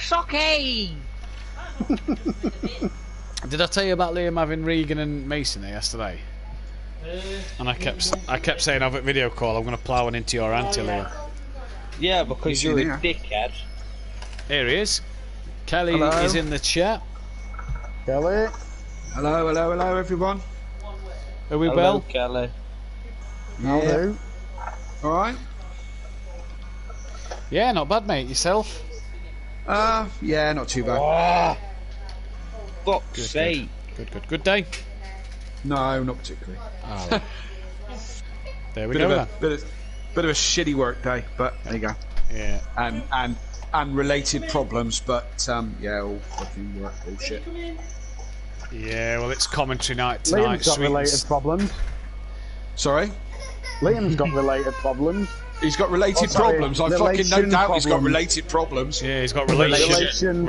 Socky! Did I tell you about Liam having Regan and Mason there yesterday? And I kept saying over at video call, I'm going to plough one into your auntie, Liam. Yeah, because you're a dickhead. Here he is. Kelly is in the chat. Kelly. Hello, hello, hello, everyone. Are we Hello, well? Kelly. Yeah. All right. Yeah, not bad, mate. Yourself? Yeah, not too bad. Fuck's sake. Good day? No, not particularly. Oh. There we go. Bit of a shitty work day, but there you go. Yeah. And related problems, but yeah, all fucking work bullshit. Yeah, well, it's commentary night tonight. Liam's got related problems. Sorry? Liam's got related problems. He's got related problems. I fucking no doubt he's got related problems. Yeah, he's got relation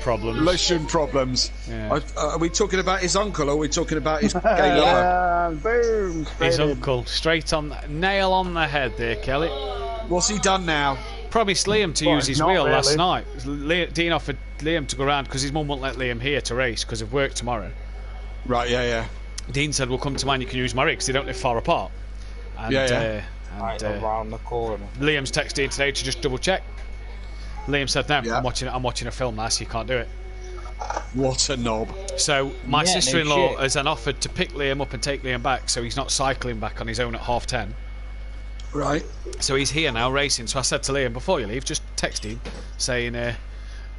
problems. Relation problems. Yeah. Are we talking about his uncle or are we talking about his gay lover? Boom. His uncle. Straight on, nail on the head there, Kelly. What's he done now? Promised Liam to use his wheel last night. Dean offered Liam to go around because his mum won't let Liam here to race because of work tomorrow. Right, yeah. Dean said, "Well, come to mine. You can use my rig because they don't live far apart." And, Right around the corner. Liam's texted Dean today to just double check. Liam said, "No, I'm watching a film now, so you can't do it." What a knob. So my sister-in-law has then offered to pick Liam up and take Liam back, so he's not cycling back on his own at 10:30. Right. So he's here now racing. So I said to Liam, before you leave, just text him saying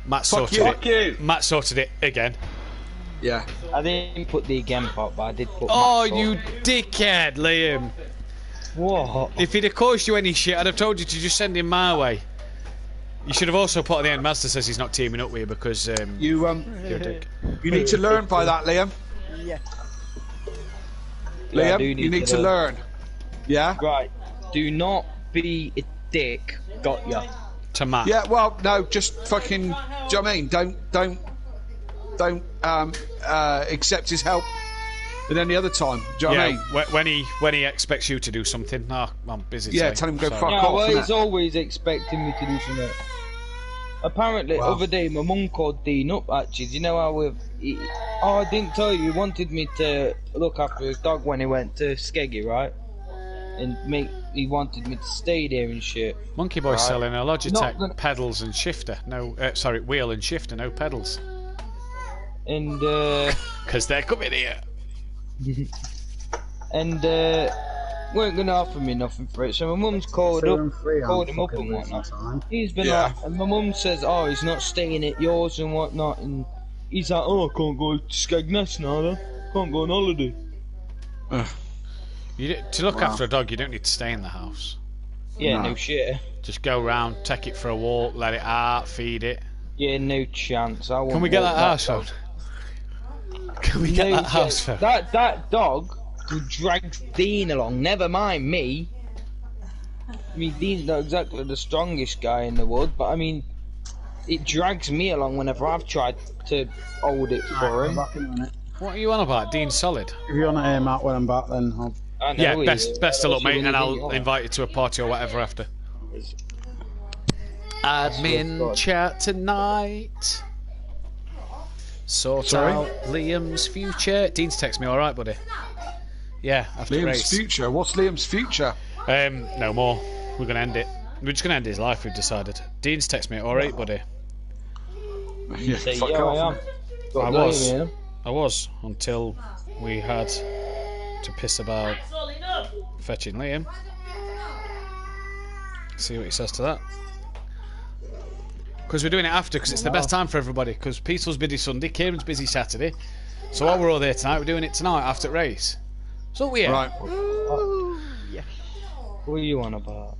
Matt sorted it. Matt sorted it again. Yeah. I didn't put the again part, but I did put. Oh, you dickhead, Liam! What? If he'd have caused you any shit, I'd have told you to just send him my way. You should have also put at the end, Mazda says he's not teaming up with you because you're a dick. You need to learn by that, Liam. Yeah. Liam, you need to learn. Yeah. Right. Do not be a dick. Got ya. To Matt. Yeah. Well, no, just fucking. Do you know what I mean? Don't accept his help at any other time. Do you know what I mean? When he expects you to do something, I'm busy. Yeah, tell him go fuck Yeah, off. well, he's always expecting me to do something. Apparently, other day my mum called Dean up. Actually, do you know how I didn't tell you. He wanted me to look after his dog when he went to Skeggy, right? And he wanted me to stay there and shit. Monkey Boy's selling a Logitech pedals and shifter. No, sorry, wheel and shifter, no pedals. And because they're coming here. And weren't gonna offer me nothing for it, so my mum's called him up and whatnot. He's been like, and my mum says, "Oh, he's not staying at yours and whatnot," and he's like, "Oh, I can't go to Skegness now, then. Can't go on holiday." To look after a dog, you don't need to stay in the house. Yeah, no shit. Just go round, take it for a walk, let it out, feed it. Yeah, no chance. Can we get that house phone? Can we get that house phone? That dog drags Dean along, never mind me. I mean, Dean's not exactly the strongest guy in the wood, but I mean, it drags me along whenever I've tried to hold it for him. What are you on about? Dean's solid. If you want to aim out when I'm back, then I'll... Yeah, best of luck, mate, and I'll invite you to a party or whatever after. Admin chat tonight. Sort out Liam's future. Dean's text me, alright, buddy? Yeah, after Liam's race. future? What's Liam's future? No more. We're going to end it. We're just going to end his life, we've decided. Dean's text me, alright, buddy? Yeah, fuck off. I was, until we had to piss about fetching Liam. See what he says to that. Because we're doing it after, because it's the best time for everybody. Because Peter's busy Sunday, Kieran's busy Saturday. So while we're all there tonight, we're doing it tonight after the race. So we're right. Yeah. What are you on about?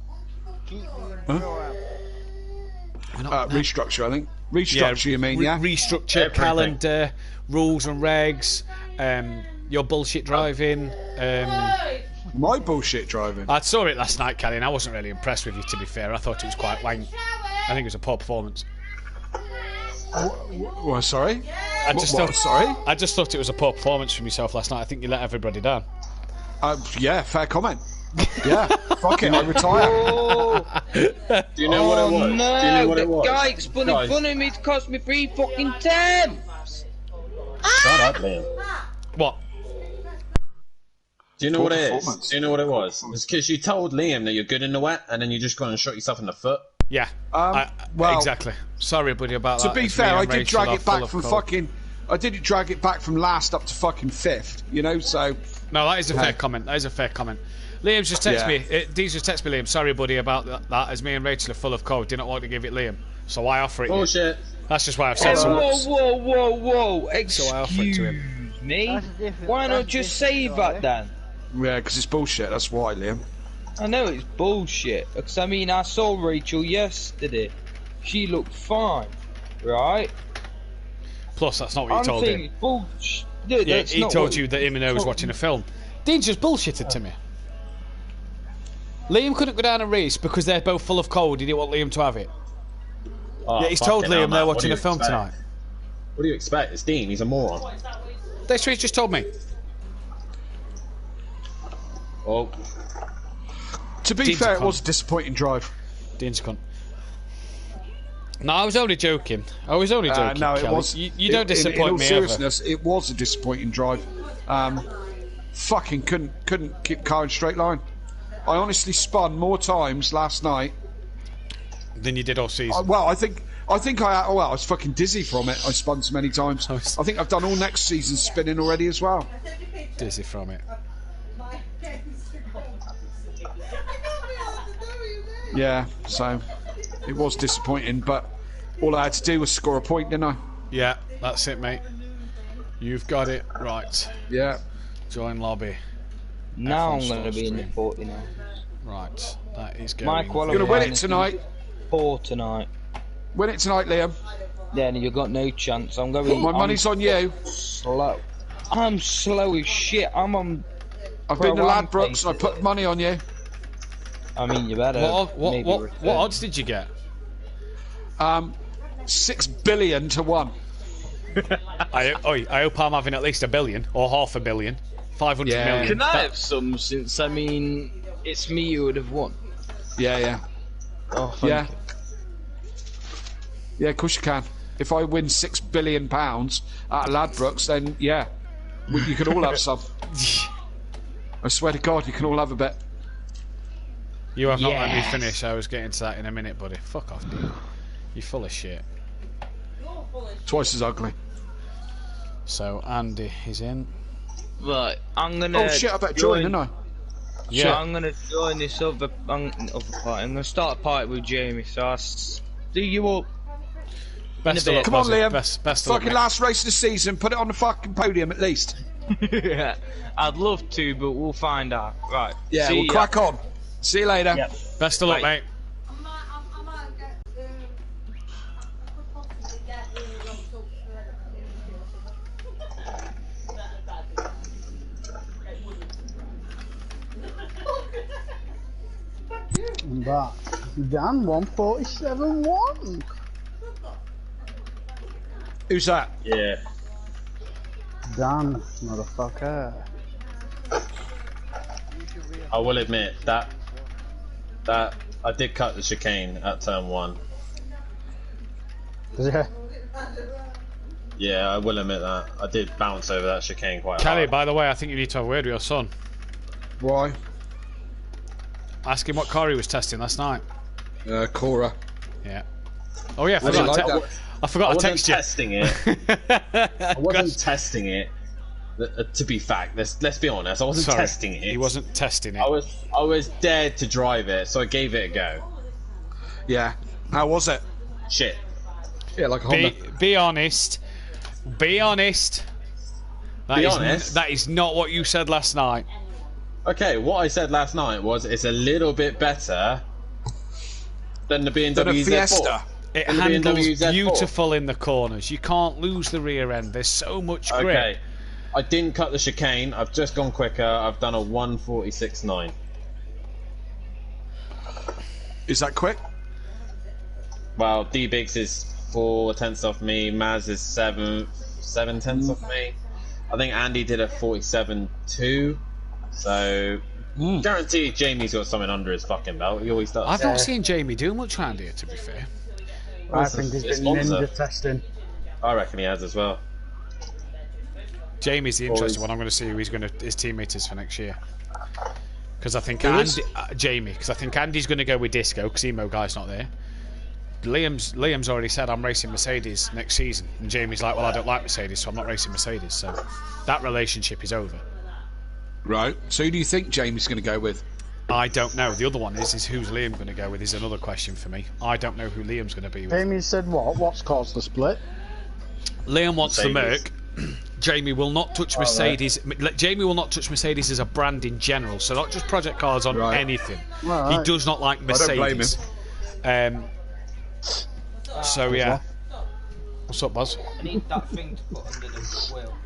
Restructure, I think. Restructure, you mean, yeah? Restructure, calendar, rules and regs, your bullshit driving. My bullshit driving? I saw it last night, Kelly, and I wasn't really impressed with you, to be fair. I thought it was quite wank. I think it was a poor performance. Well, sorry? Sorry? I just thought it was a poor performance from yourself last night. I think you let everybody down. Yeah, fair comment. Yeah, fuck it, I retire. Oh, Do you know what it was? no, Do you know what it was? the guy spun in front of me to cost me 3 fucking temps. Shut up, Liam. What? Do you know Poor what it is? performance. Do you know what it was? It's because you told Liam that you're good in the wet, and then you just gone and shot yourself in the foot. Yeah. Well, exactly. Sorry, buddy, about to that. be It's me fair, and I did Rachel drag are it full back of from cold. fucking. I did drag it back from last up to fucking 5th. You know, so. No, that is a fair comment. That is a fair comment. Liam's just texted me. Dee's just texted me, Liam. Sorry, buddy, about that. As me and Rachel are full of cold, didn't want to give it Liam, so I offer it. Bullshit. That's just why I've said so. Whoa! So I offer it to him. Excuse me. Why not just say that then? Yeah, because it's bullshit. That's why, Liam. I know it's bullshit. Because I mean, I saw Rachel yesterday. She looked fine, right? Plus, that's not what you told him. Bullshit. Yeah, he told you that him and her was watching a film. Dean just bullshitted to me. Liam couldn't go down a race because they're both full of cold. He didn't want Liam to have it. Oh, Yeah, he's told fucking hell, Liam they're Matt. What watching do a you film expect? tonight. What do you expect? It's Dean. He's a moron. That's what he just told me. Well, To be Dean's fair, a it cunt. was a disappointing drive. Dean's a cunt. No, I was only joking. I was only joking, No, it Kelly. was. You don't disappoint in all me seriousness, it was a disappointing drive. Fucking couldn't keep car in straight line. I honestly spun more times last night. ever than you did all season. I think I was fucking dizzy from it. I spun so many times. I think I've done all next season spinning already as well. Dizzy from it. Yeah, so it was disappointing, but all I had to do was score a point, didn't I? Yeah, that's it, mate. You've got it right. Yeah. Join lobby. Now I'm F1 going to be in the stream. 49. Right, that is going. My You're qualifying gonna win it is tonight. 4 tonight. Win it tonight, Liam. Then you've got no chance. I'm going. My money's on you. Slow. I'm slow as shit. I'm on. I've been to Pro-am Ladbrokes. I put money on you. I mean, you better. What odds did you get? 6 billion to 1. I hope I'm having at least $1 billion or half a billion. 500 Yeah. million. Can I have some? Since I mean, it's me who would have won. Yeah. Oh, thank Yeah. you. Yeah, of course you can. If I win £6 billion out of Ladbrokes, then yeah, you can all have some. I swear to God, you can all have a bit. You have not let me Yes. finish. I was getting to that in a minute, buddy. Fuck off, dude. You're full of shit. Twice as ugly. So Andy is in. Right, I'm gonna. Oh shit! I better join, didn't I? Yeah. So I'm gonna join this other party. I'm gonna start a party with Jamie. So I'll do you up. Best In of a luck, bit. Come on, Bozzy. Liam. Best of luck, Fucking mate. last race of the season. Put it on the fucking podium at least. I'd love to, but we'll find out. Right. Yeah, see we'll ya. crack on. See you later. Yep. Best of luck, Bye. mate. I'm back. Dan 147-1. Who's that? yeah. Dan, motherfucker. I will admit that I did cut the chicane at turn 1. Yeah. Yeah, I will admit that. I did bounce over that chicane quite Kelly, hard. by the way, I think you need to have a word with your son. Why? Ask him what car he was testing last night. Cora. Yeah. Oh yeah, I I didn't forgot. like to that. I forgot I to wasn't text you. testing it. I wasn't testing it. To be fact, let's be honest. I wasn't Sorry, testing it. He wasn't testing it. I was dared to drive it, so I gave it a go. Yeah. How was it? Shit. Yeah, like a Honda. Be honest. Be honest. Be honest? That is not what you said last night. Okay, what I said last night was it's a little bit better than the BMW Than a Z4. Fiesta. It And the handles BMW Z4. beautiful in the corners. You can't lose the rear end. There's so much grip. Okay. I didn't cut the chicane. I've just gone quicker. I've done a 146.9. Is that quick? Well, D-Biggs is 4 tenths off me. Maz is 7 tenths off me. I think Andy did a 47.2. So Guaranteed Jamie's got something under his fucking belt. He always does. I've not seen Jamie do much around here, to be fair. I think he's been ninja testing. I reckon he has as well. Jamie's the interesting one. I'm going to see who his teammate is for next year. Because I think Jamie. Because I think Andy's going to go with Disco because Emo Guy's not there. Liam's already said I'm racing Mercedes next season, and Jamie's like, well, I don't like Mercedes, so I'm not racing Mercedes. So that relationship is over. Right. So who do you think Jamie's going to go with? I don't know. The other one is who's Liam going to go with is another question for me. I don't know who Liam's going to be with. Jamie said what? What's caused the split? Liam wants the Merc. Jamie will not touch Mercedes. Right. Jamie will not touch Mercedes as a brand in general, so not just project cars on anything. Right. He does not like Mercedes. I don't blame him. So yeah. What's up, Buzz? I need that thing to put under the wheel.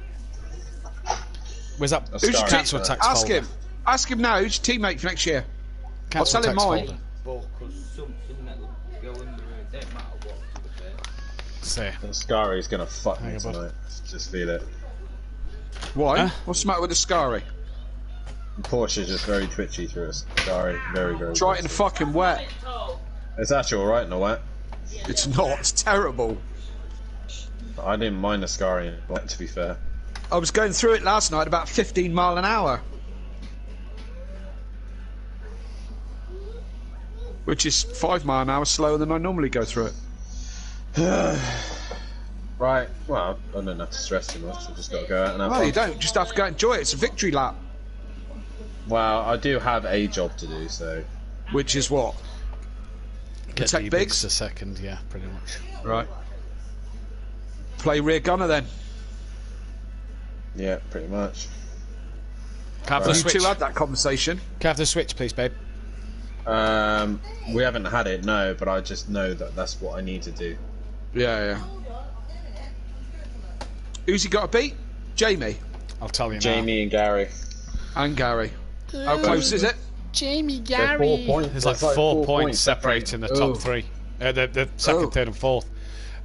Where's that? Who's cancel tax Ask folder? him. Ask him now. Who's your teammate for next year? Cancel I'll tell him mine. Because something that will go under it, don't matter what. See. Scari's gonna fuck me tonight. Just feel it. Why? Huh? What's the matter with the Scary? Porsche's just very twitchy through a Scary. Very, very. Try it in the fucking wet. It's actually alright in the wet. It's not. It's terrible. I didn't mind the Scary in the wet, to be fair. I was going through it last night about 15 mile an hour. Which is 5 mile an hour slower than I normally go through it. Right, well, I don't have to stress too much. I just got to go out and have fun. No, you don't. Just have to go enjoy it. It's a victory lap. Well, I do have a job to do, so. Which is what? Protect Biggs a second, yeah, pretty much. Right. Play rear gunner then. Yeah, pretty much. Can I have the switch? You two had that conversation. Can I have the switch, please, babe? We haven't had it, no, but I just know that that's what I need to do. Yeah. Who's he got to beat? Jamie. I'll tell you now. Jamie and Gary. And Gary. How close is it? Jamie, Gary. There's like 4 points separating the top three. The second, third and fourth.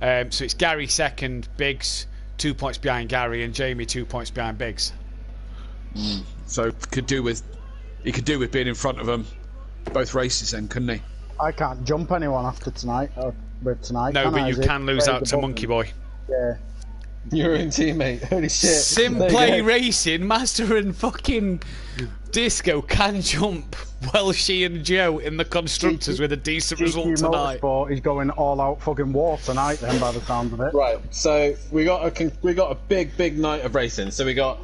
So it's Gary second, Biggs 2 points behind Gary, and Jamie 2 points behind Biggs. So he could do with being in front of them both races then, couldn't he? I can't jump anyone after tonight. No, but you can lose out to Monkey Boy. Yeah. You're in teammate. Holy shit. SimPlay Racing, Master and fucking Disco can jump Welshie and Joe in the constructors with a decent result tonight. Motorsport is going all out fucking war tonight then, by the sound of it. Right, so we got a big night of racing. So we got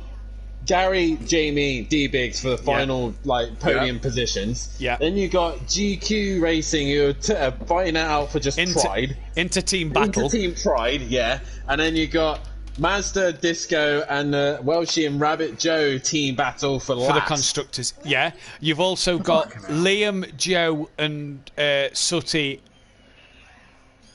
Gary, Jamie, D-Biggs for the final podium positions. Yeah. Then you got GQ Racing who are fighting it out for just pride. Inter-team battle. Inter-team pride, yeah. And then you got Mazda, Disco, and Welshie and Rabbit Joe team battle for the constructors. Yeah. You've also got Liam, Joe, and Sooty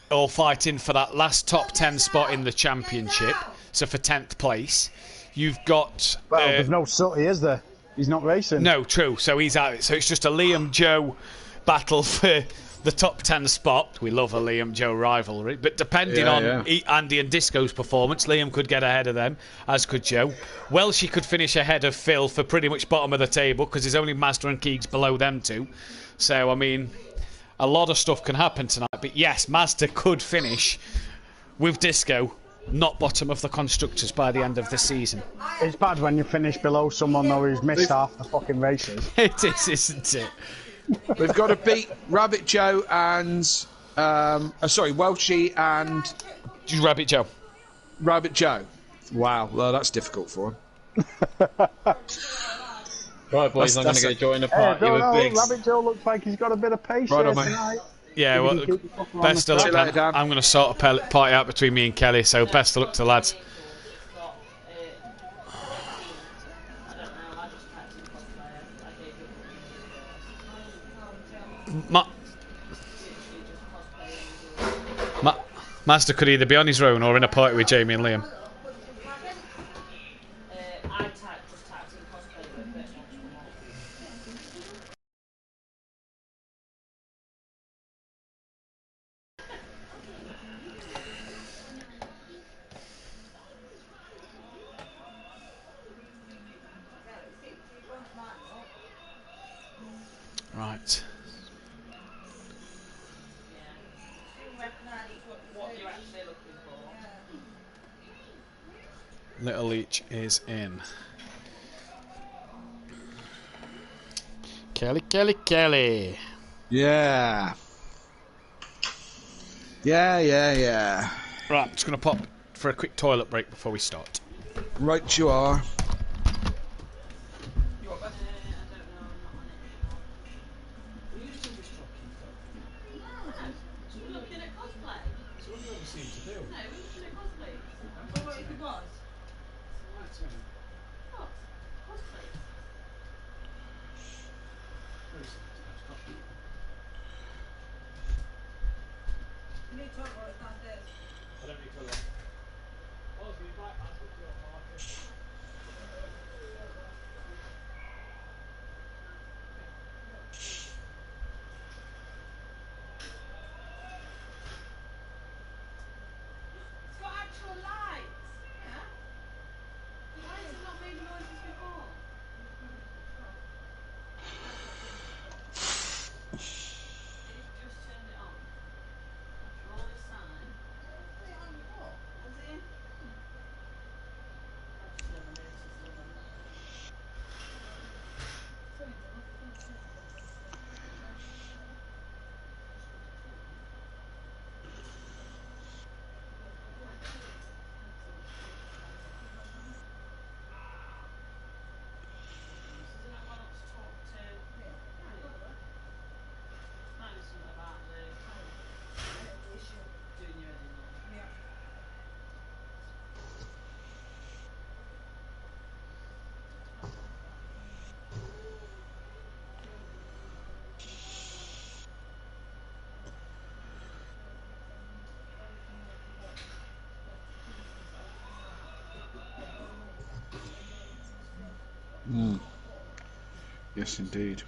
all fighting for that last top 10 spot in the championship. So for 10th place. You've got. Well, there's no Sooty, is there? He's not racing. No, true. So he's out. So it's just a Liam Joe battle for the top 10 spot. We love a Liam Joe rivalry, but depending on Andy and Disco's performance, Liam could get ahead of them, as could Joe. Welshie could finish ahead of Phil for pretty much bottom of the table because there's only Mazda and Keegs below them two. So I mean, a lot of stuff can happen tonight. But yes, Mazda could finish with Disco. Not bottom of the constructors by the end of the season. It's bad when you finish below someone though who's missed half the fucking races. It is, isn't it? We've got to beat Rabbit Joe and Welshie and Rabbit Joe. Rabbit Joe. Wow, well that's difficult for him. Right, boys, I'm going to go join the party with Biggs. Rabbit Joe looks like he's got a bit of pace here tonight. Yeah, well, best of luck. I'm going to sort a party out between me and Kelly, so best of luck to the lads. Master could either be on his own or in a party with Jamie and Liam. Little Leach is in. Kelly. Yeah. Yeah. Right, just going to pop for a quick toilet break before we start. Right you are. Yes, indeed.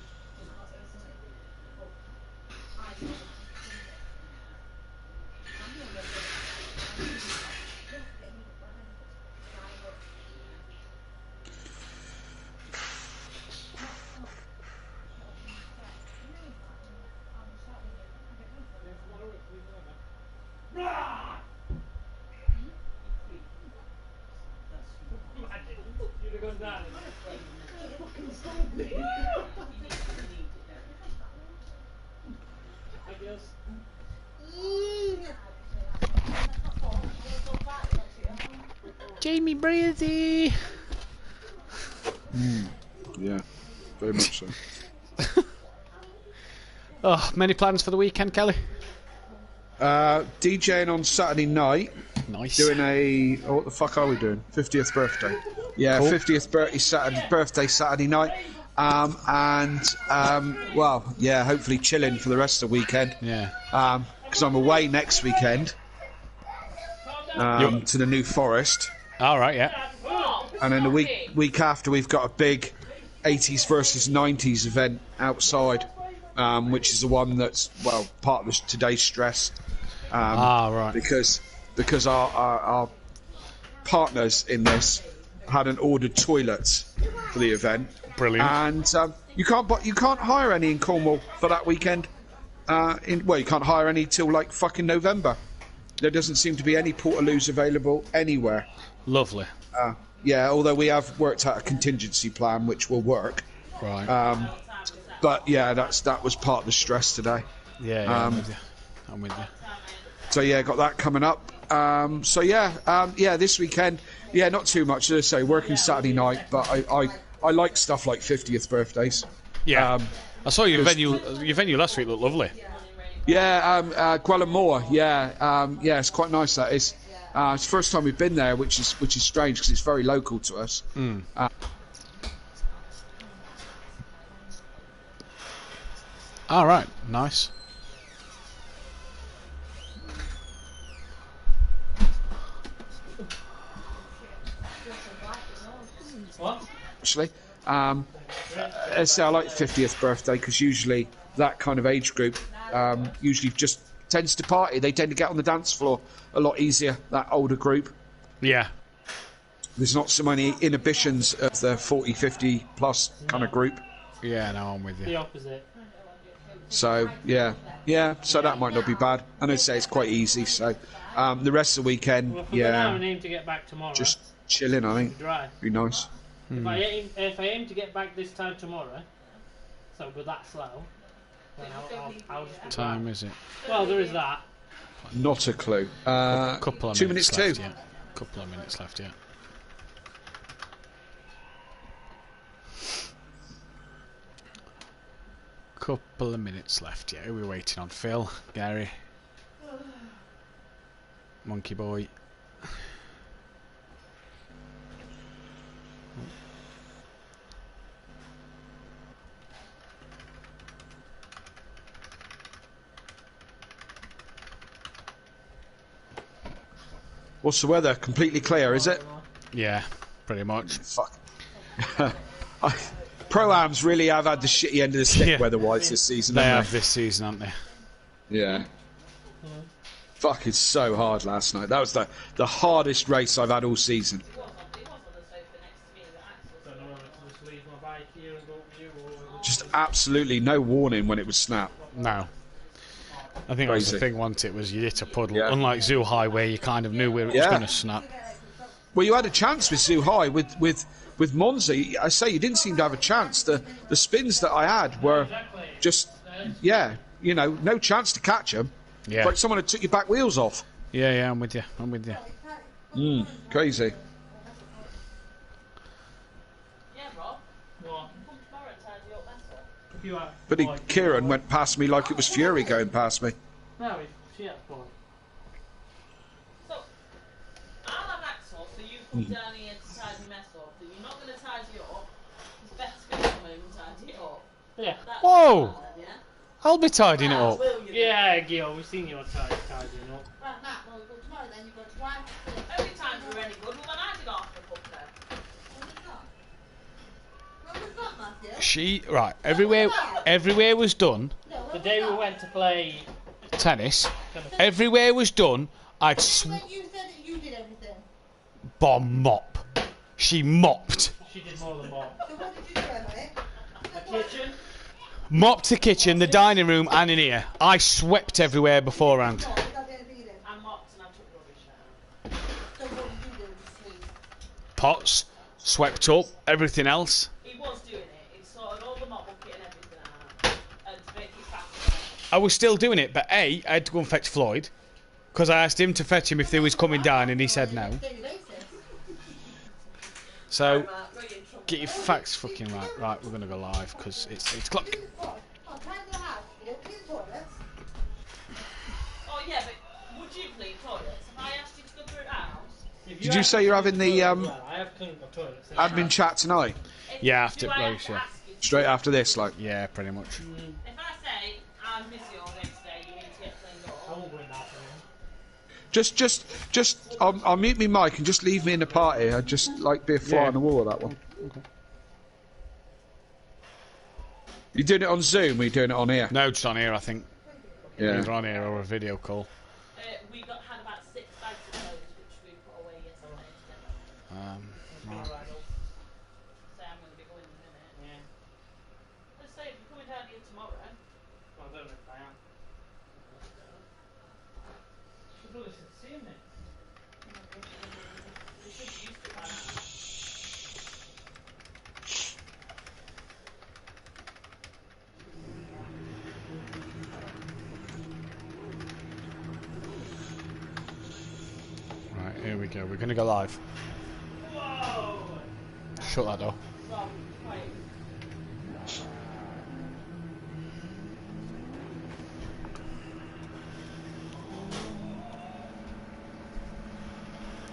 Jamie Brady. Yeah, very much so. Oh, many plans for the weekend, Kelly? DJing on Saturday night. Nice. Doing what the fuck are we doing? 50th birthday. Yeah, cool. 50th birthday Saturday night. Hopefully chilling for the rest of the weekend. Yeah. Because I'm away next weekend to the New Forest. All right, yeah. And then the week after, we've got a big 80s versus 90s event outside, which is the one that's part of today's stress. Right. Because our partners in this hadn't ordered toilets for the event. Brilliant. And you can't hire any in Cornwall for that weekend. You can't hire any till like fucking November. There doesn't seem to be any Portaloos available anywhere. Lovely. Yeah, although we have worked out a contingency plan which will work. Right. But yeah, that was part of the stress today. Yeah, I'm with you. So yeah, got that coming up. This weekend, not too much. As I say, working Saturday night, but I like stuff like 50th birthdays. Yeah. I saw your venue last week looked lovely. Yeah, Gwellamore. Yeah, it's quite nice. That is. It's the first time we've been there, which is strange because it's very local to us. All right, nice. What? Actually, I like 50th birthday because usually that kind of age group usually just tends to party. They tend to get on the dance floor a lot easier, that older group. Yeah. There's not so many inhibitions of the 40, 50 plus kind of group. Yeah, no, I'm with you. The opposite. So, yeah, so that might not be bad. And I'd say it's quite easy, so the rest of the weekend, Well, if we're going to have an aim to get back tomorrow. Just chilling, I think. Drive. Be nice. If I aim to get back this time tomorrow, so go that slow, then I'll just What time is it? Well, there is that. Not a clue. Couple of 2 minutes left, two. yeah. Couple of minutes left, yeah. Couple of minutes left, yeah. We're waiting on Phil, Gary, Monkey Boy. What's the weather? Completely clear, is it? Yeah, pretty much. Fuck. Pro-Ams really have had the shitty end of the stick weather-wise this season, They haven't have this season, haven't they? Yeah. Fuck, it's so hard last night. That was the hardest race I've had all season. Just absolutely no warning when it was snap. No. I think that was the thing, wasn't it? Was you hit a puddle. Yeah. Unlike Zoo High, where you kind of knew where it was going to snap. Well, you had a chance with Zoo High. With Monza, I say you didn't seem to have a chance. The spins that I had were just, no chance to catch them. Yeah. Like someone had took your back wheels off. Yeah, I'm with you. Crazy. But Kieran went past me like it was Fury going past me. No, she had fun. So, I'll have Axel, so you come down here to tidy mess up. If you're not going to tidy it up, it's better to come home and tidy it up. Yeah. Whoa! I'll be tidying it up. Yeah, Gil, we've seen your tidying up. Right, Matt, well, tomorrow then you've got to wipe. Only times we were any good, well, when I did half the book there. Everywhere was done. The day we went to play tennis, everywhere was done. You said that you did everything. Bomb mop. She mopped. She did more than mop. So what did you do, Emily? The kitchen. Mopped the kitchen, the dining room, and in here. I swept everywhere beforehand. I mopped and I took rubbish out. So what did you do? Just sweep? Pots, swept up, everything else. He was doing it. He sorted all the mop bucket and everything out. And to make it faster. I was still doing it, but I had to go and fetch Floyd. Because I asked him to fetch him if they was coming down, and he said no. So, get your facts fucking right. Right, we're going to go live, because it's 8 o'clock. Oh yeah, but would you clean toilets? If I asked you to go through the house? Did you say you're having the admin chat tonight? Yeah, after race, yeah. Straight after this, like? Yeah, pretty much. If I say, I miss you all next day, you need to get cleaned up. I won't go in that Just, I'll mute my mic and just leave me in the party. I'd just like be a fly on the wall with that one. Okay. You doing it on Zoom or you doing it on here? No, just on here, I think. Yeah. Either on here or a video call. We had about 6 bags of those, which we put away yesterday together. Right. So I'm going to be going in a minute. Yeah. Let's say if you're coming down here tomorrow. Well, I don't know if I am. Should really see me. You should be used to it by now. Right, here we go. We're going to go live. Whoa! Shut that door. Well, wait.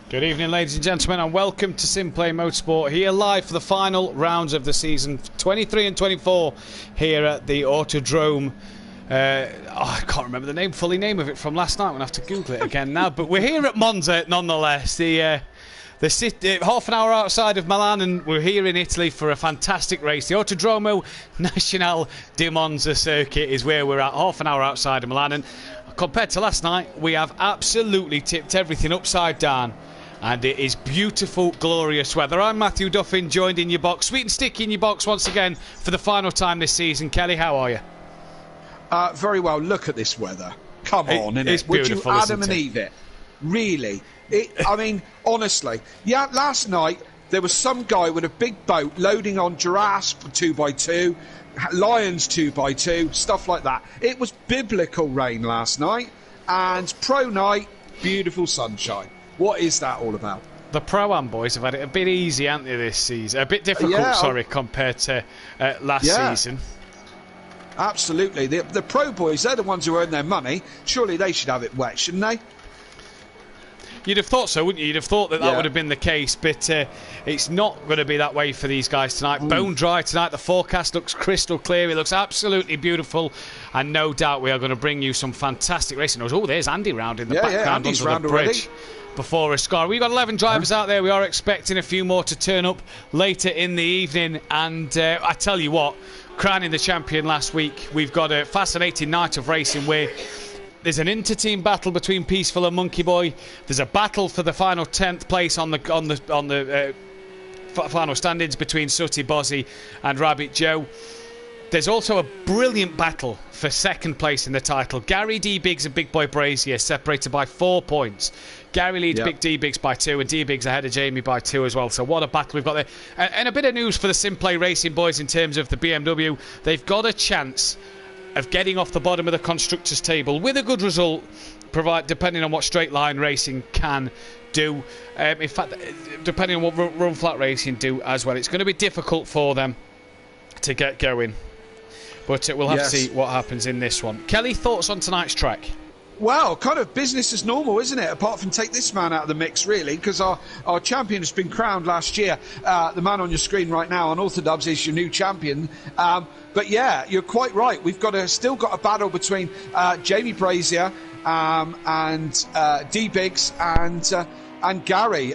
Good evening, ladies and gentlemen, and welcome to SimPlay Motorsport, here live for the final rounds of the season 23 and 24 here at the Autodrome. I can't remember the fully name of it from last night. I'm going to have to Google it again now. But we're here at Monza, nonetheless. The city, half an hour outside of Milan, and we're here in Italy for a fantastic race. The Autodromo Nazionale di Monza circuit is where we're at, half an hour outside of Milan. And compared to last night, we have absolutely tipped everything upside down. And it is beautiful, glorious weather. I'm Matthew Duffin, joined in your box, sweet and sticky in your box once again for the final time this season. Kelly, how are you? Very well. Look at this weather. Come on, innit? It's beautiful, Would you Adam and Eve it? really. I mean, honestly, yeah. Last night there was some guy with a big boat loading on giraffes 2x2, lions 2x2, stuff like that. It was biblical rain last night, and pro night, beautiful sunshine. What is that all about? The Pro-Am boys have had it a bit easy, haven't they, this season? A bit difficult, compared to last season. Absolutely. The Pro boys, they're the ones who earn their money. Surely they should have it wet, shouldn't they? You'd have thought so, wouldn't you? You'd have thought that would have been the case, but it's not going to be that way for these guys tonight. Bone dry tonight. The forecast looks crystal clear. It looks absolutely beautiful, and no doubt we are going to bring you some fantastic racing. Oh, there's Andy round in the background under the bridge. Before a score. We've got 11 drivers out there. We are expecting a few more to turn up later in the evening. And I tell you what, crowning the champion last week, we've got a fascinating night of racing where there's an inter-team battle between Peaceful and Monkey Boy. There's a battle for the final 10th place on the final standings between Sooty Bozzy and Rabbit Joe. There's also a brilliant battle for second place in the title. Gary D. Biggs and Big Boy Brazier separated by 4 points. Gary leads Big D. Biggs by 2, and D. Biggs ahead of Jamie by 2 as well. So what a battle we've got there. And a bit of news for the SimPlay Racing boys in terms of the BMW. They've got a chance of getting off the bottom of the constructors' table with a good result, depending on what straight line racing can do. In fact, depending on what Run Flat Racing do as well. It's going to be difficult for them to get going. But we'll have to see what happens in this one. Kelly, thoughts on tonight's track? Well, kind of business as normal, isn't it? Apart from take this man out of the mix, really, because our champion has been crowned last year. The man on your screen right now on Orthodubs is your new champion. But yeah, you're quite right. We've still got a battle between Jamie Brazier and D. Biggs and Gary.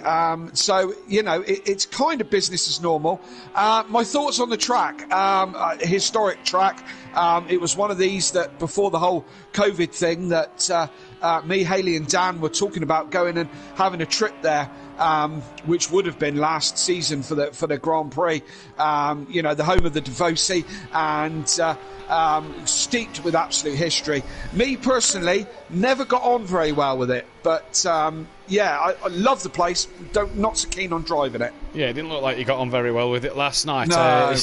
So, you know, it's kind of business as normal. My thoughts on the track, historic track. It was one of these that before the whole COVID thing that me, Haley and Dan were talking about going and having a trip there, which would have been last season for the Grand Prix. You know, the home of the Devosi and steeped with absolute history. Me personally never got on very well with it, but I love the place. Not so keen on driving it. Yeah, it didn't look like you got on very well with it last night. No,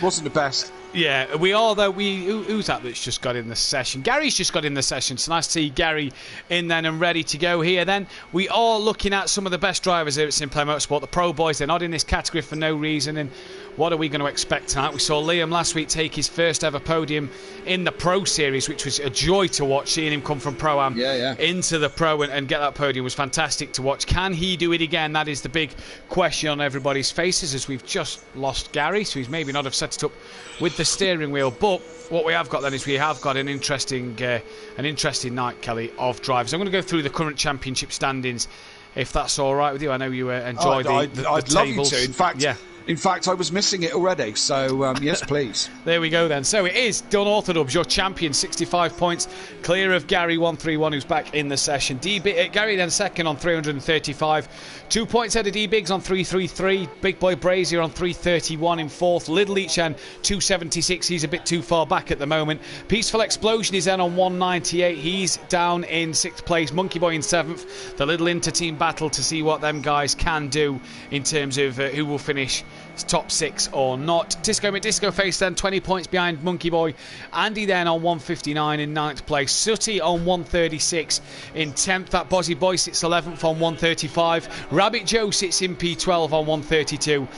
wasn't the best. Yeah, we are though. Who's that's just got in the session? Gary's just got in the session. So nice to see Gary in then and ready to go here. Then we are looking at some of the best drivers here at SimPlay Motorsport. The Pro boys, they're not in this category for no reason. And what are we going to expect tonight? We saw Liam last week take his first ever podium in the Pro Series, which was a joy to watch. Seeing him come from Pro-Am into the Pro and get that podium was fantastic to watch. Can he do it again? That is the big question on everybody's faces, as we've just lost Gary, so he's maybe not have set it up with the steering wheel. But what we have got then is we have got an interesting night, Kelly, of drivers. I'm going to go through the current championship standings, if that's all right with you. I know you enjoy the I'd tables. Love you to. In fact, I was missing it already, so yes, please. There we go then. So it is Don Orthodubs, your champion, 65 points, clear of Gary 131, who's back in the session. Gary then second on 335, 2 points ahead of D Biggs on 333. Big Boy Brazier on 331 in fourth. Little Leach and 276. He's a bit too far back at the moment. Peaceful Explosion is then on 198. He's down in sixth place. Monkey Boy in seventh. The little inter-team battle to see what them guys can do in terms of who will finish top six or not. Disco McDisco Face then 20 points behind Monkey Boy. Andy then on 159 in ninth place. Sooty on 136 in 10th. That Bozzy Boy sits 11th on 135. Rabbit Joe sits in P12 on 132.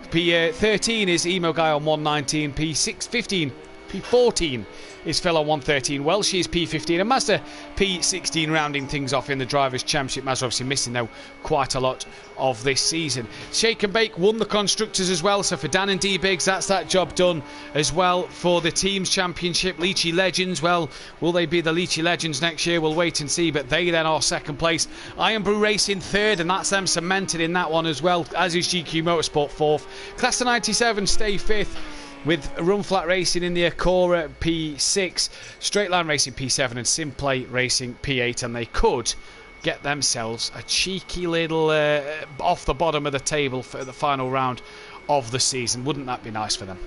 P13 is Emo Guy on 119. P14 is Phil on 113. Welsh is P15 and Mazda P16, rounding things off in the Drivers' Championship. Mazda obviously missing though quite a lot of this season. Shake and Bake won the Constructors as well, so for Dan and D Biggs that's that job done as well. For the Teams Championship, Leachy Legends, well, will they be the Leachy Legends next year? We'll wait and see, but they then are second place. Iron Brew Racing third, and that's them cemented in that one as well, as is GQ Motorsport fourth. Class of 97 stay fifth, with Run Flat Racing in the Acura P6, Straight Line Racing P7 and SimPlay Racing P8, and they could get themselves a cheeky little off the bottom of the table for the final round of the season. Wouldn't that be nice for them?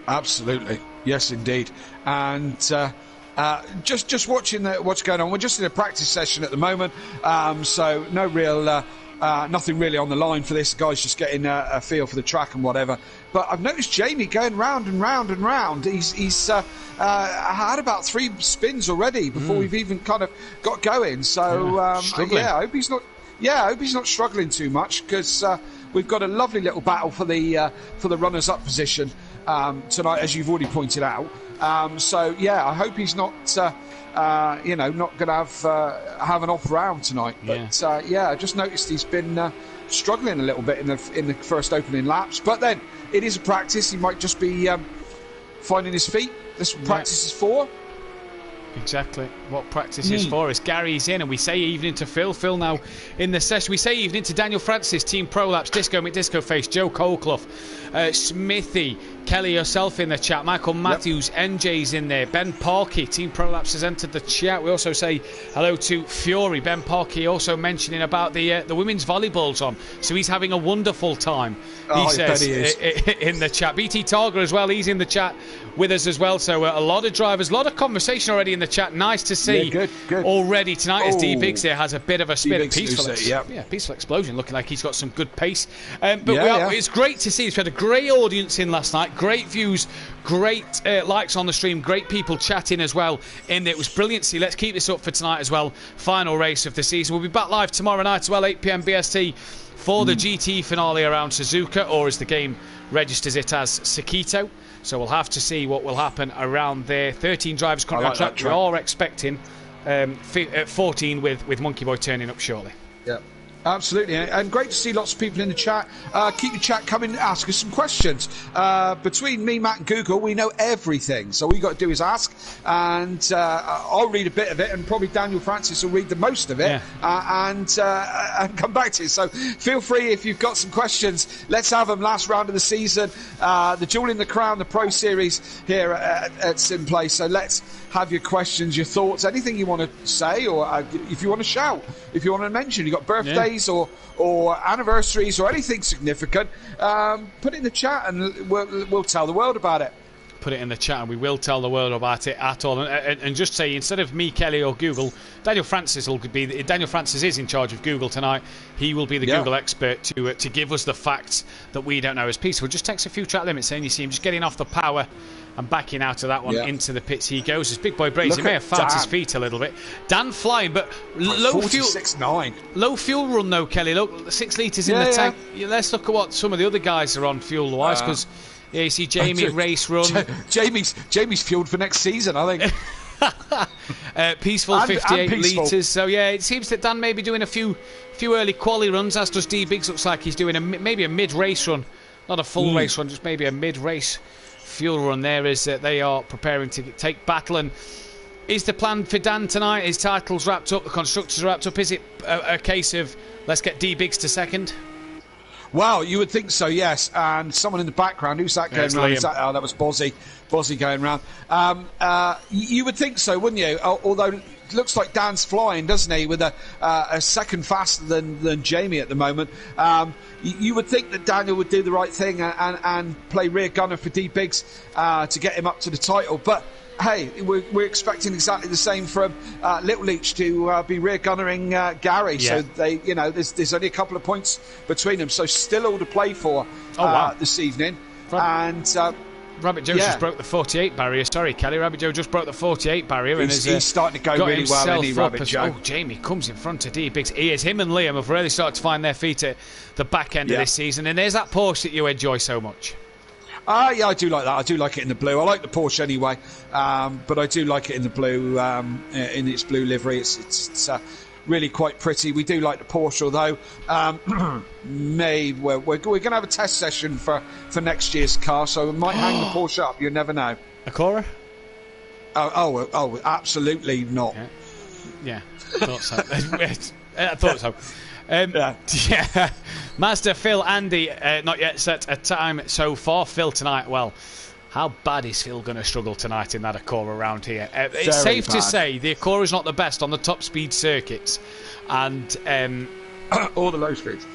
Absolutely, yes indeed. And Just watching what's going on. We're just in a practice session at the moment, so no real. Nothing really on the line for this. The guy's just getting a feel for the track and whatever. But I've noticed Jamie going round and round and round. He's had about 3 spins already before we've even kind of got going. So I hope he's not. Yeah, I hope he's not struggling too much, because we've got a lovely little battle for the runners-up position tonight, as you've already pointed out. So yeah, I hope he's not. Not going to have an off round tonight. But I just noticed he's been struggling a little bit in the first opening laps. But then it is a practice. He might just be finding his feet. This practice is for. Exactly what practice is for. Is Gary's in, and we say evening to Phil. Phil now in the session. We say evening to Daniel Francis, Team Prolapse, Disco McDisco Face, Joe Colclough, Smithy, Kelly, yourself in the chat, Michael Matthews, NJ's in there, Ben Parkey, Team Prolapse has entered the chat. We also say hello to Fury. Ben Parkey also mentioning about the women's volleyball's on, so he's having a wonderful time. He says in the chat. BT Targer as well. He's in the chat with us as well. So a lot of drivers, a lot of conversation already in the chat. Nice to see good. Already tonight as D Biggs here has a bit of a spin. Peaceful explosion, looking like he's got some good pace. It's great to see. We had a great audience in last night, great views, great likes on the stream, great people chatting as well. And it was brilliant to see. Let's keep this up for tonight as well. Final race of the season. We'll be back live tomorrow night as well, 8 p.m. BST, for the GT finale around Suzuka, or as the game registers it as, Sakito. So we'll have to see what will happen around there. 13 drivers currently on track. We are expecting 14 with Monkey Boy turning up shortly. Yeah, absolutely. And great to see lots of people in the chat. Keep the chat coming, ask us some questions. Between me, Matt and Google, we know everything. So all you got to do is ask, and I'll read a bit of it, and probably Daniel Francis will read the most of it, and come back to you. So feel free, if you've got some questions, let's have them. Last round of the season, the Jewel in the Crown, the Pro Series here at SimPlay. So let's have your questions, your thoughts, anything you want to say, or if you want to shout, if you want to mention, you've got birthdays or anniversaries or anything significant, put it in the chat and we'll tell the world about it. Put it in the chat and we will tell the world about it at all. And just say, instead of me, Kelly, or Google, Daniel Francis is in charge of Google tonight. He will be the Google expert to give us the facts that we don't know as peaceful. Just takes a few track limits in. You see him just getting off the power and backing out of that one into the pits he goes. As Big Boy Brazy, he may have found his feet a little bit. Dan flying, but low fuel. 46.9. Low fuel run though, Kelly. Look, 6 litres in the tank. Let's look at what some of the other guys are on fuel wise, because you see Jamie race run. Jamie's fueled for next season, I think. Peaceful 58 litres. So yeah, it seems that Dan may be doing a few early quali runs, as does D Biggs. Looks like he's doing maybe a mid-race run, not a full race run, just maybe a mid-race fuel run there, as they are preparing to take battle. And is the plan for Dan tonight? His title's wrapped up, the constructors wrapped up. Is it a case of let's get D Biggs to second? Well, you would think so, yes. And someone in the background, who's that going round? That was Bozzy going round. You would think so, wouldn't you? Although it looks like Dan's flying, doesn't he, with a second faster than Jamie at the moment. You would think that Daniel would do the right thing and play rear gunner for D Biggs to get him up to the title. But hey, we're expecting exactly the same from Little Leach to be rear gunnering Gary. So there's only a couple of points between them. So still all to play for this evening. Rabbit Joe just broke the 48 barrier. Sorry, Kelly. Rabbit Joe just broke the 48 barrier. He's starting to go really well, isn't he, Rabbit Joe? Jamie comes in front of D Biggs. He is. Him and Liam have really started to find their feet at the back end of this season. And there's that Porsche that you enjoy so much. Yeah, I do like that. I do like it in the blue. I like the Porsche anyway, but I do like it in the blue, in its blue livery. It's really quite pretty. We do like the Porsche, although we're going to have a test session for next year's car, so we might hang the Porsche up. You never know. Acura? Oh, absolutely not. Yeah, thought so. I thought so. Mazda, Phil, Andy, not yet set a time so far. Phil tonight, well, how bad is Phil going to struggle tonight in that Acura around here? It's safe to say the Acura is not the best on the top speed circuits, and or the low speeds.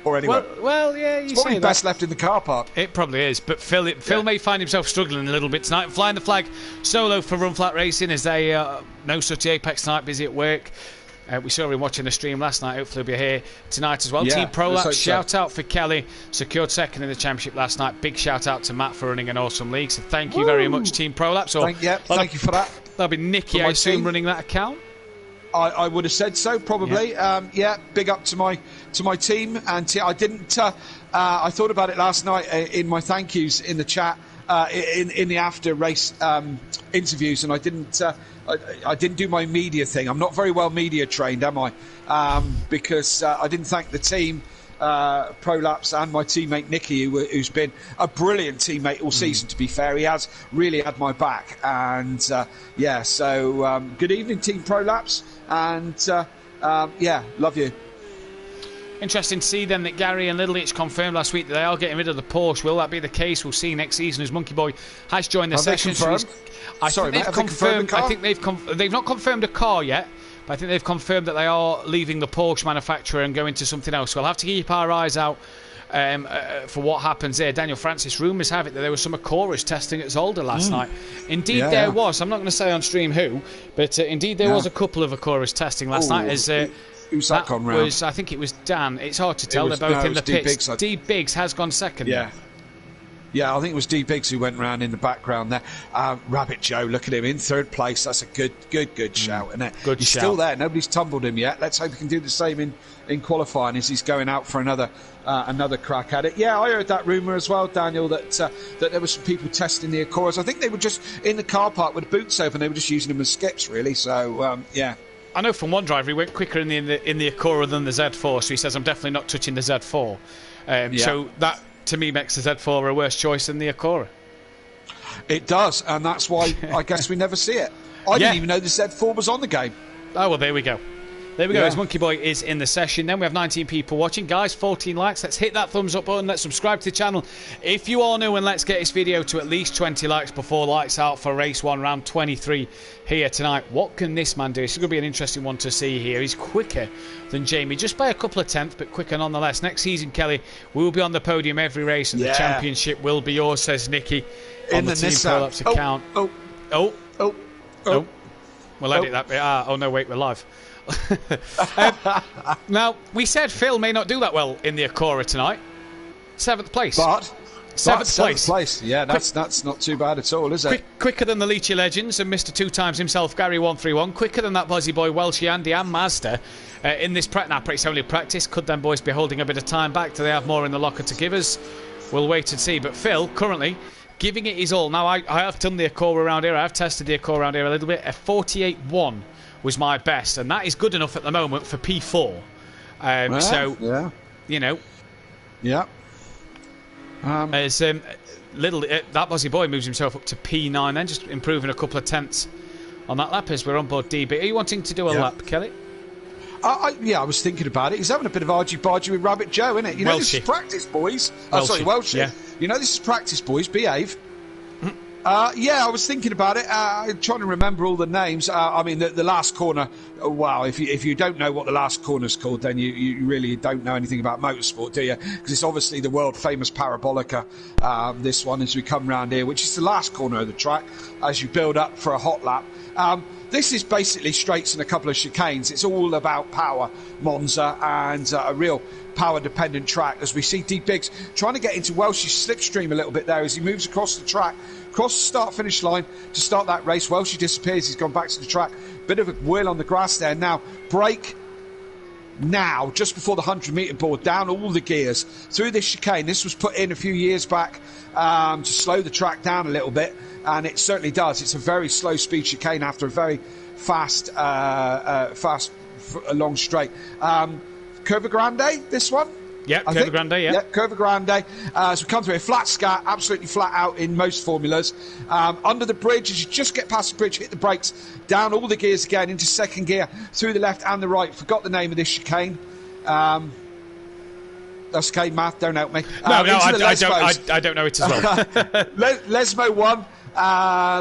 or anywhere. Well, yeah, you It's probably say best that. left in the car park. It probably is, but Phil may find himself struggling a little bit tonight. Flying the flag solo for Run Flat Racing as they no such Apex tonight, busy at work. We saw him watching the stream last night. Hopefully he'll be here tonight as well. Yeah, Team Prolapse, so. shout out for Kelly. Secured second in the championship last night. Big shout out to Matt for running an awesome league. So thank you very much, Team Prolapse. Thank you for that. That'll be Nicky, I assume, running that account. I would have said so, probably. Big up to my team, and I didn't. I thought about it last night in my thank yous in the chat, in the after race interviews, and I didn't. I didn't do my media thing. I'm not very well media trained, am I? Because I didn't thank the team, Prolapse, and my teammate Nicky, who's been a brilliant teammate all season. To be fair, he has really had my back, and So good evening, Team Prolapse, and love you. Interesting to see then that Gary and Little Itch confirmed last week that they are getting rid of the Porsche. Will that be the case? We'll see next season as Monkey Boy has joined the session. I think they've not confirmed a car yet, but I think they've confirmed that they are leaving the Porsche manufacturer and going to something else. So we'll have to keep our eyes out for what happens there. Daniel Francis, rumours have it that there was some Akoras testing at Zolder last night. Indeed, there was. I'm not going to say on stream who, but indeed there was a couple of Akoras testing last night. As who's that gone round? I think it was Dan. It's hard to tell. They're both in the pits. D Biggs has gone second. Yeah, I think it was D Biggs who went round in the background there. Rabbit Joe, look at him in third place. That's a good shout, isn't it? He's still there. Nobody's tumbled him yet. Let's hope he can do the same in qualifying as he's going out for another crack at it. Yeah, I heard that rumour as well, Daniel, that there were some people testing the Akoras. I think they were just in the car park with the boots open. They were just using them as skips, really. So, yeah. I know from one driver he went quicker in the Akora than the Z4, so he says I'm definitely not touching the Z4. So that to me makes the Z4 a worse choice than the Akora. It does, and that's why I guess we never see it. I didn't even know the Z4 was on the game. Oh well, there we go. There we go, as Monkey Boy is in the session. Then we have 19 people watching. Guys, 14 likes. Let's hit that thumbs up button. Let's subscribe to the channel if you are new, and let's get this video to at least 20 likes before lights out for race 1, round 23 here tonight. What can this man do? It's going to be an interesting one to see here. He's quicker than Jamie, just by a couple of tenths, but quicker nonetheless. Next season, Kelly, we will be on the podium every race, and the championship will be yours, says Nicky, on the Team Prolapse account. We'll edit that bit. Oh, no, wait, we're live. Now, we said Phil may not do that well in the Akora tonight. 7th place. But Seventh place. Yeah, that's not too bad at all, is it? Quicker than the Leachy legends and Mr. 2 times himself, Gary 131. Quicker than that Buzzy Boy, Welshie, Andy and Mazda in this practice. It's only practice. Could them boys be holding a bit of time back? Do they have more in the locker to give us? We'll wait and see. But Phil, currently, giving it his all. Now, I have done the Akora around here. I have tested the Akora around here a little bit. A 48.1 was my best. And that is good enough at the moment for P4. You know. Yeah. As that Buzzy Boy moves himself up to P9 then, just improving a couple of tenths on that lap as we're on board DB. Are you wanting to do a lap, Kelly? I was thinking about it. He's having a bit of argy-bargy with Rabbit Joe, isn't it? You know, this is practice, boys. Welshie. Yeah. You know, this is practice, boys. Behave. I was thinking about it. Trying to remember all the names. I mean, the last corner. Wow, if you don't know what the last corner's called, then you really don't know anything about motorsport, do you? Because it's obviously the world famous Parabolica. This one, as we come round here, which is the last corner of the track, as you build up for a hot lap. This is basically straights and a couple of chicanes. It's all about power, Monza, and a real power-dependent track. As we see D Biggs trying to get into Welsh's slipstream a little bit there as he moves across the track, across the start-finish line to start that race. Welshie disappears. He's gone back to the track. Bit of a whirl on the grass there. Now, brake. Now, just before the 100-metre board, down all the gears through this chicane. This was put in a few years back to slow the track down a little bit, and it certainly does. It's a very slow-speed chicane after a very fast, long straight. Curva Grande, this one? Yeah, Curva Grande, yeah. Yeah, Curva Grande. As we come through a flat scat, absolutely flat out in most formulas. Under the bridge, as you just get past the bridge, hit the brakes, down all the gears again into second gear, through the left and the right. Forgot the name of this chicane. That's okay, Matt, don't help me. I don't know it as well. Lesmo 1.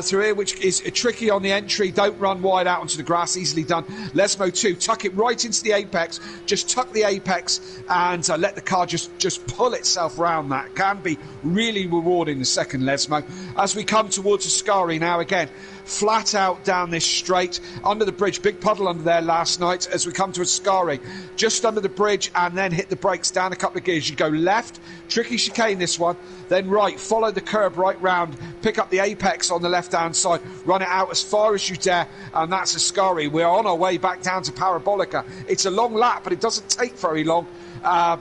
through here, which is tricky on the entry. Don't run wide out onto the grass. Easily done. Lesmo 2. Tuck it right into the apex. Just tuck the apex and let the car just pull itself round that. Can be really rewarding, the second Lesmo. As we come towards Ascari now, again, flat out down this straight, under the bridge, big puddle under there last night. As we come to Ascari, just under the bridge, and then hit the brakes down a couple of gears. You go left, tricky chicane this one, then right, follow the curb right round, pick up the apex on the left hand side, run it out as far as you dare, and that's Ascari. We're on our way back down to Parabolica. It's a long lap, but it doesn't take very long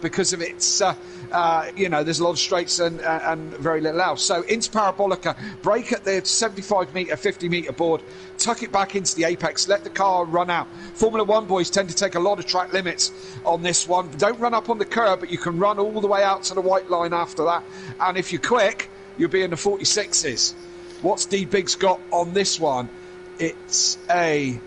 because of its there's a lot of straights and very little else. So into Parabolica, brake at the 75 metre, 50 metre board, tuck it back into the apex, let the car run out. Formula One boys tend to take a lot of track limits on this one. Don't run up on the curb, but you can run all the way out to the white line after that. And if you're quick, you'll be in the 46s. What's D Biggs got on this one? It's a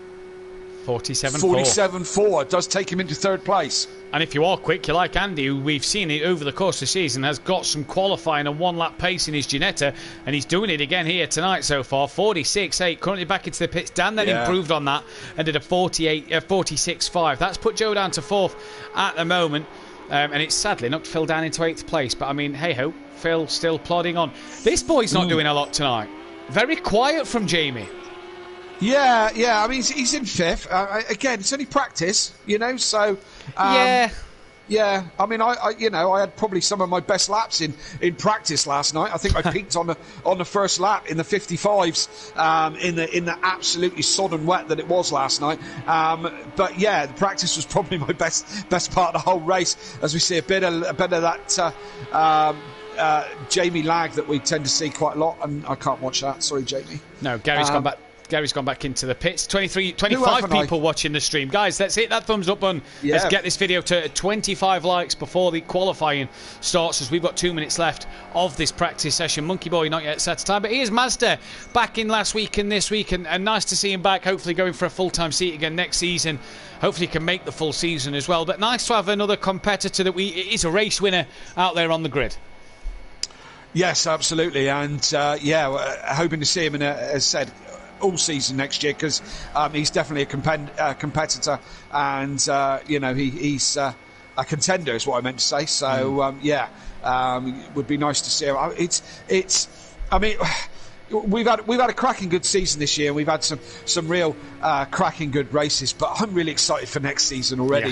47.4. It does take him into third place. And if you are quick, you're like Andy, who we've seen it over the course of the season, has got some qualifying and one-lap pace in his Ginetta, and he's doing it again here tonight so far. 46.8, currently back into the pits. Dan then improved on that and did a 46.5. That's put Joe down to fourth at the moment, and it's sadly knocked Phil down into 8th place. But, I mean, hey-ho, Phil still plodding on. This boy's not doing a lot tonight. Very quiet from Jamie. Yeah. I mean, he's in 5th. Again, it's only practice, so... Yeah, I mean, I had probably some of my best laps in practice last night. I think I peaked on the first lap in the 55s in the absolutely sodden wet that it was last night. But yeah, the practice was probably my best part of the whole race, as we see a bit of that Jamie lag that we tend to see quite a lot, and I can't watch that. Sorry, Jamie. No, Gary's gone back. Gary's gone back into the pits. 25 people watching the stream. Guys, let's hit that thumbs up button. Yeah. Let's get this video to 25 likes before the qualifying starts, as we've got 2 minutes left of this practice session. Monkey Boy not yet satisfied, but here's Mazda back in last week and this week, and nice to see him back, hopefully going for a full-time seat again next season. Hopefully he can make the full season as well. But nice to have another competitor that is a race winner out there on the grid. Yes, absolutely. And hoping to see him, as said, all season next year, because he's definitely a competitor, and he's a contender is what I meant to say. So would be nice to see him. We've had a cracking good season this year. We've had some real cracking good races, but I'm really excited for next season already.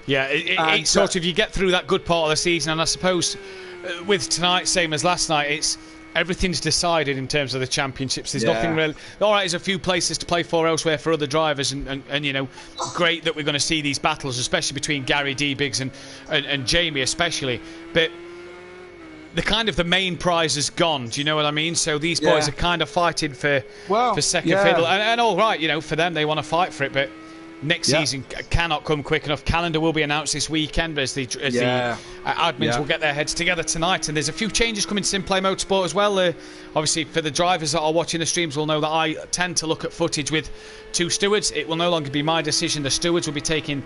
Yeah, it's sort of, you get through that good part of the season, and I suppose with tonight, same as last night, it's everything's decided in terms of the championships. There's nothing really. All right, there's a few places to play for elsewhere for other drivers, and great that we're going to see these battles, especially between Gary, D Biggs and Jamie especially. But the main prize is gone. Do you know what I mean? So these boys are kind of fighting for second fiddle, and all right, for them they want to fight for it, but next season cannot come quick enough. Calendar will be announced this weekend, but as the admins will get their heads together tonight. And there's a few changes coming to SimPlay Motorsport as well. Obviously, for the drivers that are watching the streams will know that I tend to look at footage with two stewards. It will no longer be my decision. The stewards will be taking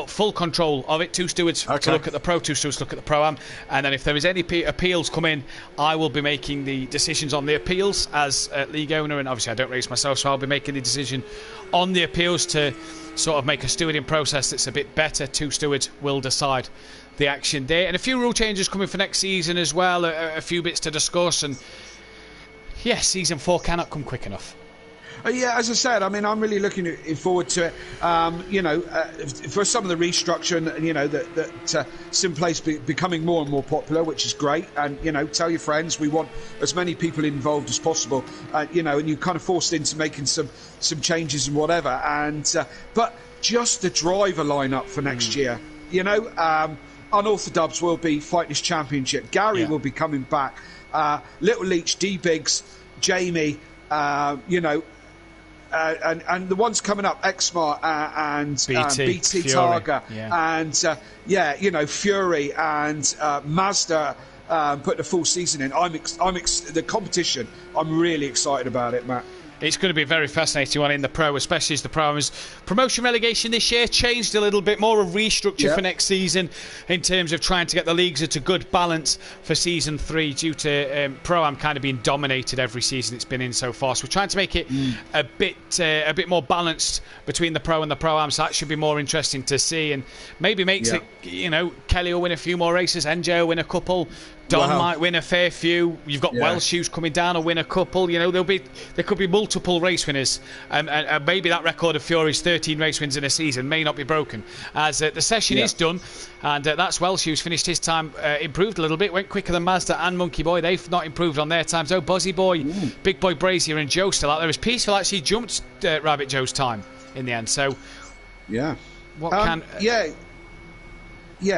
full control of it. Two stewards to look at the Pro, two stewards to look at the Pro-Am, and then if there is any appeals come in, I will be making the decisions on the appeals as league owner, and obviously I don't race myself, so I'll be making the decision on the appeals to sort of make a stewarding process that's a bit better. Two stewards will decide the action there, and a few rule changes coming for next season as well, a few bits to discuss, and season 4 cannot come quick enough. As I said, I mean, I'm really looking forward to it. For some of the restructure, and that SimPlay's becoming more and more popular, which is great. And tell your friends, we want as many people involved as possible. And you're kind of forced into making some changes and whatever. And but just the driver lineup for next year, Unorthodox will be fighting his championship. Gary will be coming back. Little Leach, D Biggs, Jamie, and the ones coming up, Exmar and BT Targa, and Fury and Mazda putting a full season in. The competition. I'm really excited about it, Matt. It's going to be a very fascinating one in the Pro, especially as the Pro's promotion relegation this year changed a little bit more, a restructure for next season in terms of trying to get the leagues at a good balance for Season 3 due to Pro-Am kind of being dominated every season it's been in so far. So we're trying to make it a bit more balanced between the Pro and the Pro-Am, so that should be more interesting to see, and maybe makes it, you know, Kelly will win a few more races, NJ will win a couple, Don might win a fair few. You've got Welsh who's coming down and win a couple. You know, there could be multiple race winners, and maybe that record of Fury's 13 race wins in a season may not be broken. As the session is done, and that's Welsh who's finished his time, improved a little bit, went quicker than Mazda and Monkey Boy. They've not improved on their times. Oh, Buzzy Boy, Big Boy Brazier, and Joe still out there. As Peaceful actually jumped Rabbit Joe's time in the end. So, what can?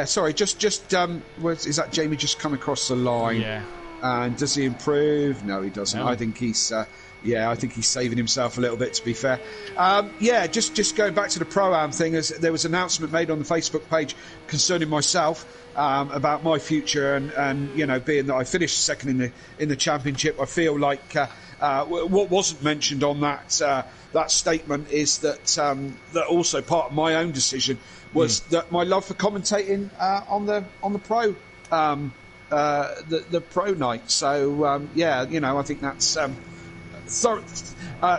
Sorry, just is that Jamie just come across the line? Yeah. And does he improve? No, he doesn't. No. I think he's saving himself a little bit, to be fair. Just going back to the Pro-Am thing, as there was an announcement made on the Facebook page concerning myself about my future, and you know, being that I finished second in the championship, I feel like what wasn't mentioned on that statement is that that also part of my own decision was that my love for commentating on the Pro the Pro night. So you know, I think that's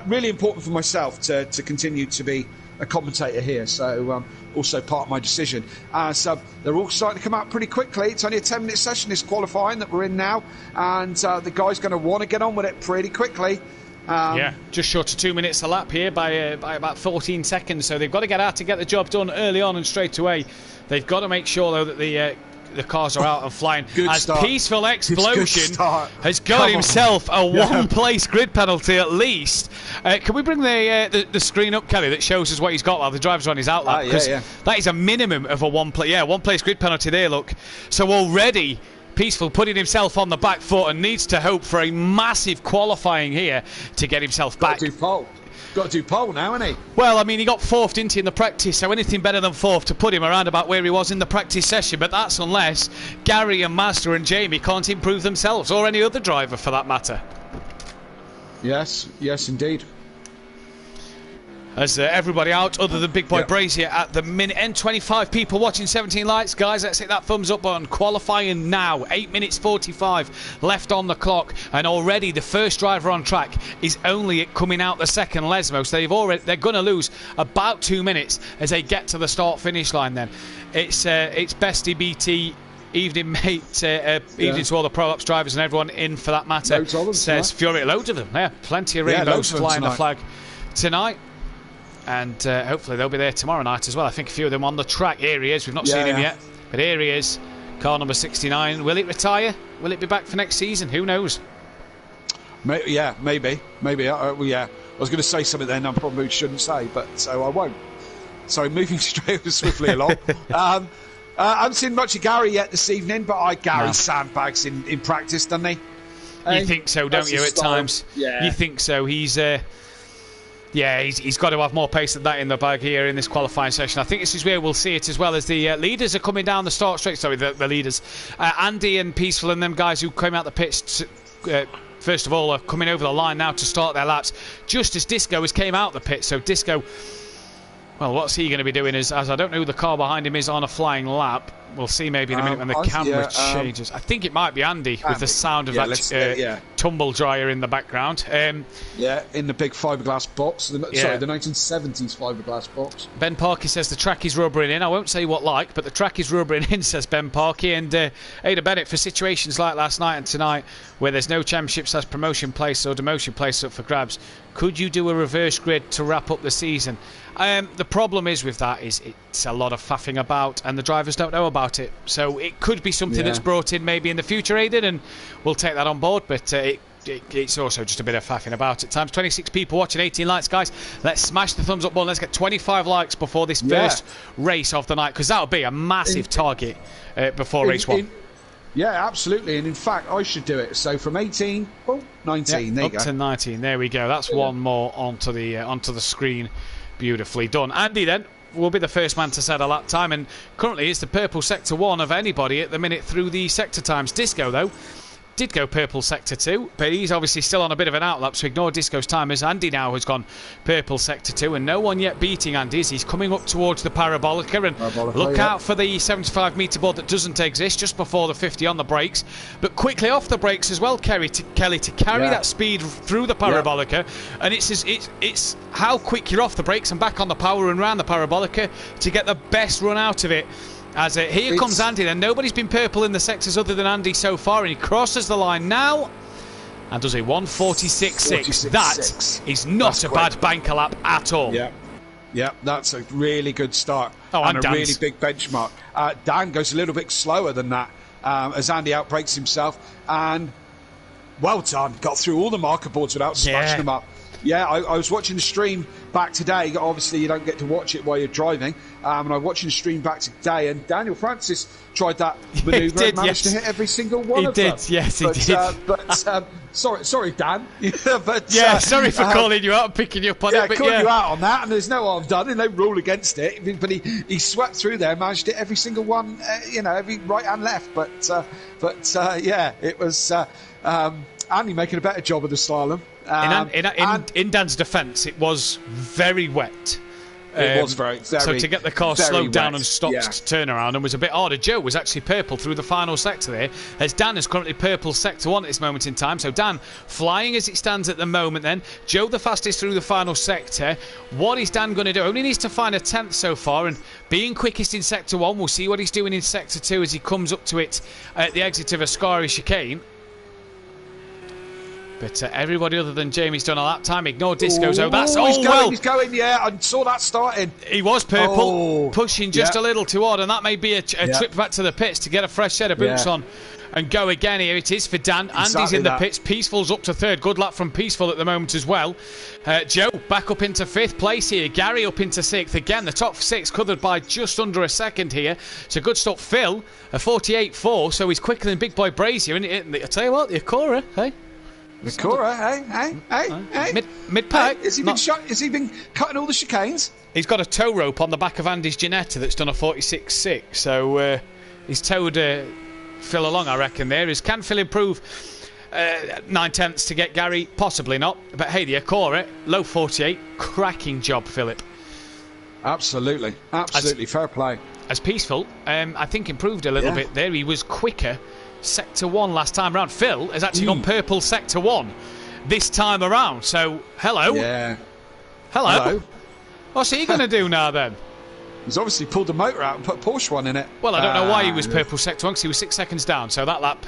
really important for myself to continue to be a commentator here. So also part of my decision. So they're all starting to come out pretty quickly. It's only a 10-minute session, this qualifying that we're in now, and the guy's going to want to get on with it pretty quickly. Just short of 2 minutes a lap here by about 14 seconds. So they've got to get out to get the job done early on and straight away. They've got to make sure, though, that the cars are out and flying. Peaceful Explosion has got himself a one-place grid penalty at least. Can we bring the screen up, Kelly, that shows us what he's got while the driver's on his outlap? Because that is a minimum of a one-place grid penalty there, look. So already Peaceful putting himself on the back foot and needs to hope for a massive qualifying here to get himself back. Got to do pole now, hasn't he? Well, I mean, he got fourth, didn't he, in the practice, so anything better than fourth to put him around about where he was in the practice session, but that's unless Gary and Master and Jamie can't improve themselves, or any other driver for that matter. Yes, indeed. As everybody out other than Big Boy Brazier at the minute end. 25 people watching 17 lights. Guys, let's hit that thumbs up button. Qualifying now. 8 minutes 45 left on the clock, and already the first driver on track is only coming out the second, Lesmo. So they're going to lose about 2 minutes as they get to the start finish line. Then it's Bestie BT. Evening, mate. Evening to all the Prolapse drivers and everyone in for that matter. Says Fury. Loads of them. Yeah, plenty of rainbows flying the flag tonight. And hopefully they'll be there tomorrow night as well. I think a few of them on the track. Here he is. We've not seen him yet, but here he is. Car number 69. Will it retire? Will it be back for next season? Who knows? Maybe. I was going to say something then I probably shouldn't say, but so I won't. So moving swiftly along. I haven't seen much of Gary yet this evening, but Gary sandbags in practice, doesn't he? You think so, don't you, at times? Yeah. You think so. He's got to have more pace than that in the bag here in this qualifying session. I think this is where we'll see it as well, as the leaders are coming down the start straight. Sorry, the leaders. Andy and Peaceful and them guys who came out the pits, first of all, are coming over the line now to start their laps, just as Disco has came out the pit. So Disco, well, what's he going to be doing as I don't know who the car behind him is on a flying lap. We'll see maybe in a minute when the camera changes. I think it might be Andy with the sound of that tumble dryer in the background. In the big fiberglass box. Sorry, the 1970s fiberglass box. Ben Parkey says the track is rubbering in. I won't say what like, but the track is rubbering in, says Ben Parkey. And Ada Bennett, for situations like last night and tonight, where there's no championship/promotion place or demotion place up for grabs, could you do a reverse grid to wrap up the season? The problem is with that is it's a lot of faffing about, and the drivers don't know about it. So it could be something that's brought in maybe in the future, Aidan, and we'll take that on board. But it's also just a bit of faffing about at times. 26 people watching, 18 likes, guys. Let's smash the thumbs up button. Let's get 25 likes before this first race of the night, because that'll be a massive target before race one. Yeah, absolutely. And in fact, I should do it. So from 18, 19. There you go. Up to 19. There we go. That's one more onto the screen. Beautifully done. Andy then will be the first man to set a lap time, and currently it's the purple sector 1 of anybody at the minute through the sector times. Disco though did go purple sector 2, but he's obviously still on a bit of an outlap, so ignore Disco's time as Andy now has gone purple sector 2, and no one yet beating Andy as he's coming up towards the Parabolica, and look out for the 75 metre board that doesn't exist just before the 50 on the brakes, but quickly off the brakes as well, Kelly, to carry that speed through the Parabolica, and it's how quick you're off the brakes and back on the power and round the Parabolica to get the best run out of it. As here comes Andy, then nobody's been purple in the sectors other than Andy so far, and he crosses the line now and does a 1:46.6. That is not a bad banker lap at all. Yeah, that's a really good start and a really big benchmark. Dan goes a little bit slower than that as Andy outbrakes himself, and well done, got through all the marker boards without smashing them up. Yeah, I was watching the stream back today. Obviously, you don't get to watch it while you're driving. And I'm watching the stream back today, and Daniel Francis tried that manoeuvre and managed to hit every single one of them. Yes, he did. Sorry, Dan. Sorry for calling you out and picking you up on it. Calling you out on that, and there's no harm done, and no rule against it. But he swept through there, managed to hit every single one, every right and left. But it was Andy making a better job of the slalom. In Dan's defence, it was very wet. It was very so to get the car slowed down and stopped to turn around and was a bit harder. Joe was actually purple through the final sector there, as Dan is currently purple sector 1 at this moment in time. So Dan flying as it stands at the moment then. Joe the fastest through the final sector. What is Dan going to do? Only needs to find a 10th so far, and being quickest in sector 1, we'll see what he's doing in sector 2 as he comes up to it at the exit of Ascari chicane. But everybody other than Jamie's done a lap time. Ignore Disco's. He's going, yeah. I saw that starting. He was purple, pushing just a little too hard, and that may be a trip back to the pits to get a fresh set of boots on and go again. Here it is for Dan. Andy's in the pits. Peaceful's up to 3rd. Good luck from Peaceful at the moment as well. Joe back up into 5th place here. Gary up into 6th. Again, the top 6 covered by just under a second here. So good stuff. Phil, a 48.4, so he's quicker than Big Boy Brazier. And I tell you what, the Acura, hey? Nakura, hey. Mid-pack. Hey, has he been cutting all the chicanes? He's got a tow rope on the back of Andy's Ginetta that's done a 46.6. So he's towed Phil along, I reckon, there. Can Phil improve 9/10 to get Gary? Possibly not. But hey, the Acura, low 48. Cracking job, Philip. Absolutely. Fair play. As Peaceful, I think improved a little bit there. He was quicker sector 1 last time around. Phil has actually gone purple sector 1 this time around. So, hello. Yeah. Hello. What's he going to do now then? He's obviously pulled the motor out and put Porsche 1 in it. Well, I don't know why he was purple sector 1 because he was 6 seconds down. So that lap,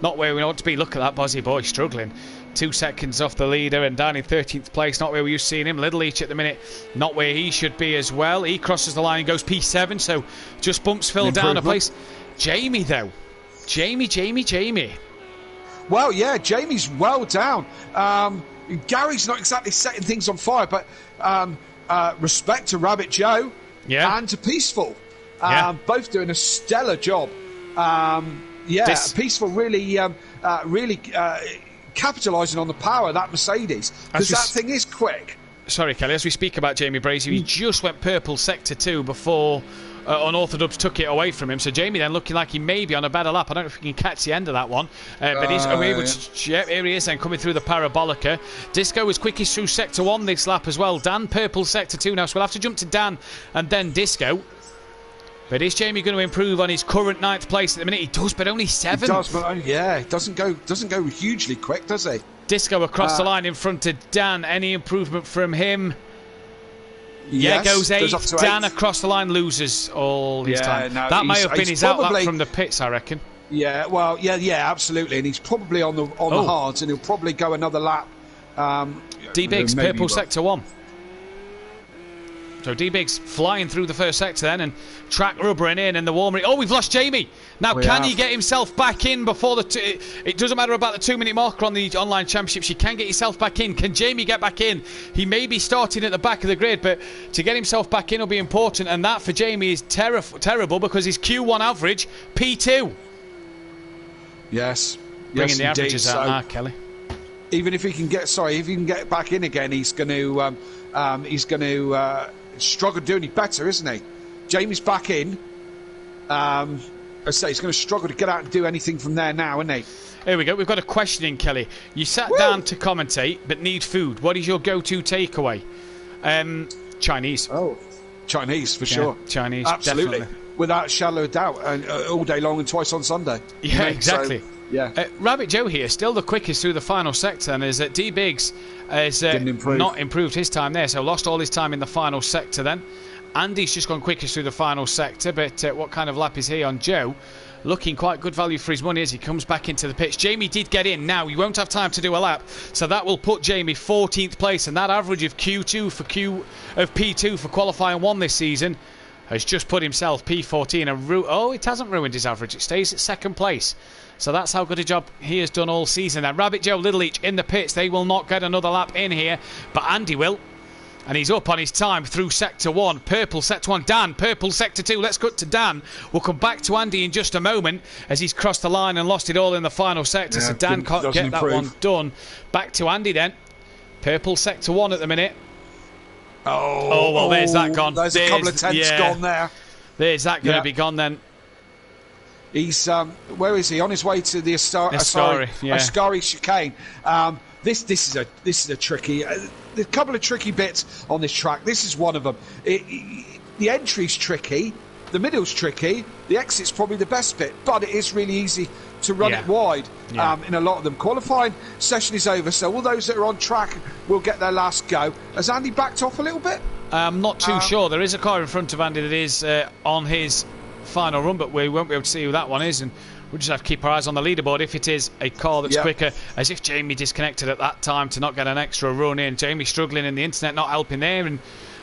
not where we want to be. Look at that Bozzy boy struggling. 2 seconds off the leader and down in 13th place. Not where we used to see him. Little each at the minute. Not where he should be as well. He crosses the line and goes P7. So just bumps Phil down a place. Jamie, though. Jamie. Well, yeah, Jamie's well down. Gary's not exactly setting things on fire, but respect to Rabbit Joe and to Peaceful. Both doing a stellar job. Peaceful really capitalising on the power of that Mercedes, because that thing is quick. Sorry, Kelly, as we speak about Jamie Brazier, he just went purple sector 2 before Unorthodox took it away from him. So Jamie then looking like he may be on a better lap. I don't know if we can catch the end of that one. But he's able to... here he is then coming through the Parabolica. Disco was quickest through sector 1 this lap as well. Dan purple sector 2 now. So we'll have to jump to Dan and then Disco. But is Jamie going to improve on his current 9th place at the minute? He does, but only 7th. He does, but it doesn't go hugely quick, does he? Disco across the line in front of Dan. Any improvement from him? Yes, goes 8th. Dan across the line loses all his time. No, that may have been his outlap from the pits, I reckon. Yeah, well, absolutely. And he's probably on the hards, and he'll probably go another lap. D-Biggs, purple sector 1. So D-Biggs flying through the first sector then, and track rubbering in, and the warmer... Oh, we've lost Jamie! Now, can he get himself back in before the... It doesn't matter about the 2-minute marker on the online championships. You can get yourself back in. Can Jamie get back in? He may be starting at the back of the grid, but to get himself back in will be important, and that for Jamie is terrible because his Q1 average, P2. Yes. Bringing the averages out now, Kelly. Even if he can get back in again, he's going to struggle doing it better, isn't he? Jamie's back in. I say he's going to struggle to get out and do anything from there now, isn't he? Here we go. We've got a question in, Kelly. You sat down to commentate, but need food. What is your go-to takeaway? Chinese. Oh, Chinese for sure. Chinese, absolutely, definitely. Without a shadow of doubt, and all day long and twice on Sunday. Yeah, exactly. So, yeah. Rabbit Joe here, still the quickest through the final sector, and is that D Biggs has not improved his time there, so lost all his time in the final sector then. Andy's just gone quickest through the final sector, but what kind of lap is he on? Joe looking quite good value for his money as he comes back into the pitch. Jamie did get in. Now he won't have time to do a lap, so that will put Jamie 14th place, and that average of P2 for qualifying 1 this season has just put himself P14. It hasn't ruined his average. It stays at 2nd place. So that's how good a job he has done all season. And Rabbit Joe, Little Each in the pits. They will not get another lap in here, but Andy will. And he's up on his time through Sector 1. Purple Sector 1. Dan, Purple Sector 2. Let's cut to Dan. We'll come back to Andy in just a moment as he's crossed the line and lost it all in the final sector. So Dan can't get that one done. Back to Andy then. Purple Sector 1 at the minute. Oh, well, there's that gone. There's a couple of tenths gone there. There's that going to be gone then. He's, where is he? On his way to the Ascari chicane. This is a tricky. There's a couple of tricky bits on this track. This is one of them. The entry's tricky, the middle's tricky, the exit's probably the best bit, but it is really easy to run it wide in a lot of them. Qualifying session is over, so all those that are on track will get their last go. Has Andy backed off a little bit? I'm not too sure. There is a car in front of Andy that is on his final run, but we won't be able to see who that one is, and we'll just have to keep our eyes on the leaderboard if it is a car that's quicker, as if Jamie disconnected at that time to not get an extra run in. Jamie struggling in the internet, not helping there, and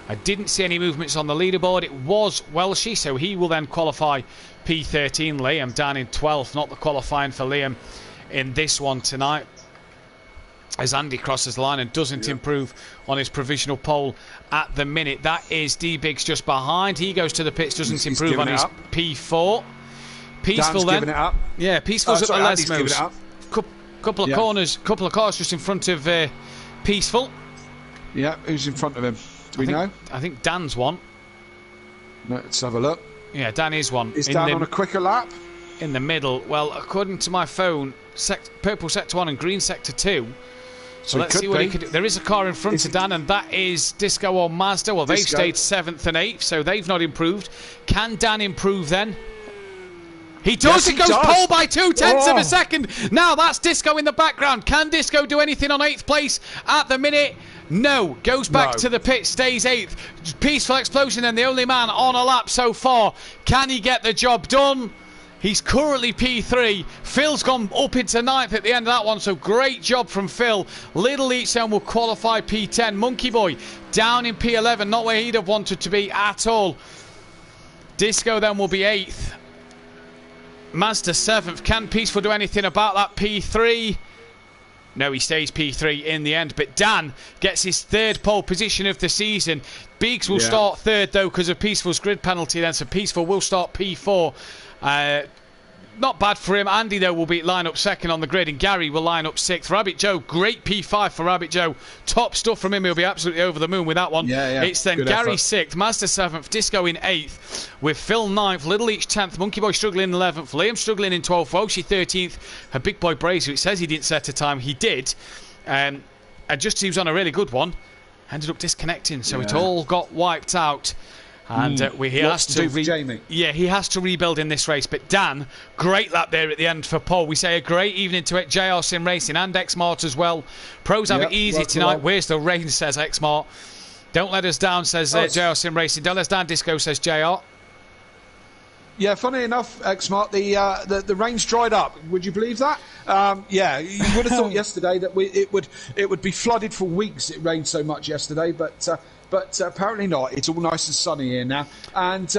I didn't see any movements on the leaderboard. It was Welshie, so he will then qualify P13. Liam down in 12th, not the qualifying for Liam in this one tonight, as Andy crosses the line and doesn't improve on his provisional pole at the minute. That is D-Biggs just behind. He goes to the pits, doesn't improve on his P4. Peaceful Dan's giving it up. Yeah, Peaceful's at the Lesmos. Couple of corners, couple of cars just in front of Peaceful. Yeah, who's in front of him? Do we know? I think Dan's one. Let's have a look. Yeah, Dan is one. Is Dan on a quicker lap? In the middle. Well, according to my phone, Purple Sector 1 and Green Sector 2. So let's see what he could do. There is a car in front of Dan, and that is Disco or Mazda. Well, they've stayed 7th and 8th, so they've not improved. Can Dan improve then? He does. Yes, he goes pole by 0.2 of a second. Now that's Disco in the background. Can Disco do anything on 8th place at the minute? No. Goes back to the pit, stays 8th. Peaceful Explosion, and the only man on a lap so far. Can he get the job done? He's currently P3. Phil's gone up into 9th at the end of that one, so great job from Phil. Little Each then will qualify P10. Monkey Boy down in P11, not where he'd have wanted to be at all. Disco then will be 8th. Mazda 7th. Can Peaceful do anything about that P3? No, he stays P3 in the end. But Dan gets his 3rd pole position of the season. Biggs will start 3rd, though, because of Peaceful's grid penalty then. So Peaceful will start P4. Not bad for him. Andy, though, will line up 2nd on the grid, and Gary will line up 6th. Rabbit Joe, great P5 for Rabbit Joe. Top stuff from him. He'll be absolutely over the moon with that one. It's then good Gary 6th, Mazda 7th, Disco in 8th, with Phil 9th, Little Each 10th, Monkey Boy struggling in 11th, Liam struggling in 12th, Welshie 13th, and Big Boy Brazy, it says he didn't set a time. He did. And just he was on a really good one. Ended up disconnecting, so it all got wiped out. And he has to rebuild in this race. But Dan, great lap there at the end for Paul. We say a great evening to it. JR Sim Racing and Xmart as well. Pros have it easy tonight. Where's the rain, says Xmart. Don't let us down, says JR Sim Racing. Don't let us down, Disco, says JR. Yeah, funny enough, Xmart, the rain's dried up. Would you believe that? You would have thought yesterday that it would be flooded for weeks. It rained so much yesterday, but apparently not. It's all nice and sunny here now. And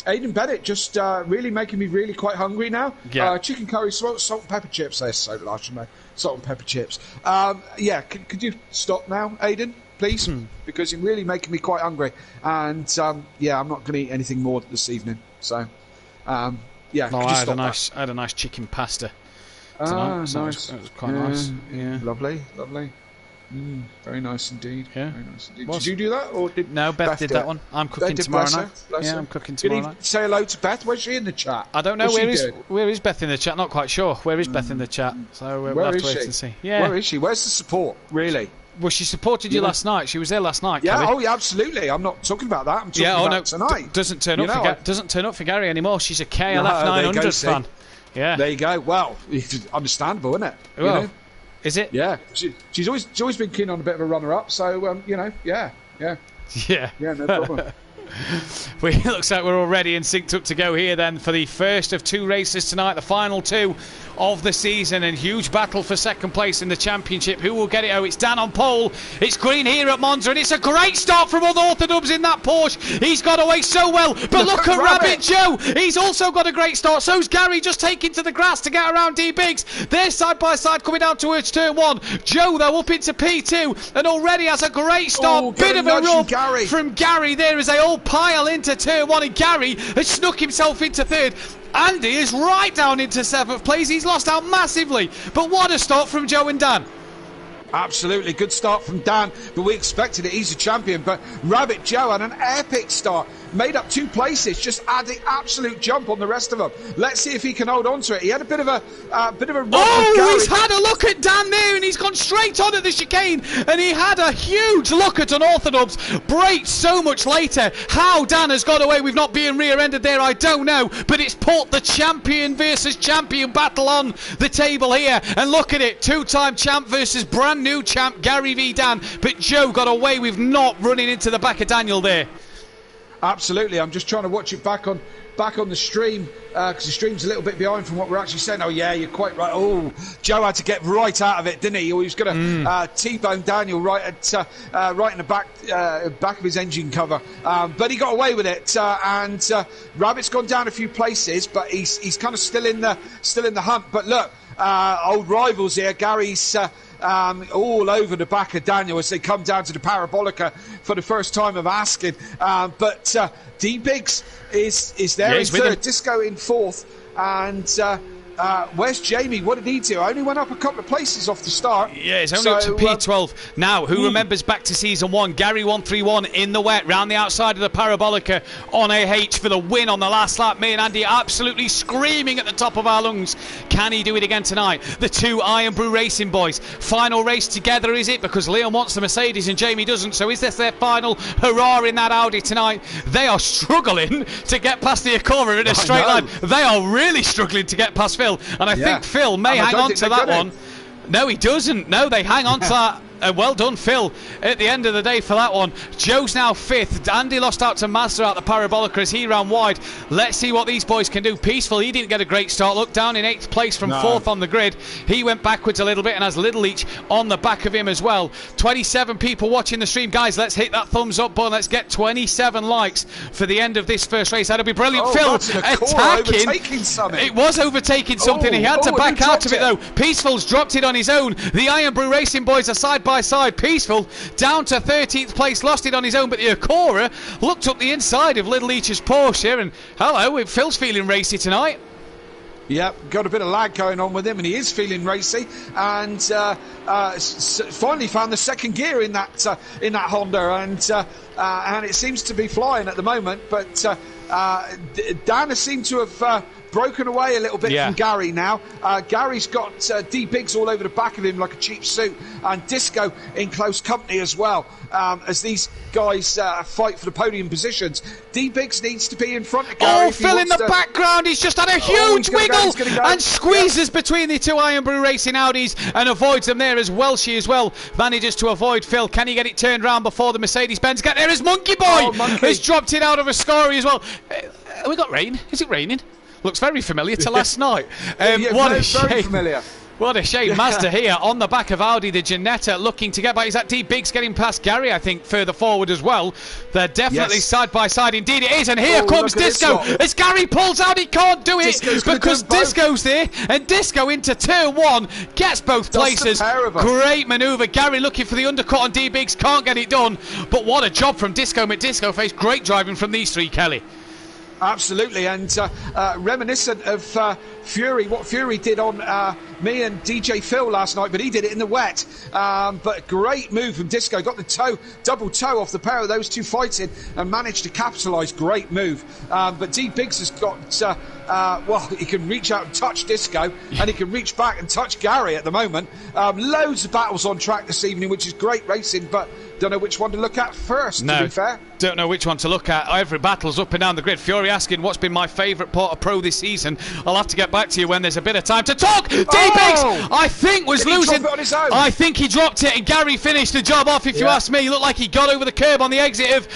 Aidan Bennett just really making me really quite hungry now. Chicken curry, salt and pepper chips. They're so large, shouldn't they? Salt and pepper chips. Could you stop now, Aidan, please? Because you're really making me quite hungry. And I'm not going to eat anything more this evening. So, I had a nice chicken pasta tonight. Nice. That was quite nice. Yeah, lovely. Very nice indeed. Yeah. Very nice indeed. Did you do that, or did No, Beth did that one. I'm cooking tomorrow night. Yeah, I'm cooking tomorrow night. Say hello to Beth. Where's she in the chat? I don't know. Where is Beth in the chat? Not quite sure. Where is Beth in the chat? So we'll have to wait and see. Yeah. Where is she? Where's the support? Really? Well, she supported you last night. She was there last night. Yeah. Kelly. Oh, yeah. Absolutely. I'm not talking about that. I'm talking about tonight. Doesn't turn up for Gary anymore. She's a KLF 900 fan. Yeah. There you go. Well, it's understandable, isn't it? Well, is it? Yeah. She's always been keen on a bit of a runner-up. So yeah. Yeah. Yeah. No problem. It looks like we're all ready and synced up to go here then for the first of 2 races tonight, the final 2 of the season, and huge battle for second place in the championship. Who will get it? Oh, it's Dan on pole. It's green here at Monza, and it's a great start from Unorthodox in that Porsche. He's got away so well, but look at Rabbit Joe. He's also got a great start. So's Gary, just taking to the grass to get around D Biggs. They're side by side coming down towards turn 1. Joe though up into P2 and already has a great start. Bit of a rub from Gary there as they all pile into turn 1, and Gary has snuck himself into 3rd. Andy is right down into 7th place. He's lost out massively, but what a start from Joe and Dan. Absolutely good start from Dan, but we expected it. He's a champion, but Rabbit Joe had an epic start, made up 2 places, just adding absolute jump on the rest of them. Let's see if he can hold on to it. He had a bit of a run with Gary. He's had a look at Dan there, and he's gone straight on at the chicane, and he had a huge look at Unorthodox. Braked so much later. How Dan has got away with not being rear-ended there, I don't know, but it's put the champion versus champion battle on the table here, and look at it, 2-time champ versus brand new champ Gary v Dan, but Joe got away with not running into the back of Daniel there. Absolutely. I'm just trying to watch it back on the stream because the stream's a little bit behind from what we're actually saying. Oh yeah, you're quite right. Oh, Joe had to get right out of it, didn't he? He was going to T-bone Daniel right in the back of his engine cover, but he got away with it. And Rabbit's gone down a few places, but he's kind of still in the hunt. But look, old rivals here. Gary's all over the back of Daniel as they come down to the Parabolica for the first time of asking. But D Biggs is there in 3rd, Disco in 4th, and where's Jamie? What did he do? Only went up a couple of places off the start. Yeah, it's only up to P12. Now, who remembers back to season 1? Gary 131 in the wet, round the outside of the Parabolica on AH for the win on the last lap. Me and Andy absolutely screaming at the top of our lungs. Can he do it again tonight? The 2 Iron Brew Racing boys. Final race together, is it? Because Leon wants the Mercedes and Jamie doesn't. So is this their final hurrah in that Audi tonight? They are struggling to get past the Acura in a straight line. They are really struggling to get past Phil. And I think Phil may hang on to that one. No, he doesn't. No, they hang on to that. Well done, Phil, at the end of the day for that one. Joe's now 5th. Andy lost out to Mazda out the Parabolica as he ran wide. Let's see what these boys can do. Peaceful, he didn't get a great start. Look, down in 8th place from 4th on the grid. He went backwards a little bit and has Little Leach on the back of him as well. 27 people watching the stream. Guys, let's hit that thumbs up button. Let's get 27 likes for the end of this first race. That'll be brilliant. Phil attacking. It was overtaking something. He had to back out of it though. Peaceful's dropped it on his own. The Iron Brew Racing boys are side by side. Peaceful down to 13th place, lost it on his own, but the Acura looked up the inside of Little Leach's Porsche here, and hello, Phil's feeling racy tonight. Yeah, got a bit of lag going on with him, and he is feeling racy. And finally found the second gear in that Honda, and it seems to be flying at the moment. But Dan has seemed to have broken away a little bit from Gary now. Gary's got D Biggs all over the back of him like a cheap suit, and Disco in close company as well. As these guys fight for the podium positions, D Biggs needs to be in front of Gary. Oh, Phil in the background, he's just had a huge wiggle and squeezes between the 2 Iron Brew Racing Audis and avoids them there as well. She as well manages to avoid Phil. Can he get it turned round before the Mercedes-Benz get there? As Monkey Boy has dropped it out of a Scory as well. Have we got rain? Is it raining? Looks very familiar to last night. What a shame. Very familiar. What a shame. Mazda here on the back of Audi, the Ginetta looking to get by. Is that D Biggs getting past Gary, I think, further forward as well? They're definitely side by side. Indeed it is. And here comes Disco. As Gary pulls out, he can't do it because Disco's there. And Disco into turn 1 gets both places. Great manoeuvre. Gary looking for the undercut on D Biggs. Can't get it done. But what a job from Disco. McDisco face. Great driving from these 3, Kelly. Absolutely, and reminiscent of Fury, what Fury did on me and DJ Phil last night, but he did it in the wet. But great move from Disco. Got the double toe off the pair of those two fighting and managed to capitalise. Great move. But D Biggs has got, he can reach out and touch Disco, and he can reach back and touch Gary at the moment. Loads of battles on track this evening, which is great racing, but don't know which one to look at first, to be fair. Don't know which one to look at. Every battle's up and down the grid. Fury asking what's been my favourite Porter Pro this season. I'll have to get back to you when there's a bit of time to talk. D-Biggs, I think, was losing. I think he dropped it and Gary finished the job off, if you ask me. He looked like he got over the curb on the exit of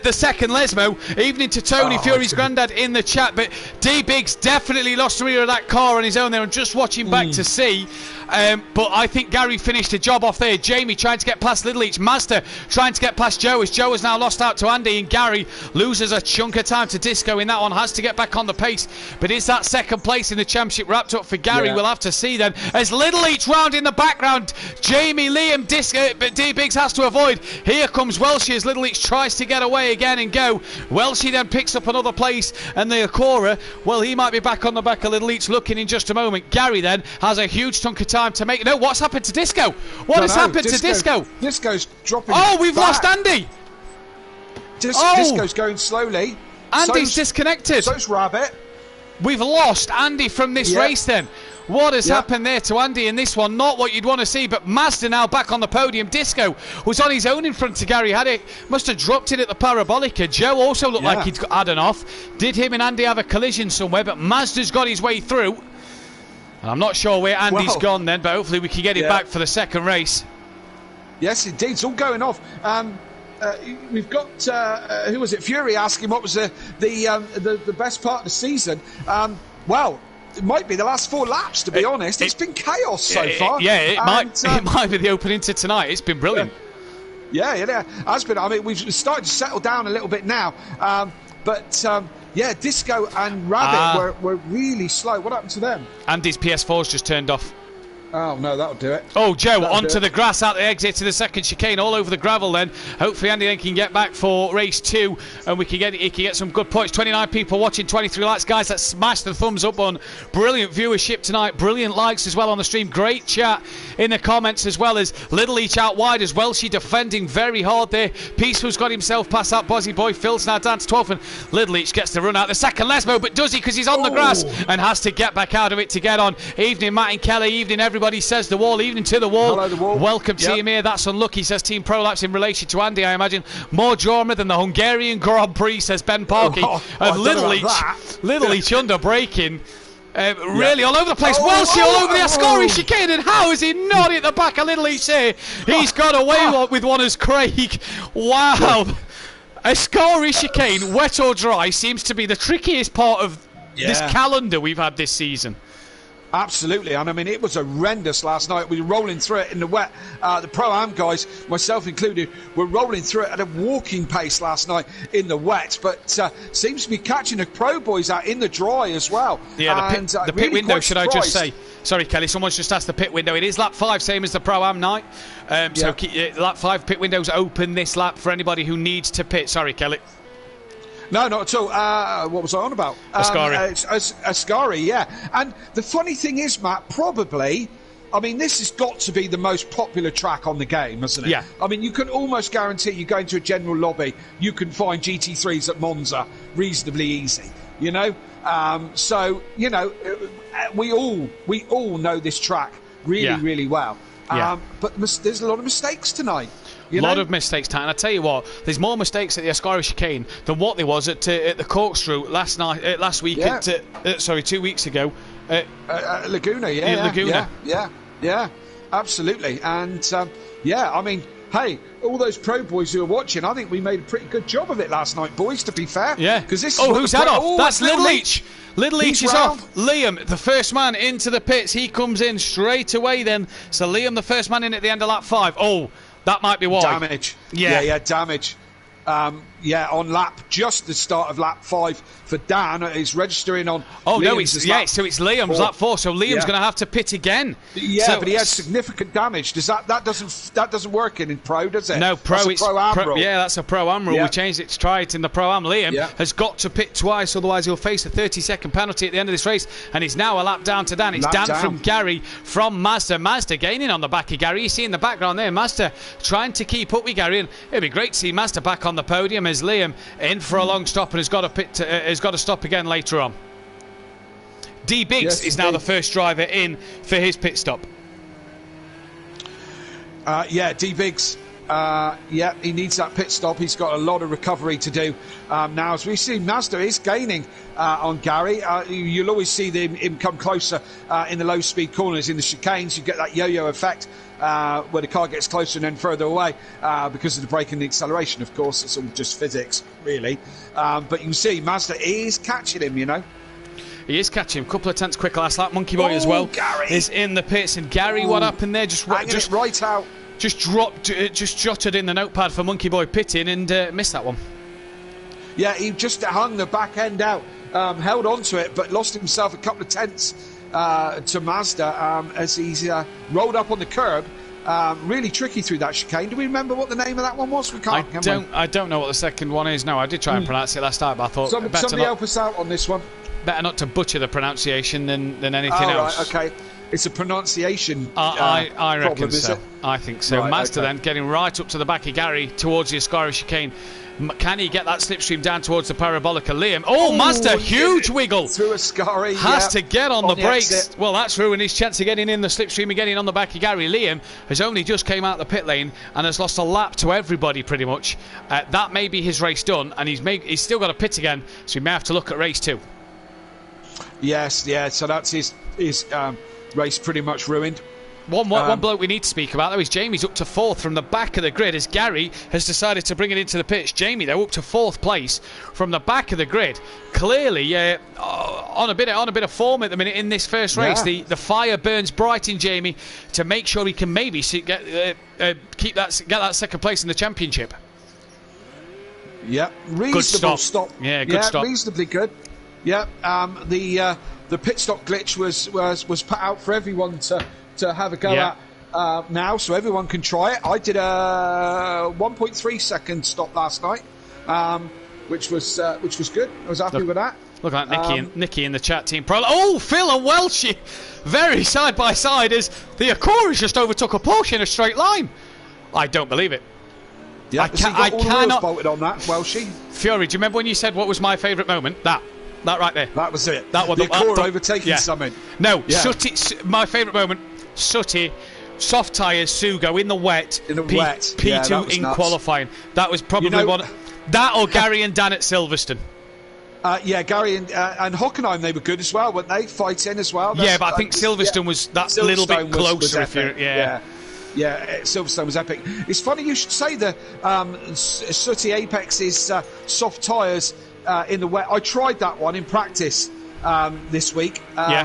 the second Lesmo. Evening to Tony, Fury's granddad, in the chat. But D-Biggs definitely lost the rear of that car on his own there. I'm just watching back to see. But I think Gary finished the job off there. Jamie trying to get past Little Each. Master trying to get past Joe, as Joe has now lost out to Andy, and Gary loses a chunk of time to Disco in that one. Has to get back on the pace. But is that second place in the championship wrapped up for Gary? We'll have to see then. As Little Each round in the background, Jamie, Liam, Disco, but D-Biggs has to avoid. Here comes Welshie as Little Each tries to get away again and go. Welshie then picks up another place, and the Acora, well, he might be back on the back of Little Each looking in just a moment. Gary then has a huge chunk of time to make. No, what's happened to Disco? What has happened to Disco? Disco's dropping. Oh, we've lost Andy. Disco's going slowly. Andy's disconnected. So's Rabbit. We've lost Andy from this race then. What has happened there to Andy in this one? Not what you'd want to see, but Mazda now back on the podium. Disco was on his own in front of Gary. Must have dropped it at the Parabolica. Joe also looked like he'd had an off. Did him and Andy have a collision somewhere? But Mazda's got his way through. And I'm not sure where Andy's gone then, but hopefully we can get him back for the second race. Yes, indeed. It's all going off. We've got, who was it? Fury asking what was the best part of the season. Well, it might be the last 4 laps, to be honest. It's been chaos so far. Yeah, it might be the opening to tonight. It's been brilliant. Yeah, it has been. I mean, we've started to settle down a little bit now. Disco and Rabbit were really slow. What happened to them? Andy's PS4's just turned off. Oh, no, that'll do it. Oh, Joe, onto the grass out the exit to the second chicane, all over the gravel then. Hopefully Andy then can get back for race 2 and he can get some good points. 29 people watching, 23 likes. Guys, let's smash the thumbs up on. Brilliant viewership tonight. Brilliant likes as well on the stream. Great chat in the comments as well, as Little Each out wide as well. She defending very hard there. Peaceful's got himself past that Bozzy boy. Phil's now down to 12th and Little Each gets to run out the second Lesmo, but does he? Because he's on the grass and has to get back out of it to get on. Evening, Matt and Kelly. Evening, everybody. Says the wall. Evening to the wall. Hello, the wall. Welcome Team here. That's unlucky, says Team Prolapse in relation to Andy, I imagine. More drama than the Hungarian Grand Prix, says Ben Parkey. Little Each under braking. Really all over the place. Welshie all over the Ascari chicane, and how is he not at the back of Little Each here? He's got away with one as Craig. Wow. Ascari chicane, wet or dry, seems to be the trickiest part of this calendar we've had this season. Absolutely, and I mean, it was horrendous last night. We were rolling through it in the wet. The Pro-Am guys, myself included, were rolling through it at a walking pace last night in the wet, but seems to be catching the Pro boys out in the dry as well. Yeah, the pit window, should I just say? Sorry, Kelly, someone's just asked the pit window. It is lap 5, same as the Pro-Am night. So lap 5 pit window's open this lap for anybody who needs to pit. Sorry, Kelly. No, not at all. What was I on about? Ascari. Ascari, yeah. And the funny thing is, Matt, probably, I mean, this has got to be the most popular track on the game, hasn't it? Yeah. I mean, you can almost guarantee you go into a general lobby, you can find GT3s at Monza reasonably easy, you know? So, you know, we all know this track really well. But there's a lot of mistakes tonight. A lot of mistakes, Tan. And I tell you what, there's more mistakes at the Ascari chicane than what there was at the corkscrew last week. 2 weeks ago. Laguna, Laguna. Yeah, absolutely. And I mean, hey, all those Pro boys who are watching, I think we made a pretty good job of it last night, boys. To be fair, because this. Who's that off? That's Little Each. Little Each is off. Liam, the first man into the pits, he comes in straight away. Then, so Liam, the first man in at the end of lap 5. Oh. That might be why. Damage. Yeah, damage. on lap, just the start of lap 5 for Dan. It's registering on. Oh, Liam's no, it's Liam's lap 4, so Liam's going to have to pit again. Yeah, so, but he had significant damage. Does that doesn't work in pro, does it? No, pro. That's a pro-am rule. Yeah, that's a pro-am rule. We changed it to try it in the pro-am. Liam has got to pit twice, otherwise he'll face a 30-second penalty at the end of this race. And he's now a lap down to Dan. It's Dan from Gary from Mazda. Mazda gaining on the back of Gary. You see in the background there, Mazda trying to keep up with Gary. And it'd be great to see Mazda back on the podium as Liam in for a long stop and has got to stop again later on. D Biggs is now the first driver in for his pit stop. D Biggs. He needs that pit stop. He's got a lot of recovery to do now. As we see, Mazda is gaining on Gary. You'll always see him come closer in the low-speed corners, in the chicanes. You get that yo-yo effect where the car gets closer and then further away because of the brake and the acceleration, of course. It's all just physics, really. But you can see Mazda is catching him, you know. He is catching him. Couple of tenths quick last lap. Monkey Boy as well is in the pits. And Gary, what happened there? Just right out. Just jotted in the notepad for Monkey Boy pitting and missed that one. Yeah, he just hung the back end out, held on to it, but lost himself a couple of tenths to Mazda as he's rolled up on the curb. Really tricky through that chicane. Do we remember what the name of that one was? We can't. I don't know what the second one is. No, I did try and pronounce it last night, but I thought somebody help us out on this one. Better not to butcher the pronunciation than anything else. Right, okay. It's a pronunciation I reckon problem, so. I think so. Right, Mazda then getting right up to the back of Gary towards the Ascari chicane. Can he get that slipstream down towards the Parabolica? Liam. Mazda, huge wiggle. Through Ascari. Has to get on the brakes. Exit. Well, that's ruined his chance of getting in the slipstream and getting on the back of Gary. Liam has only just came out the pit lane and has lost a lap to everybody pretty much. That may be his race done, and he's still got to pit again, so he may have to look at race 2. Yes, so that's his race pretty much ruined. One bloke we need to speak about, though, is Jamie's up to 4th from the back of the grid as Gary has decided to bring it into the pitch. Jamie, though, up to 4th place from the back of the grid. Clearly, on a bit of form at the minute in this first race. The fire burns bright in Jamie to make sure he can maybe get that second place in the championship. Yeah, reasonable stop. Yeah, good stop. Reasonably good. Yeah, the pit stop glitch was put out for everyone to have a go at now, so everyone can try it. I did a 1.3 second stop last night, which was good. I was happy with that. Look at Nicky in the chat team. Phil and Welshie very side by side as the Acura just overtook a Porsche in a straight line. I don't believe it. Yeah, I cannot bolted on that, Welshie. Fury, do you remember when you said what was my favourite moment? That right there. That was it. That one. The Acura overtaking something. No, Sooty, my favourite moment. Sooty, soft tyres, Sugo in the wet. P2 in nuts. Qualifying. That was probably one. That or Gary and Dan at Silverstone. Gary and Hockenheim, they were good as well, weren't they? Fighting as well. But I think Silverstone was that little bit closer. Silverstone was epic. It's funny you should say the Sooty Apex's soft tyres in the wet. I tried that one in practice this week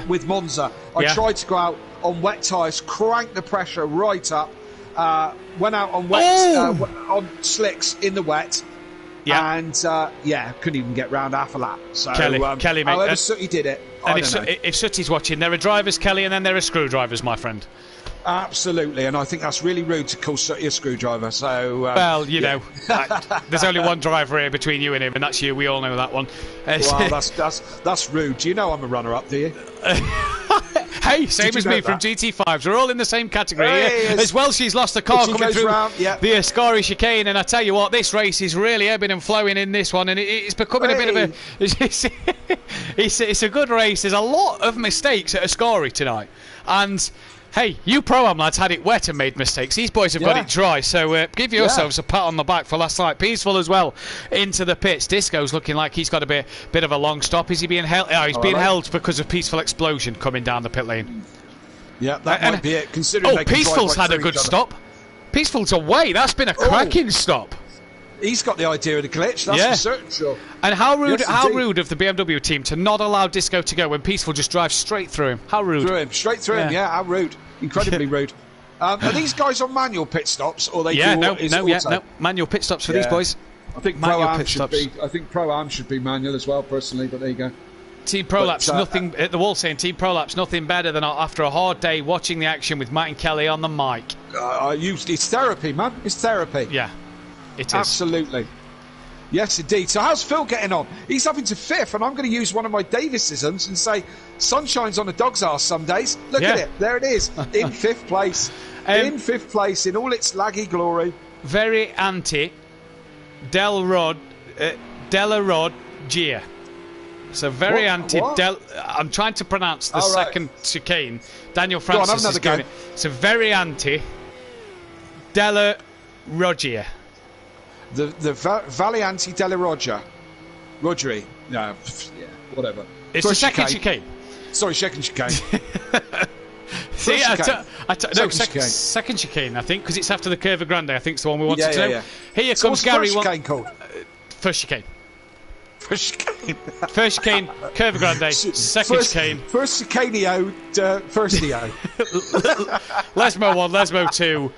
with Monza. I tried to go out on wet tyres, crank the pressure right up, went out on on slicks in the wet. And couldn't even get round half a lap. So Kelly, mate, however Sooty did it, and if Sooty's watching, there are drivers, Kelly, and then there are screwdrivers, my friend. Absolutely, and I think that's really rude to call Sooty a screwdriver. So, know, there's only one driver here between you and him, and that's you. We all know that one. Well, that's rude. Do you know I'm a runner-up? Do you? Hey, same as me from GT5s. We're all in the same category. As well, she's lost the car coming through the Ascari chicane, and I tell you what, this race is really ebbing and flowing in this one, and it's becoming a bit of a. It's a good race. There's a lot of mistakes at Ascari tonight, and. Hey, you Pro-Am lads had it wet and made mistakes. These boys have got it dry, so give yourselves a pat on the back for last night. Peaceful as well into the pits. Disco's looking like he's got a bit of a long stop. Is he being held? He's being held because of Peaceful Explosion coming down the pit lane. Yeah, that might be it. Considering Peaceful's had a good stop. Peaceful's away. That's been a cracking stop. He's got the idea of the glitch, that's for certain, sure. And how rude of the BMW team to not allow Disco to go when Peaceful just drives straight through him. How rude. Straight through him, how rude. Incredibly rude. Are these guys on manual pit stops, or they no, manual pit stops for these boys. I think Pro-Am should be manual as well, personally, but there you go. Team Prolapse, nothing at the wall saying Team Prolapse, nothing better than after a hard day watching the action with Matt and Kelly on the mic. It's therapy, man. It's therapy. Yeah, it is. Absolutely. Yes, indeed. So how's Phil getting on? He's up into 5th, and I'm going to use one of my Davisisms and say, sun shines on a dog's arse some days. Look at it. There it is. In 5th place. In 5th place, in all its laggy glory. Very anti Della Rod Gia. So very anti. I'm trying to pronounce the second chicane. Daniel Francis is doing it. So very anti Della Rogia. The Valianti Della Rogia. Rodri. No, yeah, whatever. It's the second chicane. Sorry, second chicane. See, second chicane, I think, because it's after the Curva Grande. I think it's the one we wanted to know. Yeah. Here comes Gary. First chicane called? First chicane. First chicane. First chicane, Curva Grande. Second chicane. First chicaneo, firstio. Lesmo 1, Lesmo 2,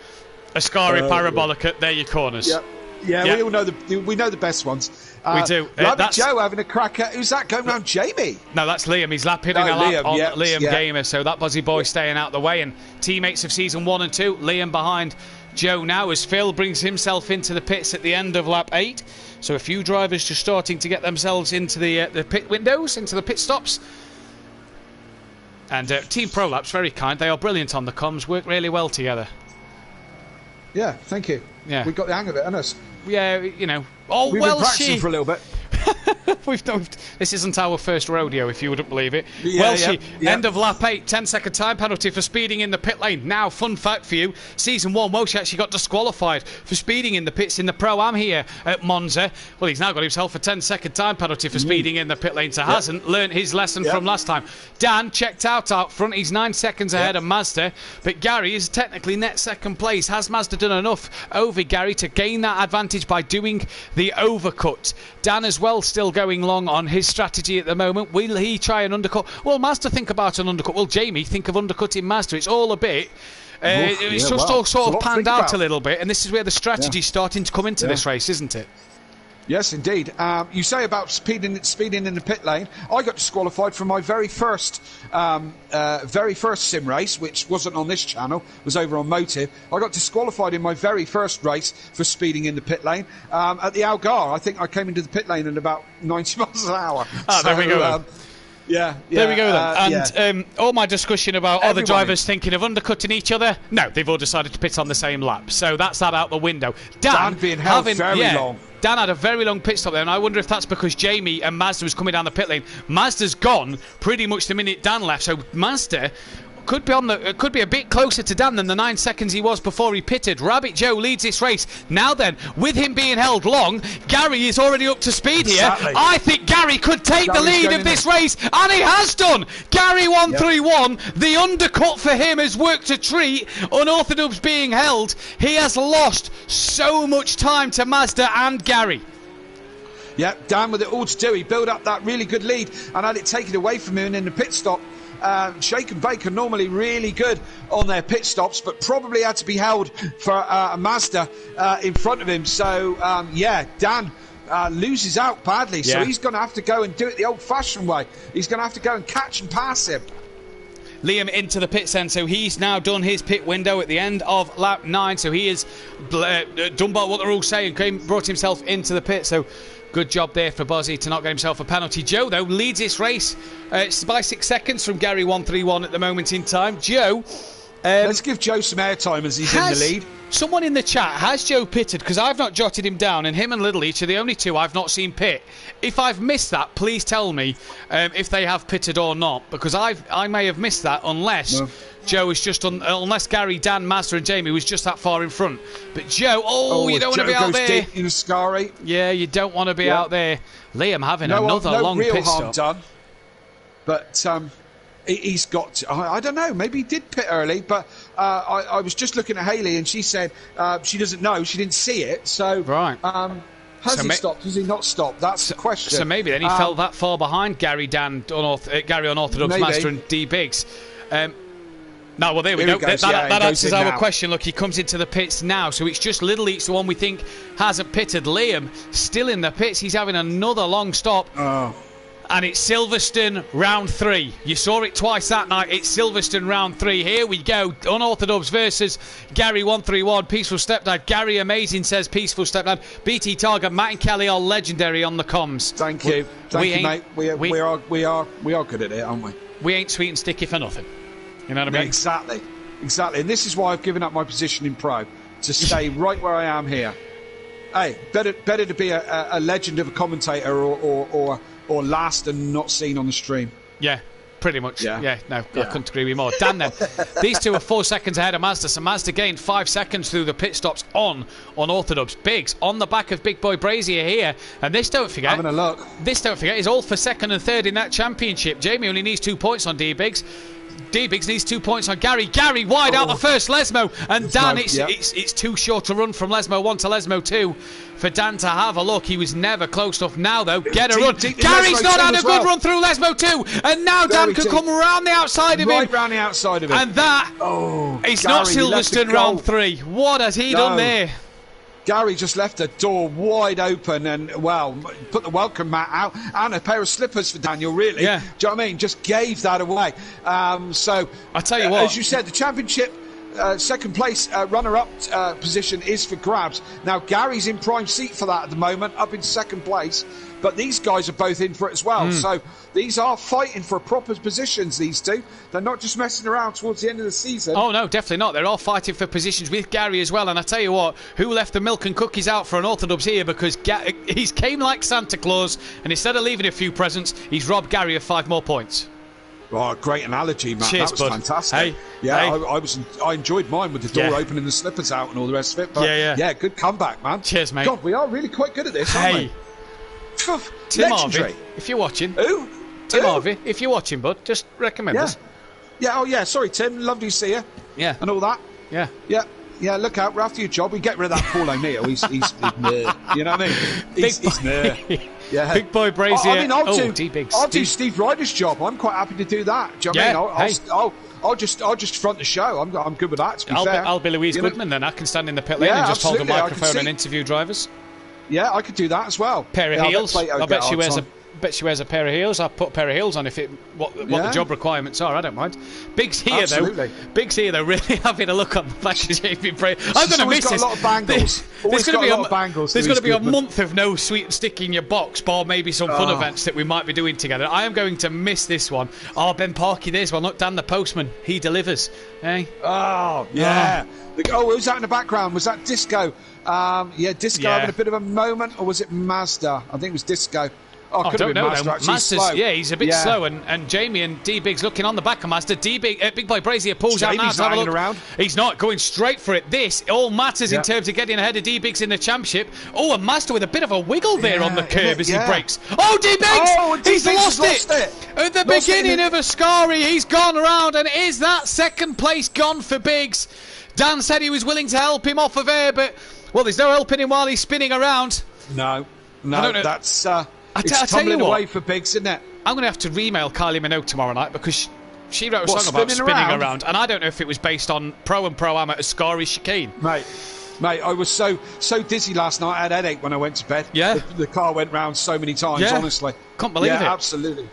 Ascari, Parabolica. They're your corners. Yeah, we all know the best ones. We do. Rabbit Joe having a crack at... Who's that going round Jamie? No, that's Liam. He's hitting a lap on Liam Gamer. So that Buzzy boy staying out the way. And teammates of season 1 and 2, Liam behind Joe now as Phil brings himself into the pits at the end of lap 8. So a few drivers just starting to get themselves into the pit windows, into the pit stops. And Team Prolapse, very kind. They are brilliant on the comms, work really well together. Yeah, thank you. Yeah. We got the hang of it, haven't we? Yeah, you know. Oh, We've been practicing for a little bit. This isn't our first rodeo, if you wouldn't believe it. End of lap 8, 10-second time penalty for speeding in the pit lane. Now, fun fact for you, season 1, Welsh actually got disqualified for speeding in the pits in the Pro-Am here at Monza. Well, he's now got himself a 10-second time penalty for speeding in the pit lane, so hasn't learnt his lesson from last time. Dan checked out front, he's 9 seconds ahead of Mazda, but Gary is technically net second place. Has Mazda done enough over Gary to gain that advantage by doing the overcut? Dan as well still going long on his strategy at the moment. Will he try an undercut? Well, Mazda think about an undercut. Will Jamie think of undercutting Mazda? It's all a bit... it's just all sort of panned out a little bit, and this is where the strategy's starting to come into this race, isn't it? Yes, indeed. You say about speeding in the pit lane. I got disqualified from my very first sim race, which wasn't on this channel, was over on Motive. I got disqualified in my very first race for speeding in the pit lane at the Algar. I think I came into the pit lane at about 90 miles an hour. There we go. There we go then. And all my discussion about other drivers thinking of undercutting each other, no, they've all decided to pit on the same lap. So that's that out the window. Dan being held very long. Dan had a very long pit stop there, and I wonder if that's because Jamie and Mazda was coming down the pit lane. Mazda's gone pretty much the minute Dan left, so Mazda could be a bit closer to Dan than the 9 seconds he was before he pitted. Rabbit Joe leads this race. Now then, with him being held long, Gary is already up to speed here. Exactly. I think Gary could take the lead of this race, and he has done. Gary 131. The undercut for him has worked a treat. Unorthodox being held. He has lost so much time to Mazda and Gary. Yeah, Dan with it all to do. He built up that really good lead and had it taken away from him in the pit stop. Shake and Bake are normally really good on their pit stops, but probably had to be held for a Mazda in front of him. So, Dan loses out badly. So he's going to have to go and do it the old-fashioned way. He's going to have to go and catch and pass him. Liam into the pit end, so he's now done his pit window at the end of lap 9. So he has done what they're all saying, brought himself into the pit. So good job there for Bozzy to not get himself a penalty. Joe, though, leads this race by 6 seconds from Gary 131 at the moment in time. Joe... let's give Joe some airtime as he's in the lead. Someone in the chat, has Joe pitted? Because I've not jotted him down, and him and Little Each are the only two I've not seen pit. If I've missed that, please tell me if they have pitted or not, because I may have missed that unless... No. Joe is just unless Gary, Dan, Mazda and Jamie was just that far in front. But Joe, you don't want to be out there. Deep in Ascari. Yeah, you don't want to be out there. Liam having another long pit stop. Done. But he's got... I don't know, maybe he did pit early, but I was just looking at Hayley and she said she doesn't know, she didn't see it. So, has he stopped? Has he not stopped? That's the question. So maybe then he fell that far behind Gary, Dan, Gary Unorthodox, Mazda and D. Biggs. No, well, there we Here go. he goes, That he goes answers in our now. question. Look, he comes into the pits now, so it's just Little Eats, the one we think hasn't pitted. Liam still in the pits. He's having another long stop. Oh. And it's Silverstone round 3. You saw it twice that night. It's Silverstone round 3. Here we go. Unorthodox versus Gary 131. Peaceful Stepdad. Gary Amazing says Peaceful Stepdad. BT Target. Matt and Kelly are legendary on the comms. Thank you, mate. We are good at it, aren't we? We ain't sweet and sticky for nothing. You know what I mean? Exactly. And this is why I've given up my position in pro to stay right where I am here. Hey, better to be a legend of a commentator or last and not seen on the stream. Yeah, pretty much. Yeah, no, Yeah. I couldn't agree with you more. Dan, then. These two are 4 seconds ahead of Mazda. So Mazda gained 5 seconds through the pit stops on Unorthodox. Biggs on the back of Big Boy Brazier here. And this, don't forget. Having a look. This, don't forget, is all for second and third in that championship. Jamie only needs 2 points on D-Biggs. D-Biggs needs 2 points on Gary. Gary wide out the first Lesmo. And Dan, it's too short a run from Lesmo 1 to Lesmo 2 for Dan to have a look. He was never close enough. Now, though, get a run. Gary's not had a good run through Lesmo 2. And now Dan can come round the outside of him. Right round the outside of him. And that is not Silverstone round 3. What has he done there? Gary just left the door wide open and, well, put the welcome mat out and a pair of slippers for Daniel, really. Yeah. Do you know what I mean? Just gave that away. So, I tell you what. As you said, the championship second place runner-up position is for grabs. Now, Gary's in prime seat for that at the moment, up in second place. But these guys are both in for it as well. So these are fighting for proper positions, these two. They're not just messing around towards the end of the season. Oh, no, definitely not. They're all fighting for positions with Gary as well. And I tell you what, who left the milk and cookies out for Unorthodox here? Because he's came like Santa Claus, and instead of leaving a few presents, he's robbed Gary of 5 more points. Oh, great analogy, Matt. Cheers, that was bud. fantastic. I enjoyed mine with the door open and the slippers out and all the rest of it. But yeah, good comeback, man. Cheers, mate. God, we are really quite good at this, aren't we? Tim Legendary. Harvey, if you're watching. Who? Tim Harvey, if you're watching, bud, just recommend us. Yeah, oh yeah, sorry, Tim. Lovely to see you. Yeah. And all that. Yeah. Yeah, look out, we're after your job. We get rid of that Paul O'Neill. He's nerd. You know what I mean? He's nerd. Yeah. Big Boy Brazier. I'll do Steve Ryder's job. I'm quite happy to do that. Do you know what I mean? I'll just front the show. I'm good with that, to be fair. I'll be Louise Goodman then. I can stand in the pit lane and just hold the microphone and interview drivers. Yeah, I could do that as well. Pair of heels. I bet she wears a pair of heels. I'll put a pair of heels on if what the job requirements are. I don't mind. Biggs here though, really having a look on the back of Jamie Bray. I'm going to miss this. A lot of bangles. There's going to be a month of no sweet and stick in your box, bar maybe some fun events that we might be doing together. I am going to miss this one. Oh, Ben Parkey, there's one. Look, Dan the postman. He delivers. Hey. Oh yeah. Who's that in the background? Was that Disco? Disco having a bit of a moment, or was it Mazda? I think it was Disco. I don't know. Mazda's, slow. He's a bit slow, and Jamie and D-Big's looking on the back of Mazda. Big Boy Brazier pulls out now to have a look. Around. He's not going straight for it. This all matters in terms of getting ahead of D-Big's in the championship. Oh, and Mazda with a bit of a wiggle there on the curb as he brakes. Oh, D-Big's! He's lost it! At the beginning of Ascari, he's gone around, and is that second place gone for Biggs? Dan said he was willing to help him off of air, but, well, there's no helping him while he's spinning around. No, that's... It's tumbling away for Biggs, isn't it? I'm going to have to re-mail Kylie Minogue tomorrow night because she wrote a song about spinning around, and I don't know if it was based on Pro and Pro-Am at Ascari chicane. Mate, I was so dizzy last night. I had a headache when I went to bed. Yeah. The car went round so many times, honestly. Can't believe it. Absolutely.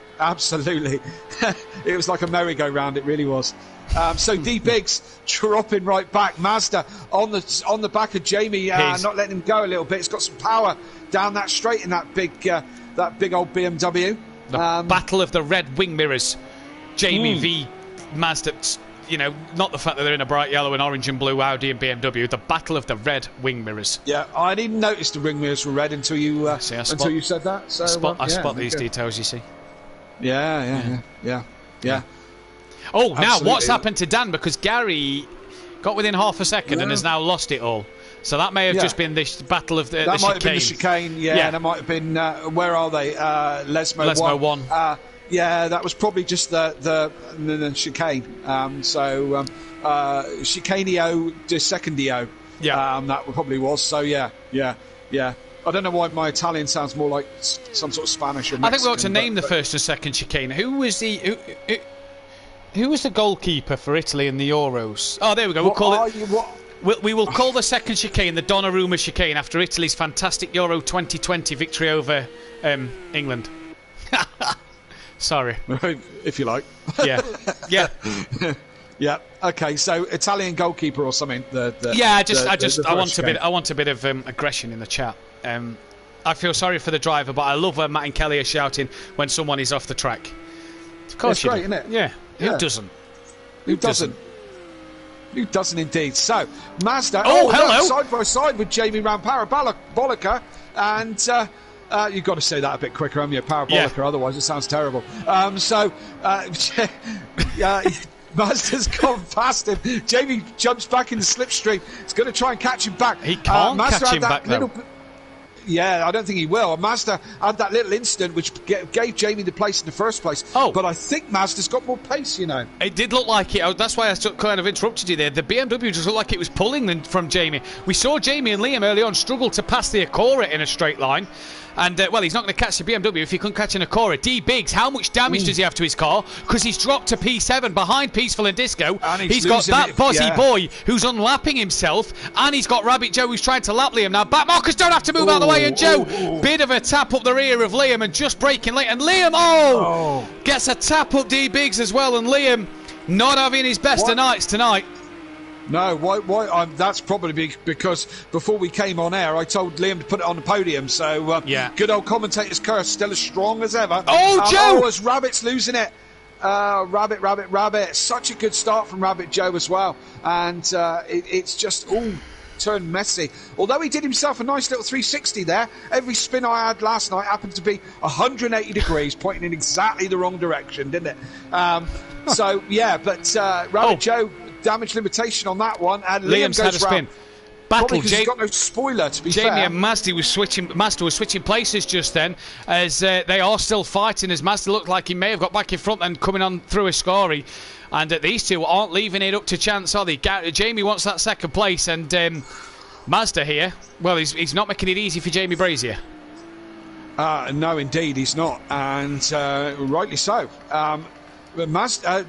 It was like a merry-go-round, it really was. So D Biggs dropping right back. Mazda on the back of Jamie, not letting him go a little bit. It's got some power down that straight in that big old BMW. The battle of the red wing mirrors. Jamie v Mazda. You know, not the fact that they're in a bright yellow and orange and blue Audi and BMW. The battle of the red wing mirrors. Yeah, I didn't notice the wing mirrors were red until you until you said that. So I spot these details. You see. Yeah. Oh, now what's happened to Dan? Because Gary got within half a second and has now lost it all. So that may have just been this battle of the chicane. That might have been the chicane, and that might have been, where are they? Lesmo 1. Yeah, that was probably just the chicane. Chicaneo de Secondio. Yeah. That probably was. So, yeah. I don't know why my Italian sounds more like some sort of Spanish or Mexican. I think we ought to name the first and second chicane. Who was the... Who was the goalkeeper for Italy in the Euros? Oh, there we go. We'll call it. We will call the second chicane the Donnarumma chicane after Italy's fantastic Euro 2020 victory over England. Sorry. If you like. Yeah. Yeah. Yeah. Okay. So Italian goalkeeper or something. I want a bit of aggression in the chat. I feel sorry for the driver, but I love when Matt and Kelly are shouting when someone is off the track. Of course, it's great, isn't it? Yeah. Who doesn't? Who doesn't? Who doesn't indeed? So Mazda. Oh, hello. Side by side with Jamie ran Parabolica, and you've got to say that a bit quicker, haven't you? Parabolica, otherwise it sounds terrible. Mazda's gone past him. Jamie jumps back in the slipstream. He's going to try and catch him back. He can't catch him back, though. Yeah, I don't think he will. Mazda had that little incident which gave Jamie the place in the first place. Oh. But I think Mazda's got more pace, you know. It did look like it. That's why I kind of interrupted you there. The BMW just looked like it was pulling from Jamie. We saw Jamie and Liam early on struggle to pass the Acura in a straight line. And, well, he's not going to catch the BMW if he couldn't catch an Acura. D. Biggs, how much damage does he have to his car? Because he's dropped to P7 behind Peaceful and Disco. And he's got that Bozzy boy who's unlapping himself. And he's got Rabbit Joe who's trying to lap Liam. Now, back markers don't have to move out of the way. And Joe, bit of a tap up the rear of Liam and just braking late. And Liam, gets a tap up D. Biggs as well. And Liam not having his best of nights tonight. No, why? That's probably because before we came on air, I told Liam to put it on the podium. So, good old commentator's curse, still as strong as ever. Oh, Joe! As Rabbit's losing it. Rabbit. Such a good start from Rabbit Joe as well. And it's just turned messy. Although he did himself a nice little 360 there. Every spin I had last night happened to be 180 degrees, pointing in exactly the wrong direction, didn't it? Rabbit Joe... damage limitation on that one, and Liam's had a spin. Battle. He's got no spoiler, to be fair. Jamie and Mazda was switching places just then, as they are still fighting. As Mazda looked like he may have got back in front and coming on through Ascari, and these two aren't leaving it up to chance, are they? Jamie wants that second place, and Mazda here. Well, he's not making it easy for Jamie Brazier. No, indeed, he's not, and rightly so. Mazda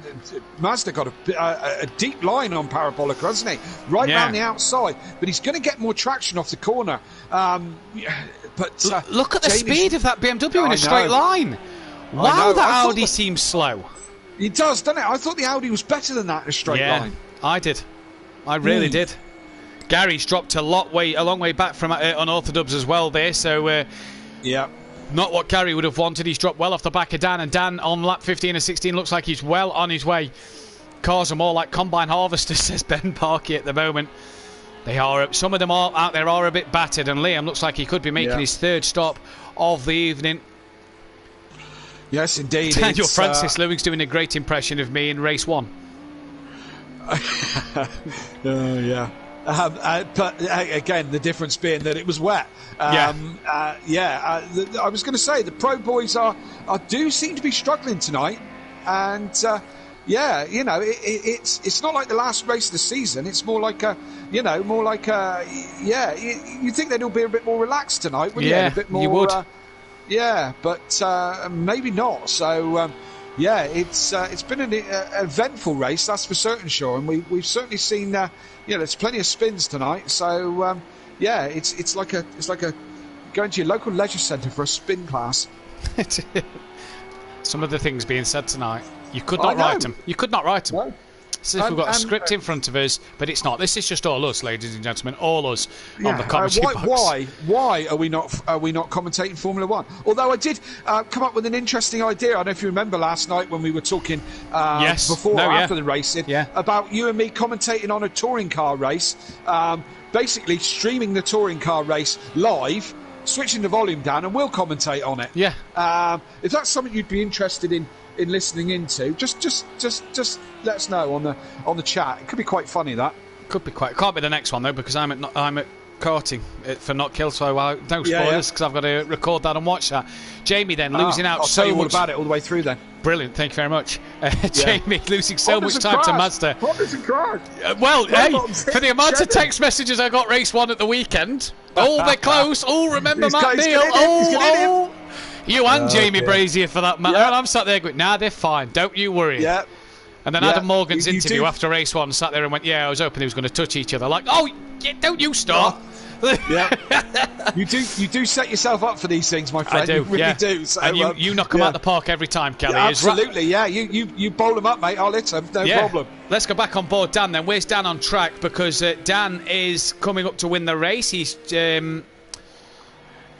got a deep line on Parabolica, hasn't he? Right round the outside, but he's going to get more traction off the corner. Look at the speed of that BMW in a straight line. Wow, that Audi seems slow. It does, doesn't it? I thought the Audi was better than that in a straight line. I did. I really did. Gary's dropped a long way back from unorthodox as well there, so not what Gary would have wanted. He's dropped well off the back of Dan, and Dan on lap 15 and 16 looks like he's well on his way. Cars are more like combine harvesters, says Ben Parkey at the moment. They are. Some of them out there are a bit battered, and Liam looks like he could be making his third stop of the evening. Yes, indeed. Daniel Francis Lewing's doing a great impression of me in race 1. But again, the difference being that it was wet. I was going to say the pro boys do seem to be struggling tonight, and it's not like the last race of the season. It's more like you think they'd all be a bit more relaxed tonight, wouldn't you? A bit more, you would. But maybe not. So. It's been an eventful race, that's for certain, Sean. We've certainly seen there's plenty of spins tonight. So it's like going to your local leisure centre for a spin class. Some of the things being said tonight, you could not write them. You could not write them. No. It's as if we've got a script in front of us, but it's not. This is just all us, ladies and gentlemen, all us on the commentary box. Why are we not commentating Formula One? Although I did come up with an interesting idea. I don't know if you remember last night when we were talking after the racing about you and me commentating on a touring car race, basically streaming the touring car race live, switching the volume down, and we'll commentate on it. Yeah. If that's something you'd be interested in listening into, just let us know on the chat. It could be quite funny. That could be quite. Can't be the next one though, because I'm at karting for Not Kill, so no spoilers because I've got to record that and watch that. Jamie then losing out so much. I'll tell you all about it all the way through then. Brilliant, thank you very much. Jamie losing so much time to Mazda. Well, for the amount of text messages I got race 1 at the weekend, they're close. Remember Matt Neal. You and Jamie Brazier for that matter. And I'm sat there going, nah, they're fine. Don't you worry. Yeah. And then Adam Morgan's interview after race 1 sat there and went, "Yeah, I was hoping he was going to touch each other." Like, oh, yeah, don't you start. Yeah, you do set yourself up for these things, my friend. I do, you really do. So, and you knock them out the park every time, Kelly. Yeah, absolutely, yeah. You bowl them up, mate. I'll hit them, no problem. Let's go back on board Dan then. Where's Dan on track? Because Dan is coming up to win the race. He's coming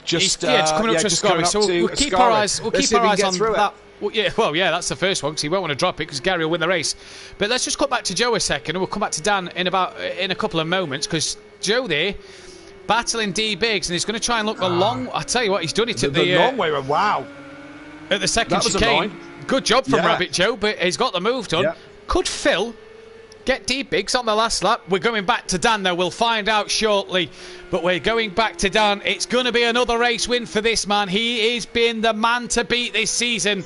up to a scoring. So we'll keep our eyes on that. Well, that's the first one because he won't want to drop it because Gary will win the race. But let's just cut back to Joe a second, and we'll come back to Dan in a couple of moments because Joe there battling D Biggs, and he's going to try and look the long. I tell you what, he's done it at the long way. Wow! At the second chicane. Good job from Rabbit Joe, but he's got the move done. Yeah. Could Phil get D Biggs on the last lap? We're going back to Dan though. We'll find out shortly. But we're going back to Dan. It's going to be another race win for this man. He has been the man to beat this season.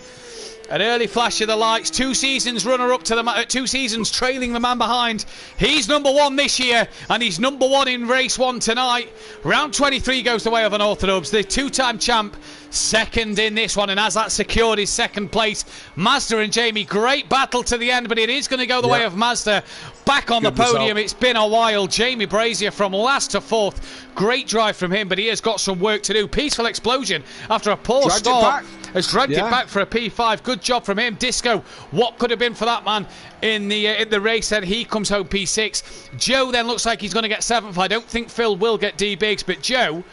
An early flash of the lights. 2 seasons runner-up to the 2 seasons trailing the man behind. He's number 1 this year, and he's number 1 in race 1 tonight. Round 23 goes the way of unorthodox. The 2-time champ, second in this one, and has that secured his second place. Mazda and Jamie, great battle to the end, but it is going to go the way of Mazda. Back on the podium. It's been a while. Jamie Brazier from last to 4th. Great drive from him, but he has got some work to do. Peaceful explosion after a poor start. Has dragged it back for a P5. Good job from him. Disco, what could have been for that man in the race, and he comes home P6. Joe then looks like he's going to get 7th. I don't think Phil will get D Biggs, but Joe,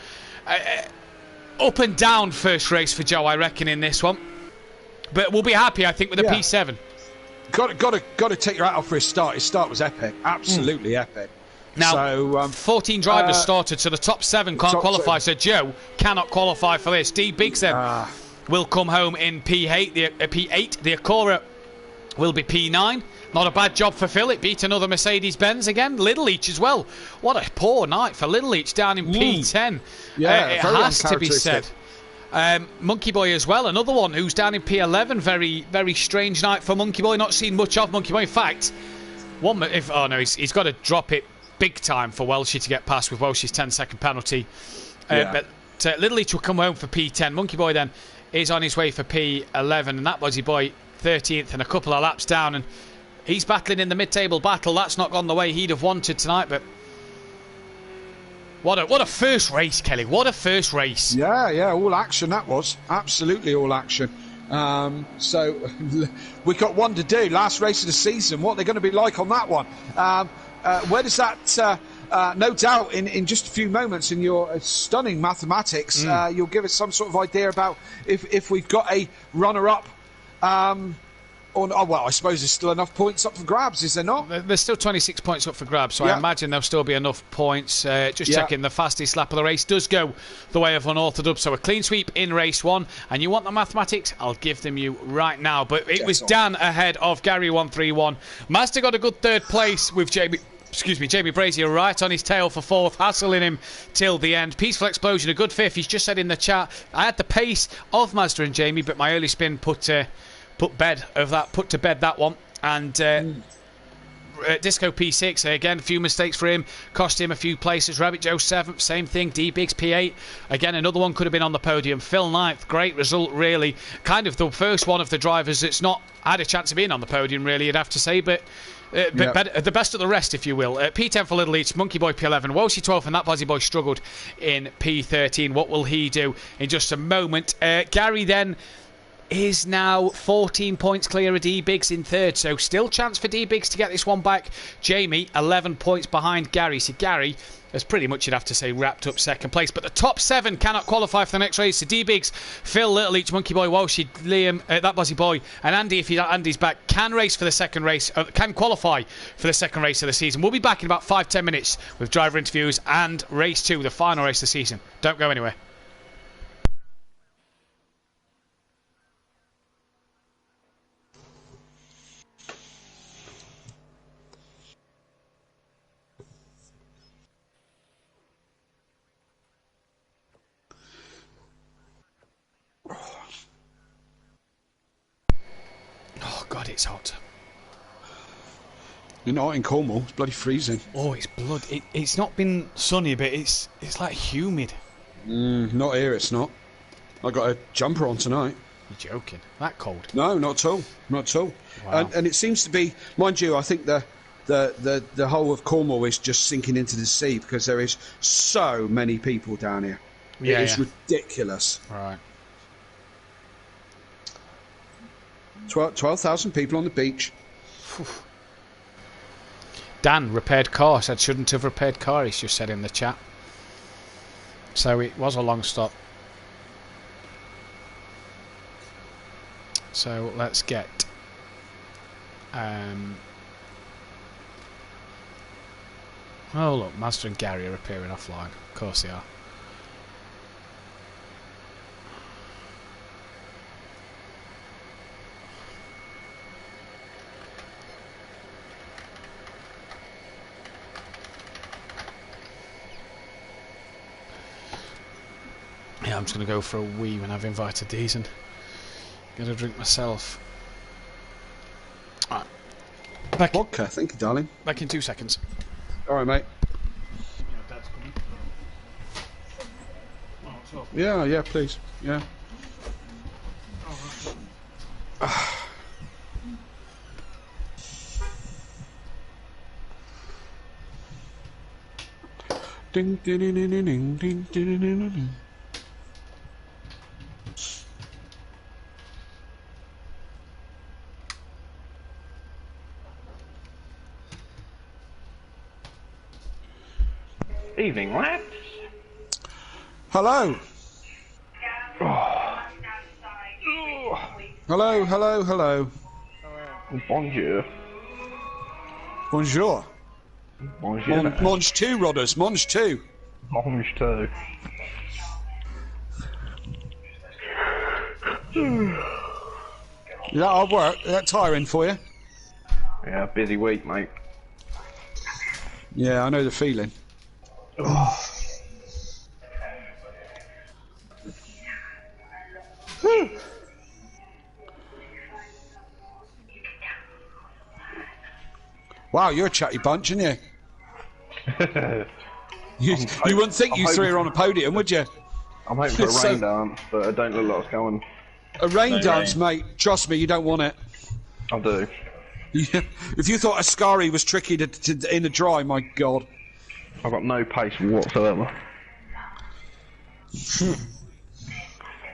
up and down first race for Joe, I reckon, in this one. But we'll be happy, I think, with a P7. Got to take your hat off for his start. His start was epic. Absolutely epic. Now, 14 drivers started, so the top 7 can't qualify. So Joe cannot qualify for this. D Biggs then will come home in P8. The Acura will be P9. Not a bad job for Phil. It beat another Mercedes-Benz again. Little Leach as well. What a poor night for Little Leach down in P10. Yeah, it has to be said. Monkey Boy as well, another one who's down in P11. Very, very strange night for Monkey Boy. Not seen much of Monkey Boy. In fact, he's got to drop it big time for Welshie to get past with Welshie's 10-second penalty. But Little Leach will come home for P10. Monkey Boy then is on his way for P11, and that Buzzy Boy 13th and a couple of laps down, and he's battling in the mid-table battle. That's not gone the way he'd have wanted tonight, but what a first race, Kelly. What a first race. Yeah, all action that was. Absolutely all action. So we've got one to do. Last race of the season. What they're going to be like on that one. Where does that... no doubt in just a few moments in your stunning mathematics, you'll give us some sort of idea about if we've got a runner-up well, I suppose there's still enough points up for grabs, is there not? There's still 26 points up for grabs, so I imagine there'll still be enough points. Just checking, the fastest lap of the race does go the way of unorthodox, so a clean sweep in race 1. And you want the mathematics? I'll give them you right now. But it was Dan ahead of Gary 131. Mazda got a good 3rd place with Jamie Brazier right on his tail for 4th, hassling him till the end. Peaceful explosion, a good 5th. He's just said in the chat, I had the pace of Mazda and Jamie, but my early spin put to bed that one. And Disco P6 again, a few mistakes for him, cost him a few places. Rabbit Joe 7th, same thing. D Biggs P8 again, another one could have been on the podium. Phil 9th, great result really, kind of the first one of the drivers that's not had a chance of being on the podium really, you'd have to say, but the best of the rest, if you will. P10 for Little Leach, Monkey Boy P11, Welshie 12th, and that Buzzy Boy struggled in P13. What will he do in just a moment? Gary then is now 14 points clear of D Biggs in 3rd, so still chance for D Biggs to get this one back. Jamie 11 points behind Gary, so Gary has pretty much, you'd have to say, wrapped up 2nd place. But the top 7 cannot qualify for the next race. So D Biggs, Phil, Little Leach, Monkey Boy, Welshie, Liam, that Buzzy Boy, and Andy, if Andy's back, can race for the second race, can qualify for the second race of the season. We'll be back in about 5-10 minutes with driver interviews and race 2, the final race of the season. Don't go anywhere. Oh God, it's hot. You're not in Cornwall. It's bloody freezing. Oh, it's blood. It's not been sunny, but it's like humid. Not here. It's not. I got a jumper on tonight. You're joking. That cold? No, not at all. Not at all. Wow. And it seems to be, mind you, I think the whole of Cornwall is just sinking into the sea because there is so many people down here. Yeah, it is ridiculous. Right. 12,000 people on the beach. Dan, repaired car. Said shouldn't have repaired car. He's just said in the chat. So it was a long stop. So let's get. Oh look, Mazda and Gary are appearing offline. Of course they are. Yeah, I'm just going to go for a wee when I've invited these and get a drink myself. Right. Back Vodka, thank you, darling. Back in 2 seconds. All right, mate. Yeah, please. Yeah. Ding, ding, ding, ding, ding, ding, ding, ding, ding. Evening, lads. Hello. Hello, hello, hello. Bonjour. Bonjour. Bonjour. Monge 2, Rodders. Monge 2. Monge 2. Is that hard work? Is that tiring for you? Yeah, busy week, mate. Yeah, I know the feeling. Wow, you're a chatty bunch, aren't you? you wouldn't think you three are on a podium, would you? I'm hoping for a rain dance, but I don't look like it's going. A rain dance, mate. Trust me, you don't want it. I do. Yeah. If you thought Ascari was tricky in the dry, my God. I've got no pace whatsoever.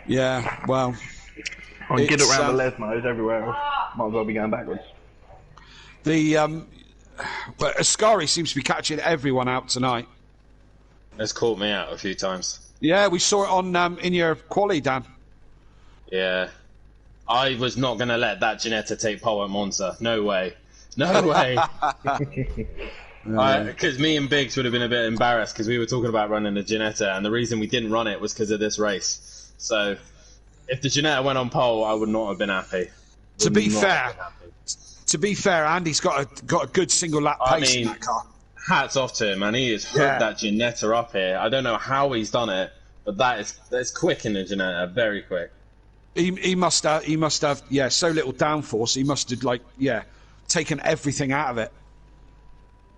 Yeah, well. I can get around the les modes everywhere else. Might as well be going backwards. But Ascari seems to be catching everyone out tonight. It's caught me out a few times. Yeah, we saw it on in your quali, Dan. Yeah. I was not going to let that Ginetta take pole at Monza. No way. No way. Because me and Biggs would have been a bit embarrassed because we were talking about running the Ginetta, and the reason we didn't run it was because of this race. So, if the Ginetta went on pole, I would not have been happy. To be fair, Andy's got a good single lap pace in that car. Hats off to him, man. He has hooked that Ginetta up here. I don't know how he's done it, but that's quick in the Ginetta, very quick. He must have so little downforce. He must have taken everything out of it.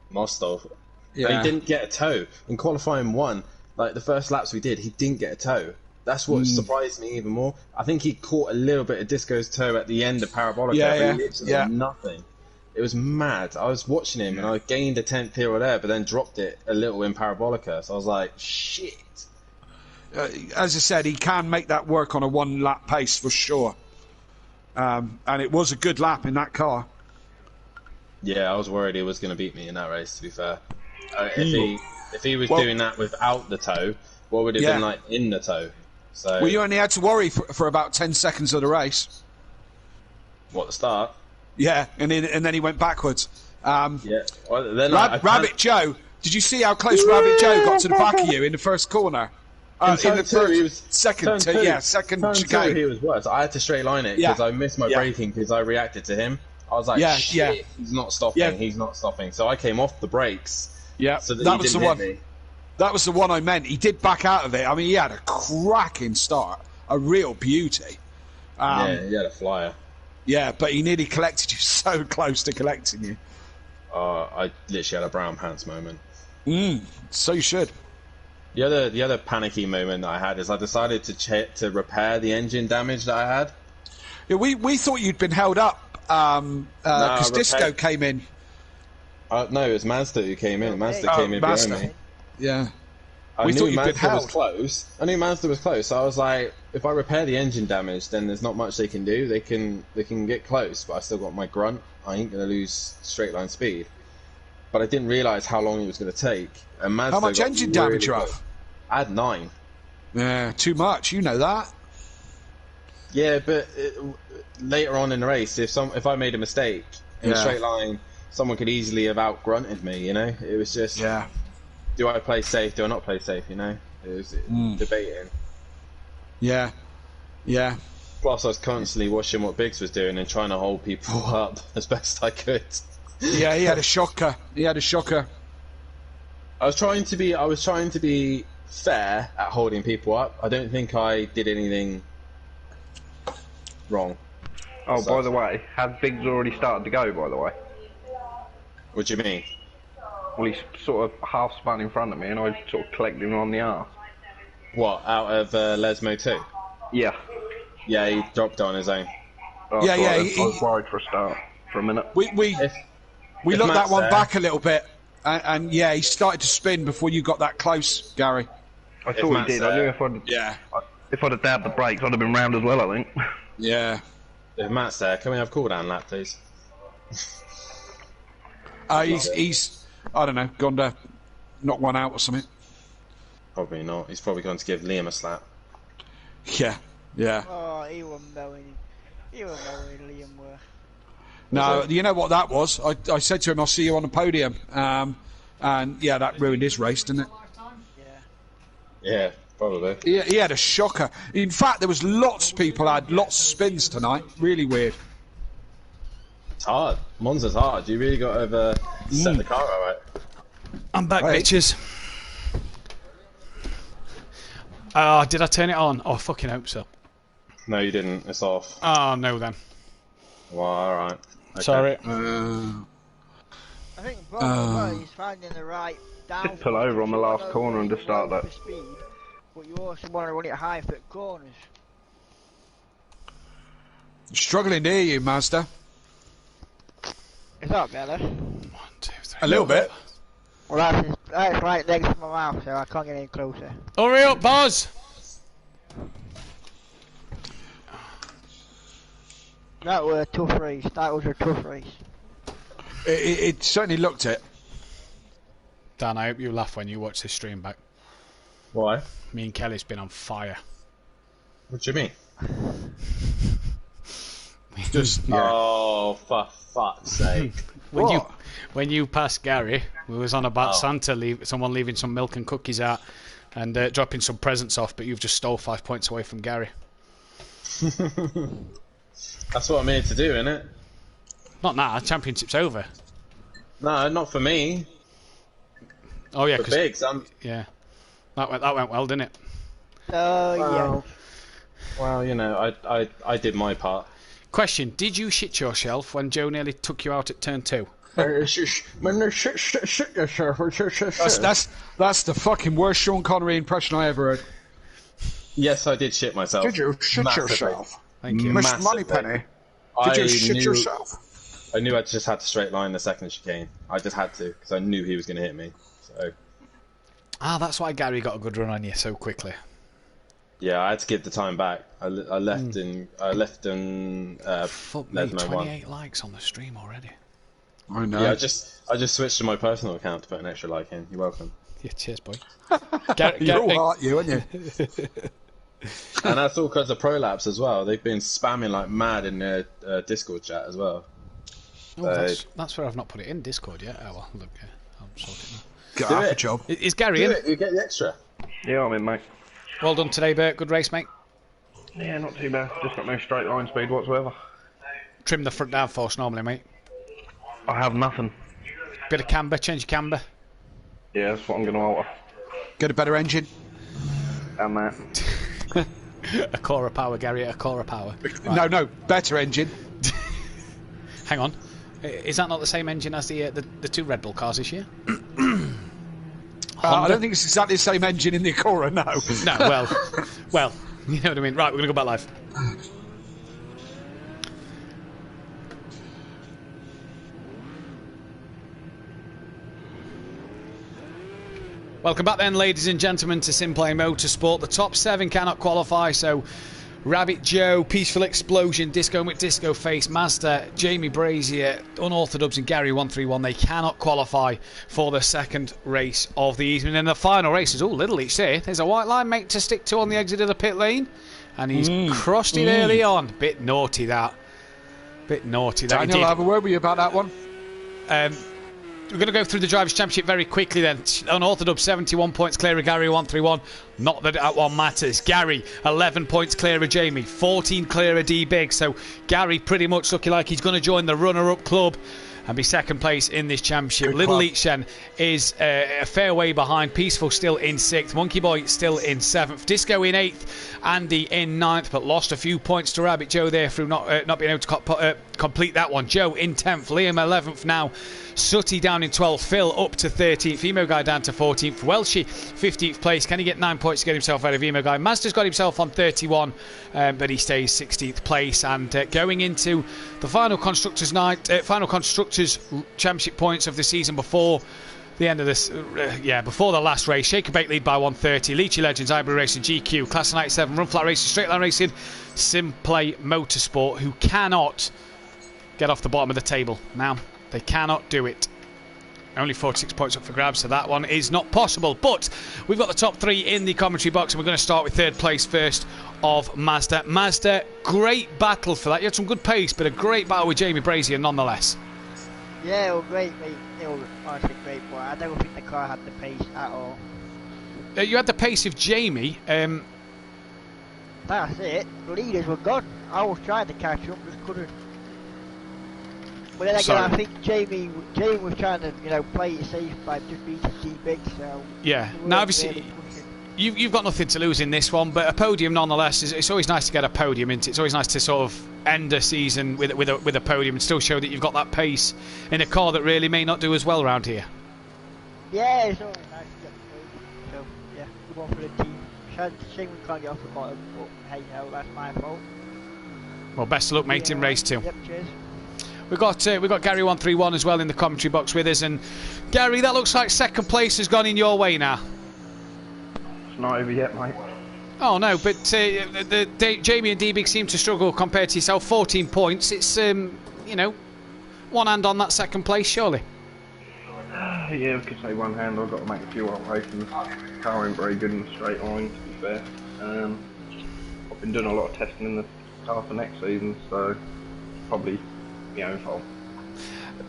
Must have. Yeah. But he didn't get a toe in qualifying 1. Like the first laps we did, he didn't get a toe. That's what surprised me even more. I think he caught a little bit of Disco's toe at the end of Parabolica, but literally nothing. It was mad. I was watching him and I gained a 10th here or there, but then dropped it a little in Parabolica. So I was like, shit. As I said, he can make that work on a 1 lap pace for sure. And it was a good lap in that car. Yeah, I was worried he was going to beat me in that race, to be fair. If he was doing that without the toe, what would it have been like in the toe? So, well, you only had to worry for about 10 seconds of the race. What, the start? Yeah, and then he went backwards. Yeah. Well, then Rabbit Joe, did you see how close Rabbit Joe got to the back of you in the first corner? In the first, he was second chicane. He was worse. I had to straight line it because I missed my braking because I reacted to him. I was like, shit, he's not stopping, he's not stopping. So I came off the brakes. Yeah, so that was the one. Me. That was the one I meant. He did back out of it. I mean, he had a cracking start, a real beauty. Yeah, he had a flyer. Yeah, but he nearly collected you, so close to collecting you. I literally had a brown pants moment. So you should. The other panicky moment that I had is I decided to repair the engine damage that I had. Yeah, we thought you'd been held up because Disco came in. No, it was Mazda who came in. Mazda came in behind me. Yeah. I knew Mazda was close. I knew Mazda was close. So I was like, if I repair the engine damage, then there's not much they can do. They can get close, but I still got my grunt. I ain't gonna lose straight line speed. But I didn't realise how long it was gonna take. And Mazda how much engine damage you have? I had 9. Yeah, too much. You know that. Yeah, but later on in the race, if I made a mistake in a straight line, someone could easily have out-grunted me, you know? It was just, do I play safe, do I not play safe, you know? It was debating. Yeah. Yeah. Plus, I was constantly watching what Biggs was doing and trying to hold people up as best I could. Yeah, he had a shocker. I was trying to be fair at holding people up. I don't think I did anything wrong. Oh, by the way, had Biggs already started to go, by the way? What do you mean? Well, he's sort of half spun in front of me and I sort of collected him on the arse. What, out of Lesmo 2? Yeah. Yeah, he dropped on his own. Oh, I was worried for a start, for a minute. We looked that one back a little bit, and yeah, he started to spin before you got that close, Gary. I thought he did. I knew if I'd have dabbed the brakes, I'd have been round as well, I think. Yeah. If Matt's there, can we have cooldown lap, please? He's I don't know, gone to knock one out or something. Probably not. He's probably going to give Liam a slap. Yeah. Oh, he was mowing Liam were. No, you know what that was? I said to him, I'll see you on the podium. And yeah, that ruined his race, didn't it? Yeah, probably. He had a shocker. In fact, there was lots of people had lots of spins tonight. Really weird. It's hard. Monza's hard. You really got to set the car out right. I'm back, bitches. Did I turn it on? Oh, I fucking hope so. No, you didn't. It's off. Oh, no then. Well, alright. Okay. Sorry. I think he's finding the right down. Just pull over on the last corner and just start that. Speed, but you also want to run it high for corners. Struggling to hear you, Mazda. Is that better? 1, 2, 3. A little bit. Well, that's right next to my mouth, so I can't get any closer. Hurry up, Boz! That was a tough race. That was a tough race. It certainly looked it. Dan, I hope you laugh when you watch this stream back. Why? Me and Kelly's been on fire. What do you mean? Just Oh, for fuck's sake! When you passed Gary, we was on about someone leaving some milk and cookies out, and dropping some presents off, but you've just stole 5 points away from Gary. That's what I'm here to do, innit? Not now. Championship's over. No, not for me. Oh yeah, for Biggs. Yeah, that went well, didn't it? Yeah. Well, you know, I did my part. Question: did you shit yourself when Joe nearly took you out at turn 2? That's the fucking worst Sean Connery impression I ever heard. Yes, I did shit myself. Did you shit yourself? Thank you. Miss Moneypenny. Did you shit yourself? I knew I just had to straight line the second chicane. I just had to, because I knew he was going to hit me. So. That's why Gary got a good run on you so quickly. Yeah, I had to give the time back. I left in Fuck me, 28 likes on the stream already. I know. Yeah, I just switched to my personal account to put an extra like in. You're welcome. Yeah, cheers, boy. You're all right, you, aren't you? And that's all because of prolapse as well. They've been spamming like mad in their Discord chat as well. Oh, that's where I've not put it in Discord yet. Oh well, look, I'll sort it now. Get half a job. Is Gary in? You get the extra. Yeah, I'm in, mate. Well done today, Bert. Good race, mate. Yeah, not too bad. Just got no straight line speed whatsoever. Trim the front downforce normally, mate. I have nothing. Bit of camber, change your camber. Yeah, that's what I'm going to alter. Get a better engine. And that. A core of power, Gary. A core of power. Right. No, better engine. Hang on. Is that not the same engine as the 2 Red Bull cars this year? I don't think it's exactly the same engine in the Acura, no. No, well, you know what I mean. Right, we're going to go back live. Welcome back then, ladies and gentlemen, to SimPlay Motorsport. The top 7 cannot qualify, so Rabbit Joe, Peaceful Explosion, Disco McDisco Face, Mazda, Jamie Brazier, Unorthodox and Gary 131, they cannot qualify for the second race of the evening. And the final race is, Little Each there. There's a white line, mate, to stick to on the exit of the pit lane. And he's crossed it early on. Bit naughty, that. Daniel, I'll have a word with you about that one. We're going to go through the Drivers' Championship very quickly then. Unorthodox 71 points clear of Gary 131. Not that that one matters. Gary 11 points clear of Jamie, 14 clear of D Big. So Gary pretty much looking like he's going to join the runner-up club and be second place in this championship. Little Each then is a fair way behind. Peaceful still in 6th. Monkey Boy still in 7th. Disco in 8th. Andy in 9th, but lost a few points to Rabbit Joe there through not being able to complete that one. Joe in 10th. Liam 11th now. Sooty down in 12th. Phil up to 13th. Emo Guy down to 14th. Welshie 15th place. Can he get 9 points to get himself out of Emo Guy? Mazda's got himself on 31, but he stays 16th place. And going into the final Constructors' Night, final Constructors' Championship points of the season before the end of this, before the last race. Shaker Bake lead by 130. Leachy Legends, Ivory Racing, GQ, Class of 97, Run Flat Racing, Straight Line Racing, SimPlay Motorsport, who cannot get off the bottom of the table. Now, they cannot do it. Only 46 points up for grabs, so that one is not possible. But we've got the top 3 in the commentary box, and we're going to start with 3rd place first of Mazda. Mazda, great battle for that. You had some good pace, but a great battle with Jamie Brazier nonetheless. Yeah, well, great, mate. It was honestly great, but I don't think the car had the pace at all. You had the pace of Jamie. That's it. The leaders were gone. I was trying to catch up, just couldn't. But then again, I think Jamie was trying to, play it safe by just beating D-Big, so... Yeah. Now, obviously, you've got nothing to lose in this one, but a podium nonetheless, it's always nice to get a podium, isn't it? It's always nice to sort of end a season with a podium and still show that you've got that pace in a car that really may not do as well around here. Yeah, it's always nice to get the podium. So, yeah, good one for the team. Shame we can't get off the bottom, but hey, no, that's my fault. Well, best of luck, mate, in race 2. Yep, cheers. We've got Gary 131 as well in the commentary box with us, and Gary, that looks like second place has gone in your way now. It's not over yet, mate. Oh no, but Jamie and D-Big seem to struggle compared to yourself. 14 points. It's one hand on that second place, surely. Yeah, we could say one hand. I've got to make a few alterations. The car ain't very good in the straight line, to be fair. I've been doing a lot of testing in the car for next season, so probably my own fault.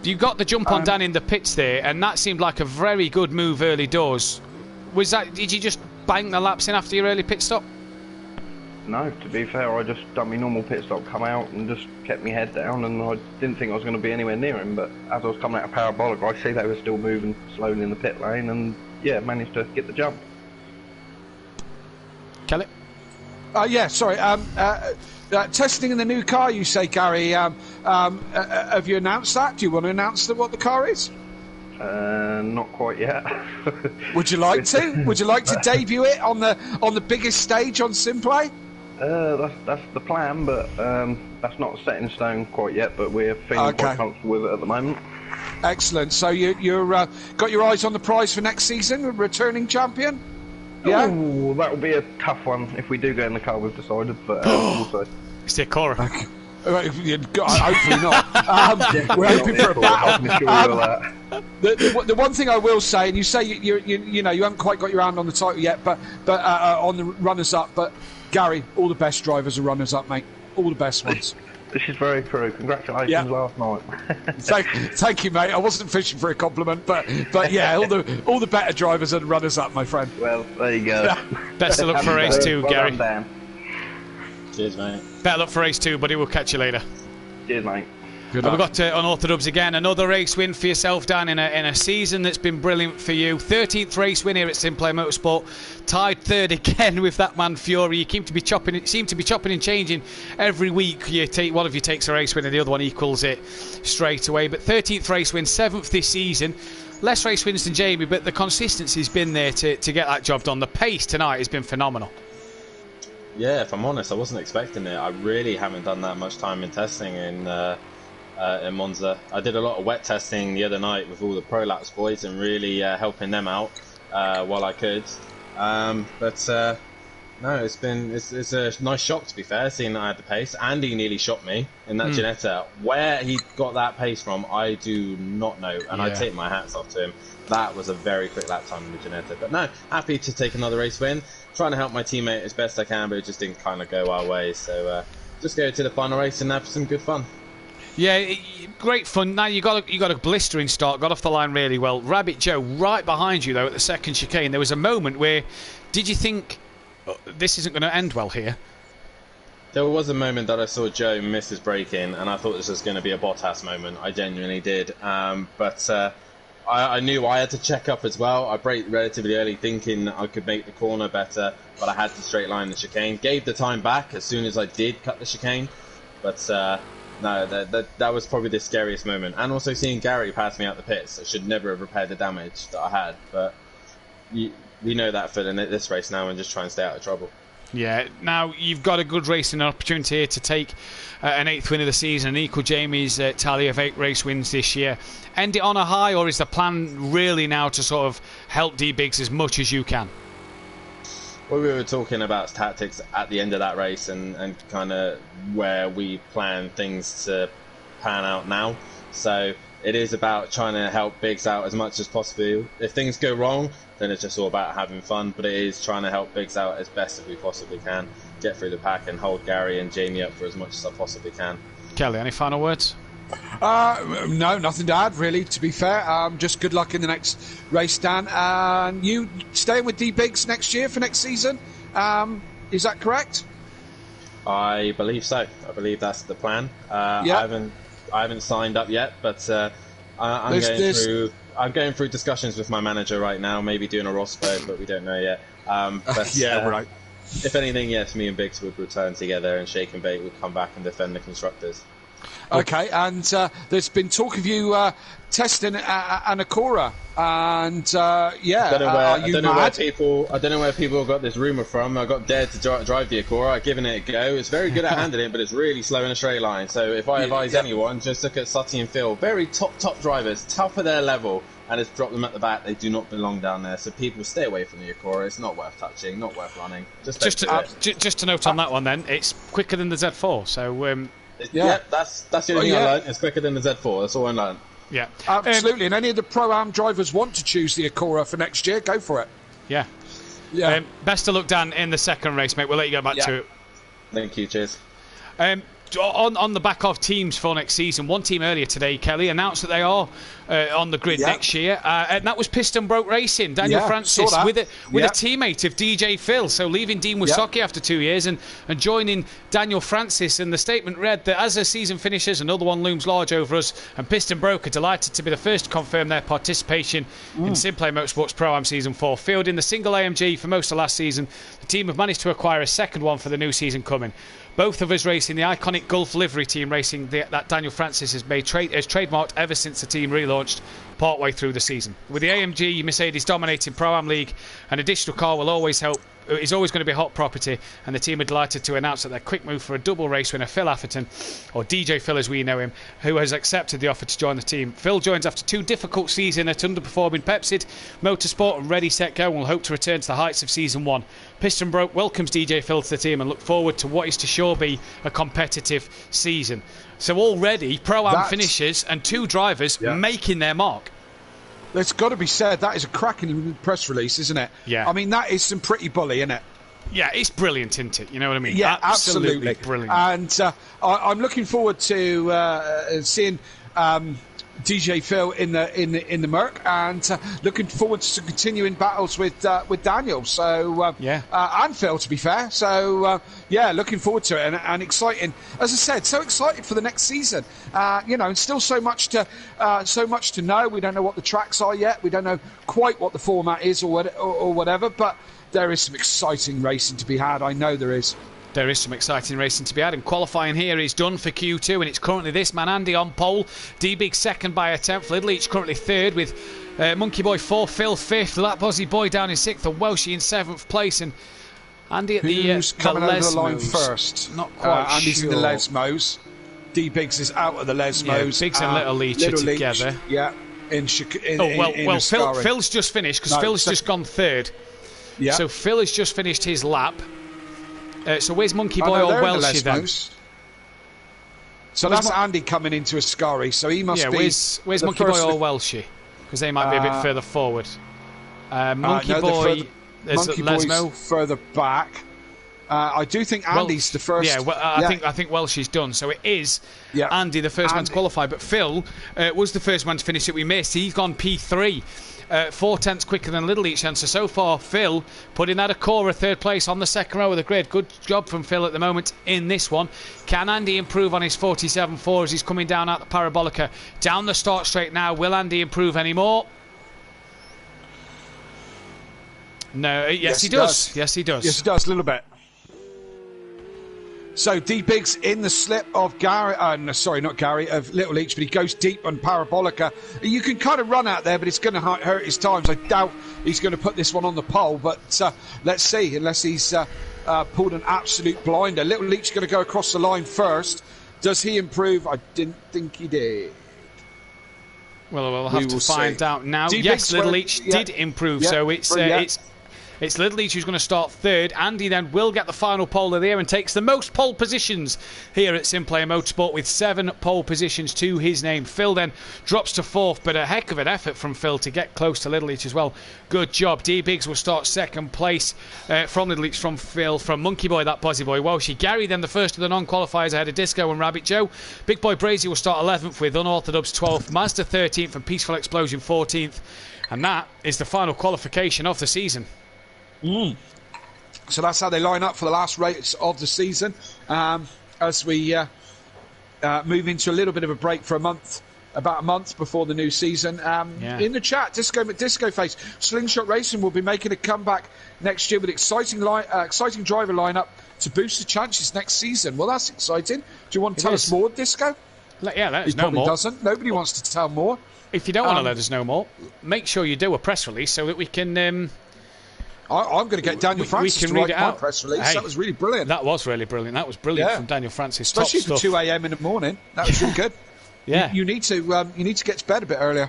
You got the jump on Dan in the pits there, and that seemed like a very good move early doors. Did you just bang the laps in after your early pit stop? No, to be fair, I just done my normal pit stop, come out and just kept my head down, and I didn't think I was going to be anywhere near him, but as I was coming out of Parabolic, I see they were still moving slowly in the pit lane, and yeah, managed to get the jump. Kelly? Testing in the new car, you say, Gary. Have you announced that? Do you want to announce what the car is? Not quite yet. Would you like to? Would you like to debut it on the biggest stage on SimPlay? That's the plan, but that's not set in stone quite yet. But we're feeling quite comfortable with it at the moment. Excellent. So you're got your eyes on the prize for next season, returning champion. Yeah. Ooh, that will be a tough one if we do go in the car. We've decided, but also it's the Cora. Hopefully not. We're hoping for a battle. The one thing I will say, and you say you haven't quite got your hand on the title yet, but on the runners up. But Gary, all the best drivers are runners up, mate. All the best ones. This is very true. Congratulations last night. Thank you, mate. I wasn't fishing for a compliment, but yeah, all the better drivers are runners up, my friend. Well, there you go. Best of luck for race 2, Gary. Well, cheers, mate. Better luck for race 2, buddy. We'll catch you later. Cheers, mate. We've got Unorthodox again. Another race win for yourself, Dan, in a season that's been brilliant for you. 13th race win here at SimPlay Motorsport. Tied third again with that man Fury. You seem to be chopping and changing every week. One of you takes a race win and the other one equals it straight away. But 13th race win, 7th this season. Less race wins than Jamie, but the consistency's been there to get that job done. The pace tonight has been phenomenal. Yeah, if I'm honest, I wasn't expecting it. I really haven't done that much time in testing in Monza. I did a lot of wet testing the other night with all the Prolapse boys and really helping them out. while I could. No, it's a nice shock, to be fair, seeing that I had the pace. Andy nearly shot me in that Ginetta. Where he got that pace from, I do not know, and I take my hats off to him. That was a very quick lap time in the Ginetta. But no, happy to take another race win. Trying to help my teammate as best I can, but it just didn't kind of go our way. So just go to the final race and have some good fun. Yeah, great fun. Now you got a blistering start, got off the line really well. Rabbit Joe right behind you though at the second chicane. There was a moment where, did you think, this isn't going to end well here? There was a moment that I saw Joe miss his braking, and I thought this was going to be a Bottas moment. I genuinely did. But I knew I had to check up as well. I braked relatively early, thinking I could make the corner better, but I had to straight line the chicane. Gave the time back as soon as I did cut the chicane. But no, that was probably the scariest moment. And also seeing Gary pass me out the pits. I should never have repaired the damage that I had. But we know that for this race now, and just try and stay out of trouble. Yeah, now you've got a good racing opportunity here to take an 8th win of the season and equal Jamie's tally of 8 race wins this year. End it on a high, or is the plan really now to sort of help D-Biggs as much as you can? Well, we were talking about tactics at the end of that race and kind of where we plan things to pan out now. So it is about trying to help Biggs out as much as possible. If things go wrong, then it's just all about having fun, but it is trying to help Biggs out as best as we possibly can, get through the pack and hold Gary and Jamie up for as much as I possibly can. Kelly, any final words? No, nothing to add, really, to be fair. Just good luck in the next race, Dan. And you staying with D-Biggs next year for next season? Is that correct? I believe so. I believe that's the plan. I haven't signed up yet, but I'm going through discussions with my manager right now, maybe doing a Rosberg, but we don't know yet. Right. If anything, yes, me and Biggs would return together, and Shake and Bake would come back and defend the constructors. Okay, and there's been talk of you testing an Acura, and are you mad? I don't know where people got this rumour from. I got dared to drive the Acura. I've given it a go. It's very good at handling it, but it's really slow in a straight line. So if I advise anyone, just look at Sutty and Phil. Very top drivers, top of their level, and just drop them at the back. They do not belong down there. So people stay away from the Acura. It's not worth touching, not worth running. Just to note on that one then, it's quicker than the Z4. So that's the only thing I learned. It's quicker than the Z4. That's all I learned. Yeah, absolutely. And any of the Pro-Am drivers want to choose the Acura for next year, go for it. Yeah. Best of luck, Dan, in the second race, mate. We'll let you go back to it. Thank you. Cheers. On the back of teams for next season, one team earlier today, Kelly, announced that they are on the grid next year, and that was Piston Broke Racing. Daniel Francis with a teammate of DJ Phil, so leaving Dean Wysocki after 2 years and joining Daniel Francis. And the statement read that as the season finishes, another one looms large over us, and Piston Broke are delighted to be the first to confirm their participation in SimPlay Motorsports Pro-Am Season 4. Fielding the single AMG for most of last season, the team have managed to acquire a second one for the new season coming. Both of us racing the iconic Gulf livery team racing that Daniel Francis has trademarked ever since the team relaunched partway through the season. With the AMG Mercedes dominating Pro-Am League, an additional car will always help. Is always going to be a hot property, and the team are delighted to announce that their quick move for a double race winner, Phil Atherton, or DJ Phil as we know him, who has accepted the offer to join the team. Phil joins after 2 difficult seasons at underperforming Pepsid Motorsport and Ready Set Go, and will hope to return to the heights of Season 1. Piston Broke welcomes DJ Phil to the team and look forward to what is to sure be a competitive season. So already Pro-Am finishers and 2 drivers making their mark. It's got to be said, that is a cracking press release, isn't it? Yeah. I mean, that is some pretty bully, isn't it? Yeah, it's brilliant, isn't it? You know what I mean? Yeah, absolutely brilliant. And I'm looking forward to seeing DJ Phil in the Merc, and looking forward to continuing battles with Daniel. So and Phil, to be fair. So looking forward to it and exciting. As I said, so excited for the next season. And still so much to know. We don't know what the tracks are yet. We don't know quite what the format is or whatever. But there is some exciting racing to be had. I know there is. There is some exciting racing to be had, and qualifying here is done for Q2, and it's currently this man Andy on pole, D-Big second by a tenth, Lidleach currently third with Monkey Boy 4th, Phil 5th, Lap Aussie Boy down in 6th, and Welshie in 7th place, and Andy at Who's coming over the line Lesmos. first? Not quite Andy's sure. in the Lesmos. D-Biggs is out of the Lesmos. Yeah, Biggs and Little Leach are together. Yeah. Phil's just finished because Phil's just gone third. Yeah. So Phil has just finished his lap. So where's Monkey Boy or Welshie then? So that's Andy coming into Ascari. So he must be. Where's Monkey Boy or Welshie? Because they might be a bit further forward. Monkey Boy. Monkey Boy's further back. I do think Andy's the first. Yeah, I think Welshie's done. So it is Andy, the first man to qualify. But Phil was the first man to finish it. We missed. He's gone P3. 4 tenths quicker than Little each chance. So far, Phil putting out a core of third place on the second row of the grid. Good job from Phil at the moment in this one. Can Andy improve on his 47.4 as he's coming down out the Parabolica? Down the start straight now. Will Andy improve any more? No. Yes, he does. Yes, he does. Yes, he does. A little bit. So D-Biggs in the slip of Gary, of Little Leach, but he goes deep on Parabolica. You can kind of run out there, but it's going to hurt his times. I doubt he's going to put this one on the pole, but let's see, unless he's pulled an absolute blinder. Little Leach going to go across the line first. Does he improve? I didn't think he did. Well, we'll have to find out now. Yes, Little Leach did improve, so it's Little Leach who's going to start third. Andy then will get the final pole of the year and takes the most pole positions here at SimPlay Motorsport with 7 pole positions to his name. Phil then drops to 4th, but a heck of an effort from Phil to get close to Little Leach as well. Good job. D-Biggs will start 2nd place from Little Leach, from Phil, from Monkey Boy, that Bozzy Boy Welshie. Gary then the first of the non-qualifiers ahead of Disco and Rabbit Joe. Big Boy Brazy will start 11th with Unorthodox 12th, Mazda 13th and Peaceful Explosion 14th. And that is the final qualification of the season. So that's how they line up for the last race of the season. As we move into a little bit of a break for about a month before the new season. In the chat, Disco Face, Slingshot Racing will be making a comeback next year with exciting driver lineup to boost the chances next season. Well, that's exciting. Do you want to tell us more, Disco? Let us know probably more. Doesn't. Nobody wants to tell more. If you don't want to let us know more, make sure you do a press release so that we can. I'm going to get Daniel Francis to write my press release. Hey, that was really brilliant. That was really brilliant. That was brilliant from Daniel Francis. Especially for 2 a.m. in the morning. That was really good. Yeah. You need to get to bed a bit earlier.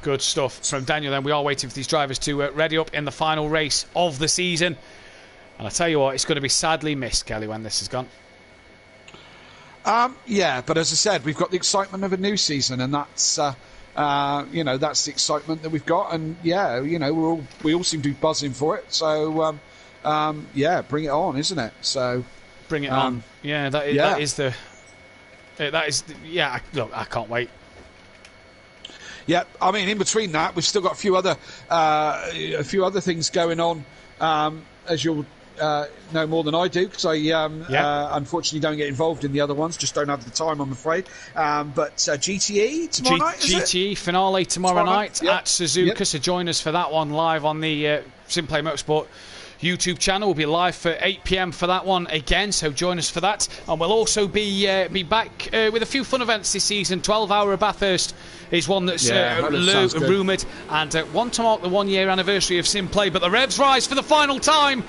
Good stuff from Daniel. Then we are waiting for these drivers to ready up in the final race of the season. And I tell you what, it's going to be sadly missed, Kelly, when this is gone. Yeah, but as I said, we've got the excitement of a new season, and that's that's the excitement that we've got, and we all seem to be buzzing for it. So bring it on, isn't it? So bring it on. Yeah, that is. Look, I can't wait. Yeah, I mean, in between that, we've still got a few other things going on, as you'll know more than I do, because I unfortunately don't get involved in the other ones, just don't have the time, I'm afraid. But GTE tomorrow night, GTE finale tomorrow night at Suzuka, so join us for that one live on the SimPlay Motorsport YouTube channel. We'll be live for 8 PM for that one again, so join us for that. And we'll also be back with a few fun events this season. 12 Hour of Bathurst is one that's rumoured, and one to mark the 1 year anniversary of SimPlay. But the revs rise for the final time.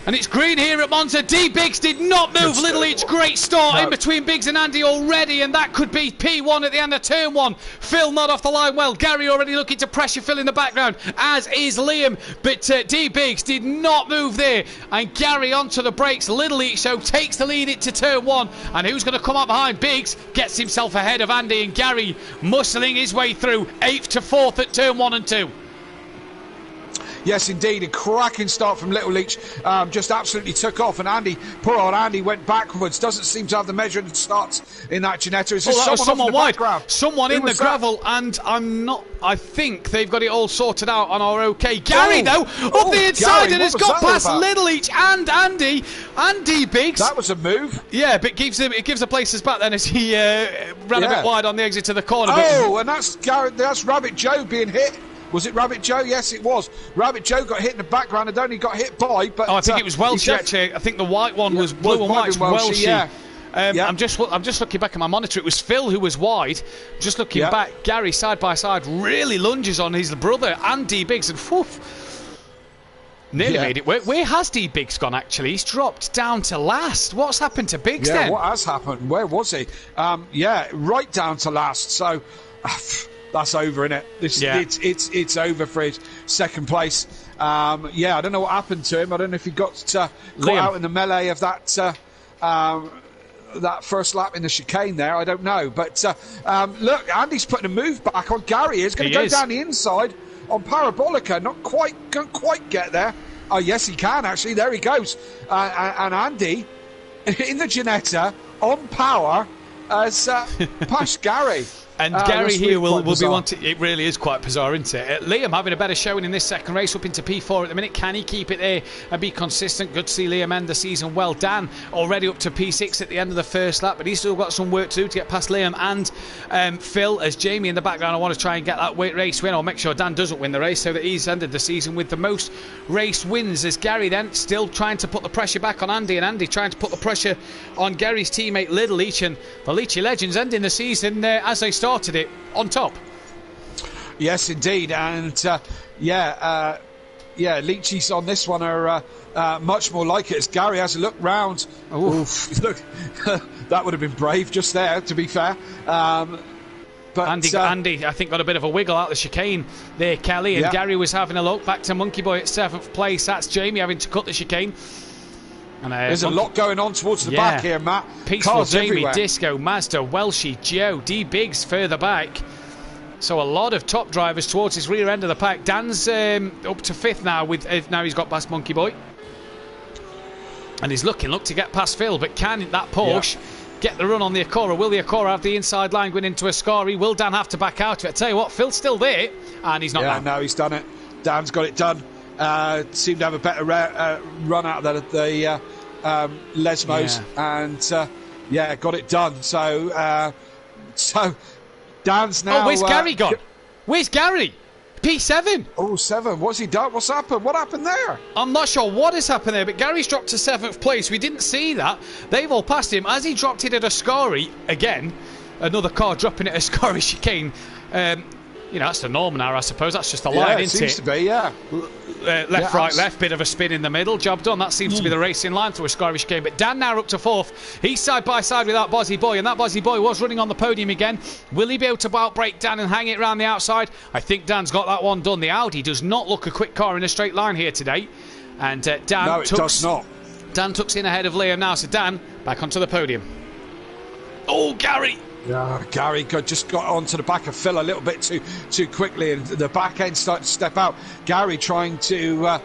And it's green here at Monza. D-Biggs did not move. Little Each, great start in between Biggs and Andy already, and that could be P1 at the end of turn 1. Phil not off the line well. Gary already looking to pressure Phil in the background, as is Liam. But D-Biggs did not move there. And Gary onto the brakes. Little Each, so takes the lead into turn 1. And who's going to come up behind? Biggs gets himself ahead of Andy, and Gary muscling his way through 8th to 4th at turn 1 and 2. Yes, indeed, a cracking start from Little Leach. Just absolutely took off, and Andy, poor old Andy, went backwards. Doesn't seem to have the measuring starts in that Ginetta. Is someone wide? Someone in the gravel, and I think they've got it all sorted out and are okay. Gary, though, up the inside, Gary, and has got past Little Leach and Andy. Andy Biggs. That was a move. Yeah, but it gives the places back then as he ran a bit wide on the exit to the corner. And that's Rabbit Joe being hit. Was it Rabbit Joe? Yes, it was. Rabbit Joe got hit in the background and only got hit by. But I think it was Welshie, actually. I think the white one was blue and white. Welshie. I'm just looking back at my monitor. It was Phil who was wide. Just looking back, Gary side by side really lunges on his brother Andy Biggs, and Nearly made it work. Where has D Biggs gone, actually? He's dropped down to last. What's happened to Biggs then? Yeah, what has happened? Where was he? Right down to last. So that's over, innit? It's over for his second place. I don't know what happened to him. I don't know if he got caught out in the melee of that first lap in the chicane there. I don't know. But look, Andy's putting a move back on Gary. He's going to go down the inside on Parabolica. Can't quite get there. Oh, yes, he can, actually. There he goes. And Andy, in the Ginetta, on power, has passed Gary. And Gary here will be wanting. It really is quite bizarre, isn't it? Liam having a better showing in this second race, up into P4 at the minute. Can he keep it there and be consistent? Good to see Liam end the season well. Dan already up to P6 at the end of the first lap, but he's still got some work to do to get past Liam and Phil. As Jamie in the background, I want to try and get that race win, or make sure Dan doesn't win the race, so that he's ended the season with the most race wins. As Gary then still trying to put the pressure back on Andy, and Andy trying to put the pressure on Gary's teammate Little Leach, and the Leachy Legends ending the season as they started it on top. Yes, indeed, and Leachy's on this one are much more like it. As Gary has a look round. Oof, look, that would have been brave just there, to be fair. But Andy, I think, got a bit of a wiggle out the chicane there, Kelly, and Gary was having a look back to Monkey Boy at 7th place. That's Jamie having to cut the chicane. And, there's a lot going on towards the back here, Matt. Peaceful Cars Jamie, everywhere. Disco, Mazda, Welshie, Joe, D Biggs further back. So a lot of top drivers towards his rear end of the pack. Dan's up to 5th now. Now he's got past Monkey Boy, and he's looking to get past Phil. But can that Porsche get the run on the Acura? Will the Acura have the inside line going into Ascari? Will Dan have to back out of it? I tell you what, Phil's still there, and he's not. Yeah, no, he's done it. Dan's got it done. Seemed to have a better run out of the Lesmos, and got it done. So Dan's now. Oh, where's Gary gone? Where's Gary? P7. Oh, 7. What's he done? What's happened? What happened there? I'm not sure what has happened there, but Gary's dropped to 7th place. We didn't see that. They've all passed him as he dropped it at Ascari again. Another car dropping at Ascari chicane. That's the norm now, I suppose. That's just the line, isn't it? Seems to be, yeah. Left, right, left, bit of a spin in the middle. Job done. That seems to be the racing line through a Scottish game. But Dan now up to 4th. He's side by side with that Bozzy Boy, and that Bozzy Boy was running on the podium again. Will he be able to outbrake Dan and hang it around the outside? I think Dan's got that one done. The Audi does not look a quick car in a straight line here today. And Dan does not. Dan tucks in ahead of Liam now. So Dan, back onto the podium. Oh, Gary! Yeah, Gary just got onto the back of Phil a little bit too quickly, and the back end started to step out. Gary trying to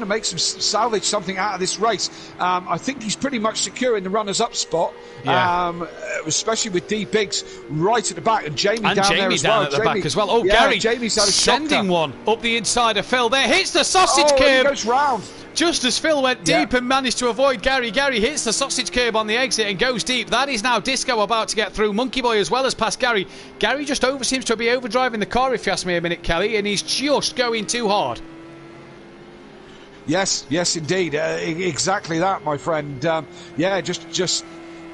make salvage something out of this race. I think he's pretty much secure in the runners-up spot, especially with D Biggs right at the back, and Jamie down there as well. At the back as well. Oh, Gary Jamie's had a sending one up the inside of Phil. There hits the sausage curb. He goes round. Just as Phil went deep and managed to avoid Gary. Gary hits the sausage curb on the exit and goes deep. That is now Disco about to get through. Monkey Boy as well as past Gary. Gary just seems to be overdriving the car, if you ask me a minute, Kelly, and he's just going too hard. Yes, indeed. Exactly that, my friend. Just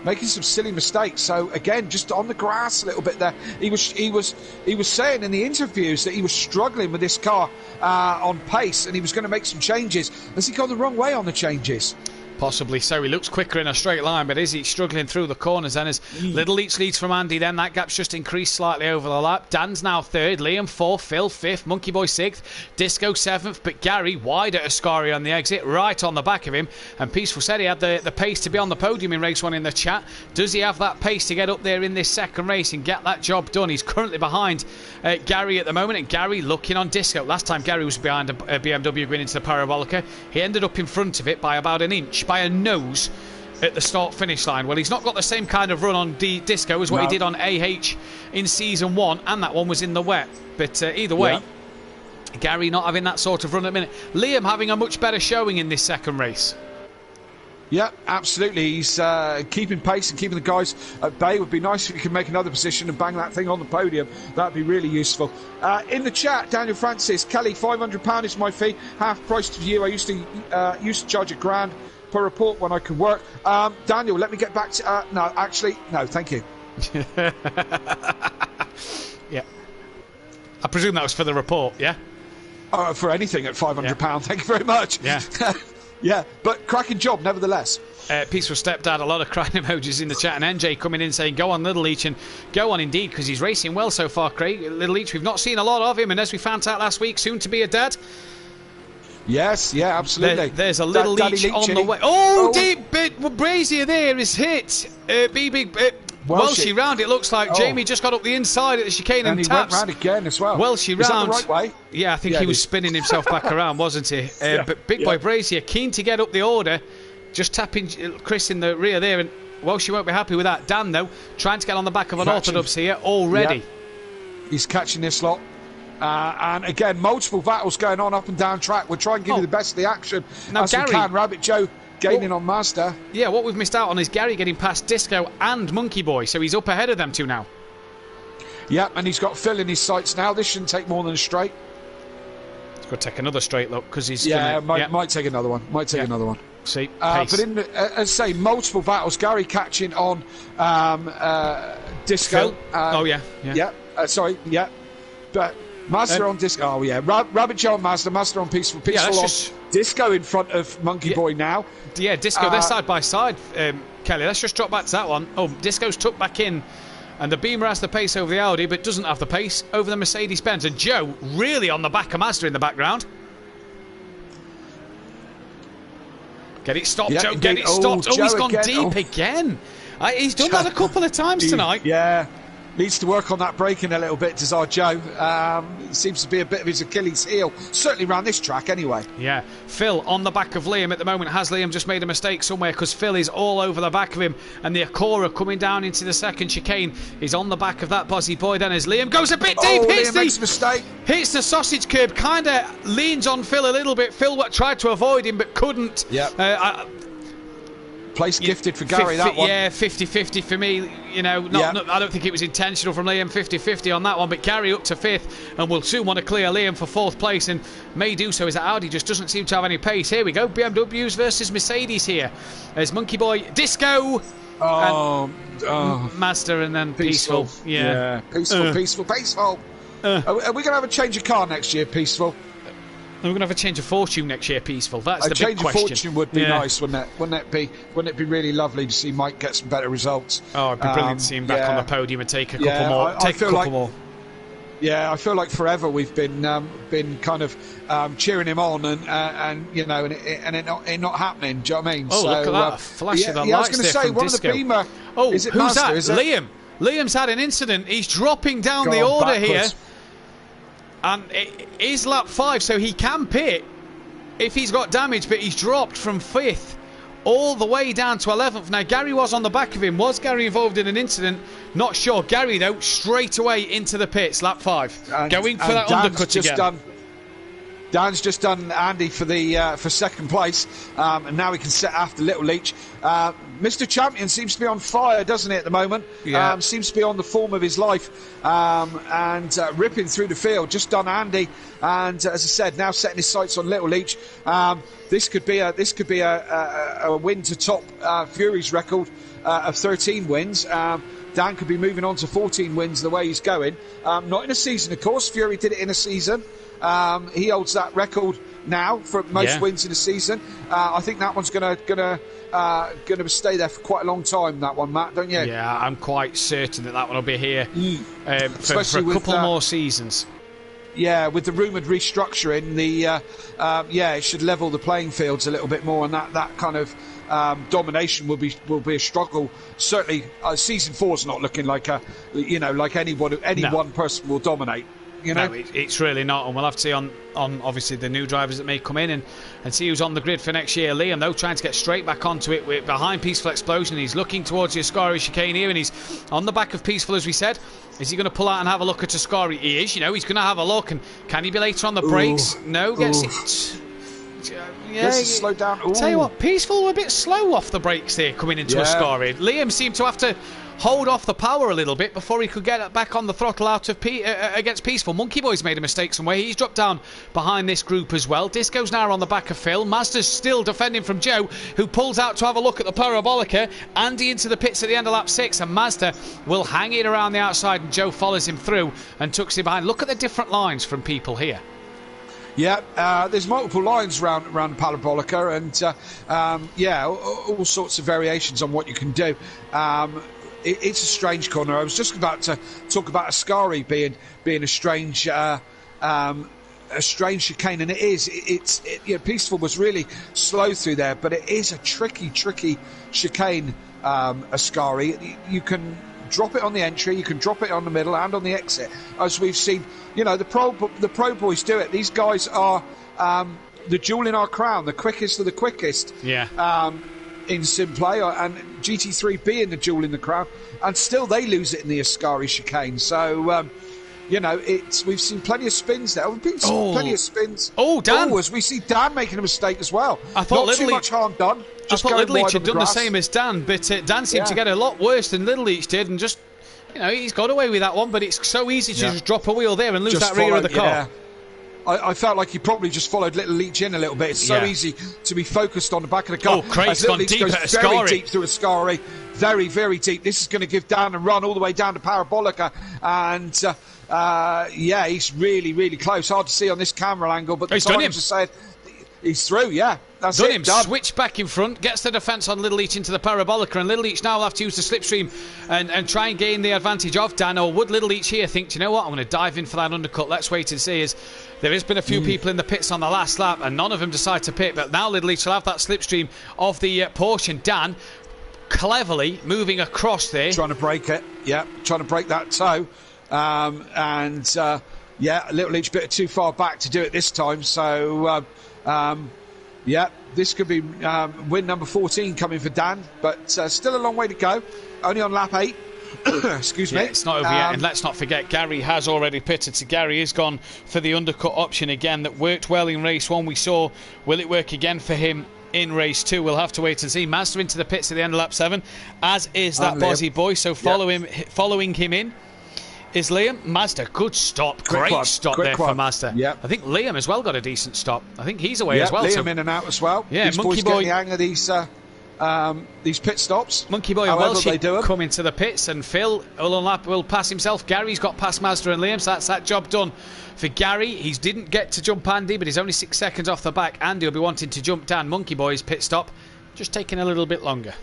making some silly mistakes. So again, just on the grass a little bit there. He was saying in the interviews that he was struggling with this car on pace, and he was going to make some changes. Has he gone the wrong way on the changes? Possibly so. He looks quicker in a straight line, but is he struggling through the corners? And as Little Leach leads from Andy, then that gap's just increased slightly over the lap. Dan's now 3rd, Liam 4th, Phil 5th, Monkey Boy 6th, Disco 7th, but Gary wide at Ascari on the exit, right on the back of him. And Peaceful said he had the pace to be on the podium in race 1 in the chat. Does he have that pace to get up there in this second race and get that job done? He's currently behind Gary at the moment, and Gary looking on Disco. Last time Gary was behind a BMW going into the Parabolica. He ended up in front of it by about an inch, by a nose at the start-finish line. Well, he's not got the same kind of run on Disco as what he did on AH in Season 1, and that one was in the wet. But either way, Gary not having that sort of run at the minute. Liam having a much better showing in this second race. Yeah, absolutely. He's keeping pace and keeping the guys at bay. Would be nice if he could make another position and bang that thing on the podium. That'd be really useful. In the chat, Daniel Francis, Kelly, £500 is my fee. Half price to you. I used to charge £1,000 per report when I could work. Daniel, let me get back to... no, thank you. Yeah. I presume that was for the report, yeah? For anything at £500, thank you very much. Yeah. Yeah, but cracking job nevertheless. Peaceful Stepdad, a lot of crying emojis in the chat, and NJ coming in saying, go on Little Leach, and go on indeed, because he's racing well so far, Craig. Little Leach, we've not seen a lot of him, and as we found out last week, soon to be a dad. Yes, yeah, absolutely. There's a Little Leach on the way. Oh, deep bit. Brazier there is hit. Welshie round, it looks like. Jamie just got up the inside at the chicane and taps. Went round again as well. Welshie round. Is that the right way? Yeah, I think he was spinning himself back around, wasn't he? But Big Boy Brazier, keen to get up the order. Just tapping Chris in the rear there, and Welshie won't be happy with that. Dan, though, trying to get on the back of an Orthodox here already. Yeah. He's catching this lot. And again, multiple battles going on up and down track. We'll try and give you the best of the action now, as Gary, we can. Rabbit Joe gaining on Mazda. Yeah, what we've missed out on is Gary getting past Disco and Monkey Boy, so he's up ahead of them two now. Yeah, and he's got Phil in his sights now. This shouldn't take more than a straight. He's got to take another straight, look, because he's... might take another one. Might take another one. See, but as I say, multiple battles. Gary catching on Disco. But Mazda on Disco. Oh, yeah. Rabbit Joe on Mazda. Mazda on Peaceful. Peaceful on Disco in front of Monkey Boy now. Yeah, Disco, they're side by side, Kelly. Let's just drop back to that one. Oh, Disco's tucked back in. And the Beamer has the pace over the Audi, but doesn't have the pace over the Mercedes-Benz. And Joe really on the back of Mazda in the background. Get it stopped, Joe. Get it stopped. Oh, he's gone deep again. He's done that a couple of times tonight. Yeah. Needs to work on that braking a little bit, does our Joe. It seems to be a bit of his Achilles heel. Certainly around this track, anyway. Yeah. Phil on the back of Liam at the moment. Has Liam just made a mistake somewhere? Because Phil is all over the back of him. And the Acura coming down into the second chicane is on the back of that Bozzy Boy. Then as Liam goes a bit deep, Liam makes a mistake. Hits the sausage curb, kind of leans on Phil a little bit. Phil tried to avoid him, but couldn't. Yeah. Place gifted for Gary, that one. Yeah, 50-50 for me. You know, I don't think it was intentional from Liam, 50-50 on that one. But Gary up to 5th, and will soon want to clear Liam for 4th place, and may do so as that Audi just doesn't seem to have any pace. Here we go, BMWs versus Mercedes here. There's Monkey Boy, Disco, Mazda, and then Peaceful. Yeah. Peaceful. Are we going to have a change of car next year, Peaceful? We're going to have a change of fortune next year, Peaceful. That's the big question. A change of fortune would be nice, wouldn't it? Wouldn't it be really lovely to see Mike get some better results? Oh, it'd be brilliant to see him back on the podium and take a couple more. more. Yeah, I feel like forever we've been kind of cheering him on and you know, and it not happening. Do you know what I mean? Oh, look at that flash of the lights. I was going to say, one Disco. of the Beamer. Oh, is it who's Mazda, that? is it? Liam. Liam's had an incident. He's dropping down the order here. And it is lap 5, so he can pit if he's got damage, but he's dropped from 5th all the way down to 11th. Now, Gary was on the back of him. Was Gary involved in an incident? Not sure. Gary, though, straight away into the pits, lap 5. Going for that undercut again. Dan's just done Andy for the for 2nd place, and now he can set after Little Leach. Mr. Champion seems to be on fire, doesn't he, at the moment? Yeah. Seems to be on the form of his life, and ripping through the field. Just done Andy, and as I said, now setting his sights on Little Leach. This could be a win to top Fury's record of 13 wins. Dan could be moving on to 14 wins the way he's going. Not in a season, of course. Fury did it in a season. He holds that record now for most wins in a season. I think that one's gonna stay there for quite a long time. That one, Matt, don't you? Yeah, I'm quite certain that one will be here for a couple more seasons. Yeah, with the rumoured restructuring, it should level the playing fields a little bit more, and that kind of domination will be a struggle. Certainly, season 4's not looking like any one person will dominate. You know? No, it's really not, and we'll have to see on obviously the new drivers that may come in and see who's on the grid for next year. Liam, though, trying to get straight back onto it behind Peaceful Explosion. He's looking towards the Ascari chicane here, and he's on the back of Peaceful, as we said. Is he going to pull out and have a look at Ascari? He is, he's going to have a look, and can he be later on the brakes? No, gets it. Slow down. Ooh. Tell you what, Peaceful were a bit slow off the brakes there coming into Ascari. Liam seemed to have to hold off the power a little bit before he could get back on the throttle out of against Peaceful. Monkey Boy's made a mistake somewhere. He's dropped down behind this group as well. Disco's now on the back of Phil. Mazda's still defending from Joe, who pulls out to have a look at the Parabolica. Andy into the pits at the end of lap 6, and Mazda will hang it around the outside, and Joe follows him through and tucks him behind. Look at the different lines from people here. Yeah, there's multiple lines around Parabolica, and all sorts of variations on what you can do. It's a strange corner. I was just about to talk about Ascari being a strange chicane, and it is. Peaceful was really slow through there, but it is a tricky chicane. Ascari, you can drop it on the entry, you can drop it on the middle and on the exit, as we've seen. The pro boys do it. These guys are the jewel in our crown, the quickest of the quickest. Yeah. In SimPlay, and GT3 being the jewel in the crown, and still they lose it in the Ascari chicane. So, we've seen plenty of spins there. We've been plenty of spins. Oh, Dan! As we see Dan making a mistake as well. I thought not too much harm done. I thought Little Leach had done the same as Dan, but Dan seemed to get a lot worse than Little Leach did, and just, he's got away with that one, but it's so easy to just drop a wheel there and lose just that rear of the car. Yeah. I felt like he probably just followed Little Leach in a little bit. It's so easy to be focused on the back of the car. Oh, Craig's gone deep at Ascari. Very deep through Ascari. Very, very deep. This is going to give Dan a run all the way down to Parabolica. And, he's really, really close. Hard to see on this camera angle, but he's done him. Just saying, he's through, That's done it. Him. Done. Switch back in front, gets the defence on Little Leach into the Parabolica, and Little Leach now will have to use the slipstream and try and gain the advantage of Dan. Or would Little Leach here think, do you know what, I'm going to dive in for that undercut? Let's wait and see. As there has been a few people in the pits on the last lap, and none of them decide to pit, but now Little Leach will have that slipstream of the Porsche, and Dan cleverly moving across there. Trying to break it, trying to break that toe. Little Leach a bit too far back to do it this time, so... this could be win number 14 coming for Dan, but still a long way to go. Only on lap 8. Excuse me. It's not over yet, and let's not forget Gary has already pitted. So Gary has gone for the undercut option again. That worked well in race 1. We saw. Will it work again for him in race 2? We'll have to wait and see. Mazda into the pits at the end of lap 7, as is that Bozzy boy. So following him in is Liam. Mazda, good stop. Great stop there for Mazda. Yep. I think Liam as well got a decent stop. I think he's away as well. Liam in and out as well. Yeah, these Monkey boys Boy. get the hang of these pit stops. Monkey Boy and Welsh come into the pits, and Phil will pass himself. Gary's got past Mazda and Liam, so that's that job done for Gary. He didn't get to jump Andy, but he's only 6 seconds off the back. Andy will be wanting to jump Dan. Monkey Boy's pit stop just taking a little bit longer.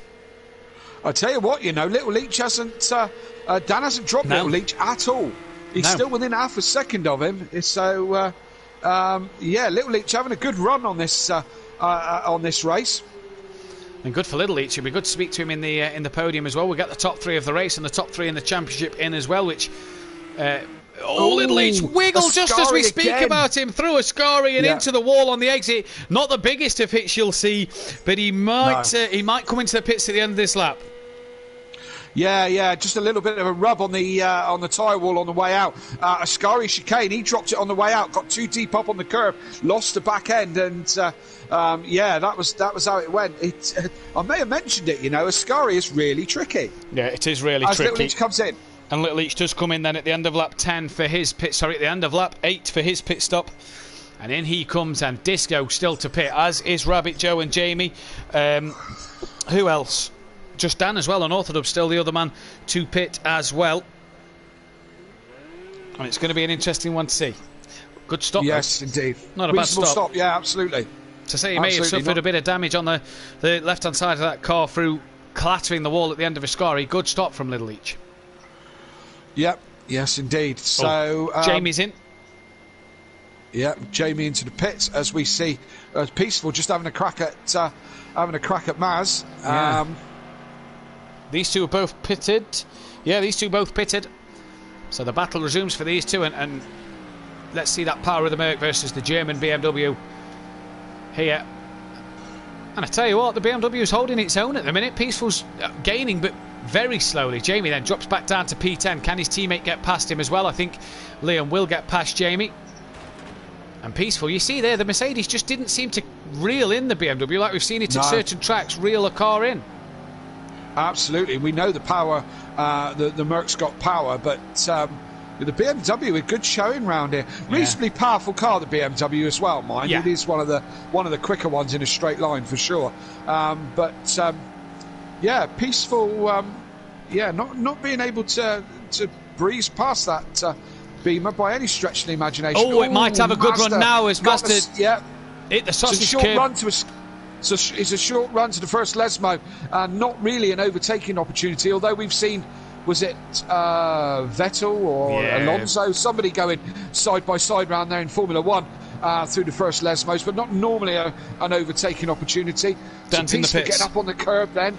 I tell you what, Little Leach hasn't... Dan hasn't dropped Little Leach at all. He's still within half a second of him. So, Little Leach having a good run on this race. And good for Little Leach. It'll be good to speak to him in the podium as well. We'll get the top 3 of the race and the top 3 in the championship in as well, which... Little Leach wiggle just as we speak about him through Ascari and into the wall on the exit. Not the biggest of hits you'll see, but he might come into the pits at the end of this lap. Yeah, just a little bit of a rub on the tyre wall on the way out. Ascari chicane, he dropped it on the way out, got too deep up on the curve, lost the back end, and that was how it went. I may have mentioned it, Ascari is really tricky. Yeah, it is really tricky. As Little Leach comes in. And Little Leach does come in then at the end of lap 10 for his pit. Sorry, at the end of lap 8 for his pit stop. And in he comes, and Disco still to pit, as is Rabbit Joe and Jamie. Who else? Just Dan as well, and Orthodub still the other man to pit as well. And it's going to be an interesting one to see. Good stop. Yes, indeed. Not a bad stop. Yeah, absolutely. To say he may have suffered a bit of damage on the left-hand side of that car through clattering the wall at the end of Ascari. Good stop from Little Leach. Yep. Yes, indeed. So Jamie's in. Yeah, Jamie into the pits as we see Peaceful just having a crack at Maz. Yeah. These two are both pitted. Yeah, these two both pitted. So the battle resumes for these two, and let's see that power of the Merc versus the German BMW here. And I tell you what, the BMW is holding its own at the minute. Peaceful's gaining, but very slowly. Jamie then drops back down to P10. Can his teammate get past him as well? I think Liam will get past Jamie. And Peaceful, you see there, the Mercedes just didn't seem to reel in the BMW like we've seen it at certain tracks, reel a car in. Absolutely. We know the power, the Merc's got power, but the BMW, a good showing round here. Reasonably powerful car, the BMW as well, mind. Yeah. It is one of the quicker ones in a straight line for sure. Peaceful, not being able to breeze past that Beamer by any stretch of the imagination. Oh, it might have a good run now as Master hit the sausage curb. It's a short run to the first Lesmo, and not really an overtaking opportunity, although we've seen, was it Vettel or Alonso, somebody going side by side round there in Formula 1 through the first Lesmos, but not normally an overtaking opportunity. Dan's in the pits. Getting up on the curb then.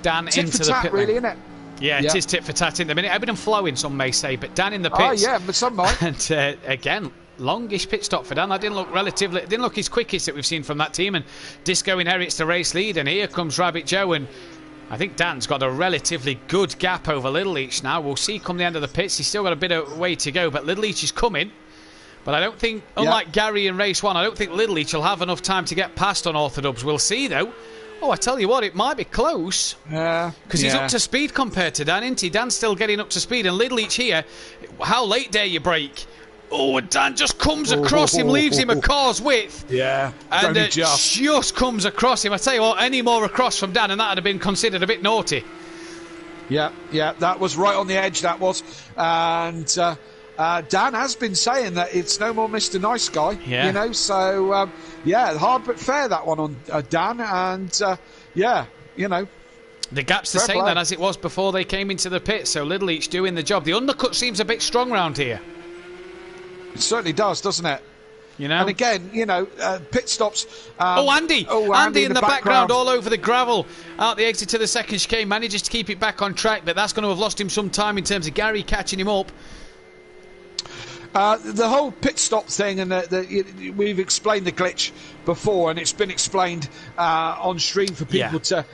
Dan tit into for the tat, pit really, lane. isn't it? Yeah, it is tit for tat in the minute. Ebbing and flowing, some may say, but Dan in the pits. Oh, yeah, but some might. And again, longish pit stop for Dan. That didn't look his quickest that we've seen from that team. And Disco inherits the race lead, and here comes Rabbit Joe. And I think Dan's got a relatively good gap over Little Each now. We'll see come the end of the pits. He's still got a bit of way to go, but Little Each is coming. But I don't think, unlike Gary in race 1, I don't think Little Each will have enough time to get past unorthodox. We'll see, though. Oh, I tell you what, it might be close. Yeah. Because he's up to speed compared to Dan, isn't he? Dan's still getting up to speed. And Little Each here, how late dare you brake? Oh, and Dan just comes across him, leaves him a car's width. Yeah. And just comes across him. I tell you what, any more across from Dan, and that would have been considered a bit naughty. Yeah, that was right on the edge, that was. And Dan has been saying that it's no more Mr. Nice Guy, you know, so, hard but fair, that one on Dan, and, you know. The gap's the same then as it was before they came into the pit, so Little Each doing the job. The undercut seems a bit strong round here. It certainly does, doesn't it? You know? And again, you know, pit stops. Andy in the background all over the gravel. Out the exit to the second chicane, manages to keep it back on track, but that's going to have lost him some time in terms of Gary catching him up. The whole pit stop thing, and we've explained the glitch before, and it's been explained on stream for people to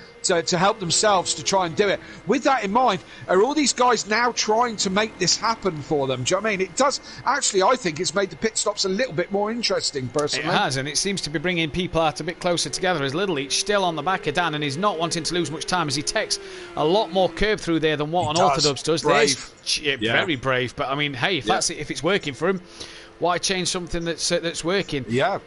help themselves to try and do it. With that in mind, are all these guys now trying to make this happen for them? Do you know what I mean? It does, actually, I think it's made the pit stops a little bit more interesting, personally. It has, and it seems to be bringing people out a bit closer together as Little Each still on the back of Dan, and he's not wanting to lose much time as he takes a lot more curb through there than what Unorthodox does. Brave. Very brave, but I mean, hey, if it's working for him, why change something that's working? Yeah.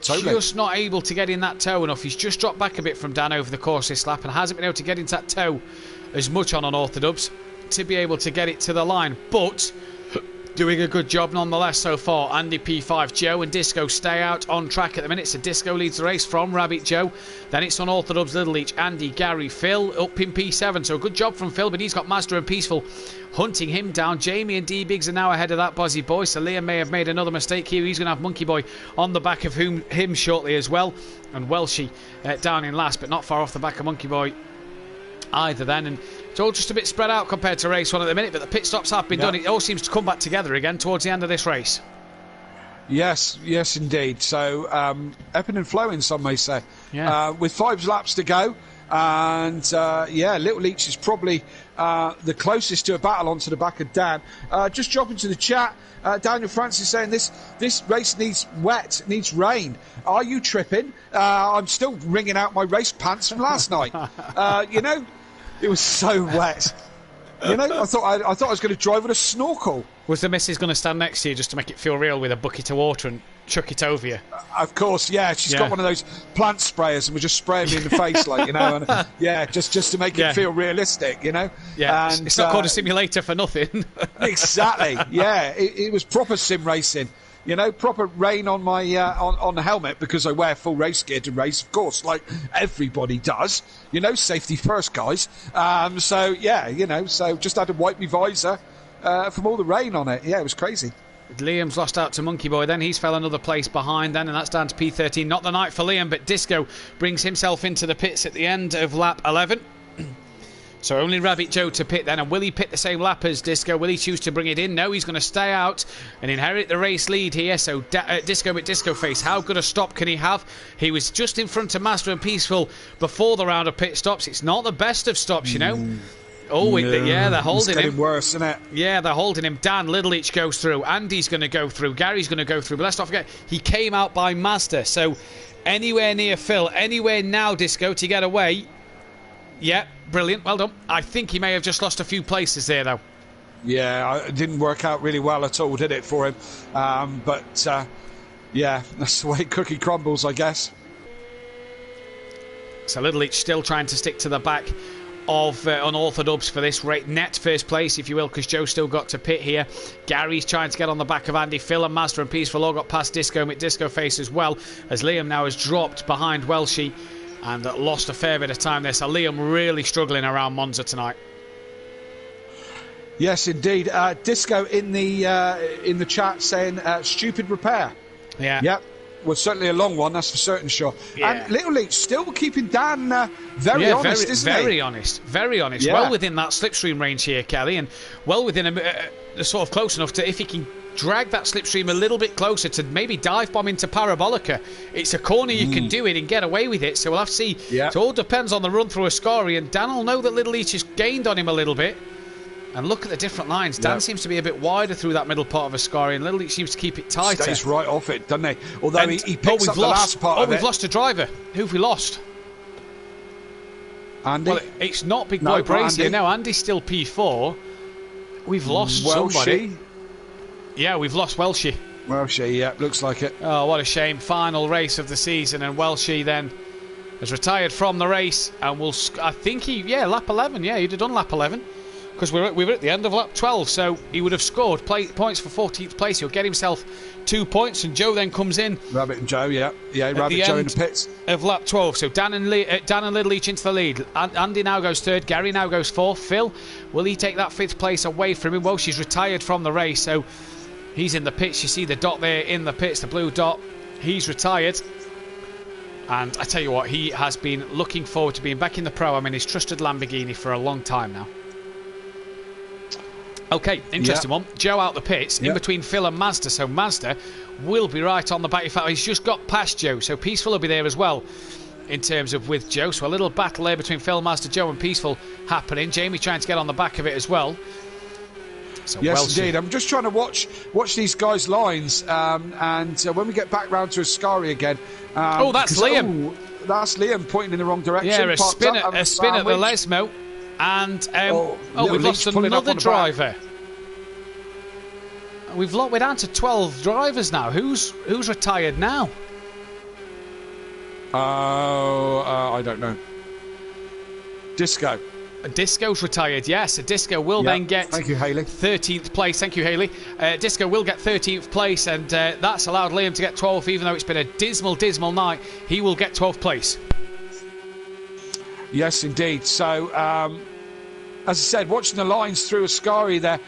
Totally. Just not able to get in that toe enough. He's just dropped back a bit from Dan over the course this lap and hasn't been able to get into that toe as much on Unorthodox to be able to get it to the line. But doing a good job nonetheless so far. Andy P5, Joe and Disco stay out on track at the minute. So Disco leads the race from Rabbit Joe. Then it's Unorthodox, Little Each, Andy, Gary, Phil up in P7. So a good job from Phil, but he's got Mazda and Peaceful hunting him down. Jamie and D-Biggs are now ahead of that Bozzy Boy. So Liam may have made another mistake here. He's going to have Monkey Boy on the back of him shortly as well. And Welshie down in last, but not far off the back of Monkey Boy either then. And it's all just a bit spread out compared to race 1 at the minute, but the pit stops have been done. It all seems to come back together again towards the end of this race. Yes, indeed. So, ebbing and flowing, some may say. Yeah. With 5 laps to go, and Little Each is probably the closest to a battle onto the back of Dan. Just drop into the chat. Daniel Francis saying this race needs needs rain. Are you tripping? I'm still wringing out my race pants from last night. You know, it was so wet. You know, I thought I was going to drive with a snorkel. Was the missus going to stand next to you just to make it feel real with a bucket of water and chuck it over you? Of course, yeah. She's got one of those plant sprayers and was just spraying me in the face, like, you know. And, just to make it feel realistic, you know. Yeah, and, it's not called a simulator for nothing. Exactly. Yeah, it was proper sim racing. You know, proper rain on my on the helmet because I wear full race gear to race, of course, like everybody does. You know, safety first, guys. So just had to wipe my visor from all the rain on it. Yeah, it was crazy. Liam's lost out to Monkey Boy then. He's fell another place behind then, and that's down to P13. Not the night for Liam, but Disco brings himself into the pits at the end of lap 11. So only Rabbit Joe to pit then. And will he pit the same lap as Disco? Will he choose to bring it in? No, he's going to stay out and inherit the race lead here. So Disco with Disco Face, how good a stop can he have? He was just in front of Master and Peaceful before the round of pit stops. It's not the best of stops, you know. They're holding him. It's getting worse, isn't it? Yeah, they're holding him. Dan Little Each goes through. Andy's going to go through. Gary's going to go through. But let's not forget, he came out by Master. So anywhere near Phil, anywhere now, Disco, to get away. Yeah, brilliant. Well done. I think he may have just lost a few places there, though. Yeah, it didn't work out really well at all, did it, for him? But that's the way cookie crumbles, I guess. So Little Each still trying to stick to the back of unorthodox for this net first place, if you will, because Joe still got to pit here. Gary's trying to get on the back of Andy. Phil and Mazda and Peaceful all got past Disco, McDisco face as well, as Liam now has dropped behind Welshie and lost a fair bit of time there. So Liam really struggling around Monza tonight. Yes, indeed. Disco in the chat saying stupid repair. Yeah. Yep. Well, certainly a long one, that's for certain, sure. Yeah. And Little Leach still keeping Dan very honest, isn't he? Very honest, very honest. Yeah. Well within that slipstream range here, Kelly, and well within a sort of close enough to, if he can drag that slipstream a little bit closer to maybe dive bomb into Parabolica. It's a corner you can do it and get away with it, so we'll have to see. Yeah. It all depends on the run through Ascari, and Dan will know that Little Leach has gained on him a little bit. And look at the different lines. Dan seems to be a bit wider through that middle part of Ascari, and Little Leach seems to keep it tighter. Stays right off it, doesn't he? Although he picks up the last part of it. We've lost a driver. Who have we lost? Andy? Well, it's not Big Boy Brazier. No, Andy's still P4. We've lost somebody. Yeah, we've lost Welshie. Welshie, yeah, looks like it. Oh, what a shame. Final race of the season, and Welshie then has retired from the race, and will, I think lap 11. Yeah, he'd have done lap 11. Because we were at the end of lap 12, so he would have scored points for 14th place. He'll get himself 2 points, and Joe then comes in. Rabbit and Joe, yeah, Rabbit Joe in the pits of lap 12. So Dan and Little Leach into the lead. Andy now goes third. Gary now goes fourth. Phil, will he take that 5th place away from him? Well, she's retired from the race, so he's in the pits. You see the dot there in the pits, the blue dot. He's retired. And I tell you what, he has been looking forward to being back in the Pro-Am in his trusted Lamborghini for a long time now. Okay, interesting one. Joe out the pits, in between Phil and Mazda, so Mazda will be right on the back. In fact, he's just got past Joe, so Peaceful will be there as well in terms of with Joe. So a little battle there between Phil, Mazda, Joe and Peaceful happening. Jamie trying to get on the back of it as well. So yes, indeed. I'm just trying to watch these guys' lines, and when we get back round to Ascari again... that's Liam. That's Liam pointing in the wrong direction. Yeah, a spin at the Lesmo. And we've lost another driver. We're down to 12 drivers now. Who's retired now? I don't know. Disco. Disco's retired, yes. So Disco will then get 13th place. Thank you, Haley. Disco will get 13th place, and that's allowed Liam to get 12th, even though it's been a dismal night. He will get 12th place. Yes, indeed. So, as I said, watching the lines through Ascari there,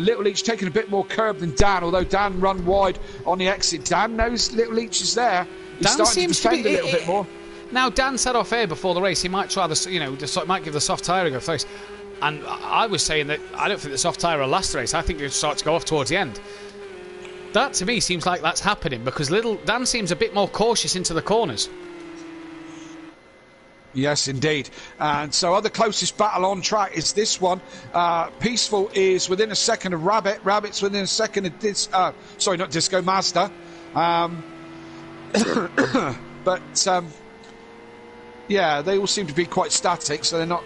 Little Leach taking a bit more curb than Dan, although Dan run wide on the exit. Dan knows Little Leach is there. He's starting to defend a little bit more. Now, Dan said off air before the race he might try might give the soft tyre a go first. And I was saying that I don't think the soft tyre will last the race. I think it'll start to go off towards the end. That, to me, seems like that's happening because Dan seems a bit more cautious into the corners. Yes, indeed. And so the closest battle on track is this one. Peaceful is within a second of Rabbit. Rabbit's within a second of not Disco, Mazda. They all seem to be quite static, so they're not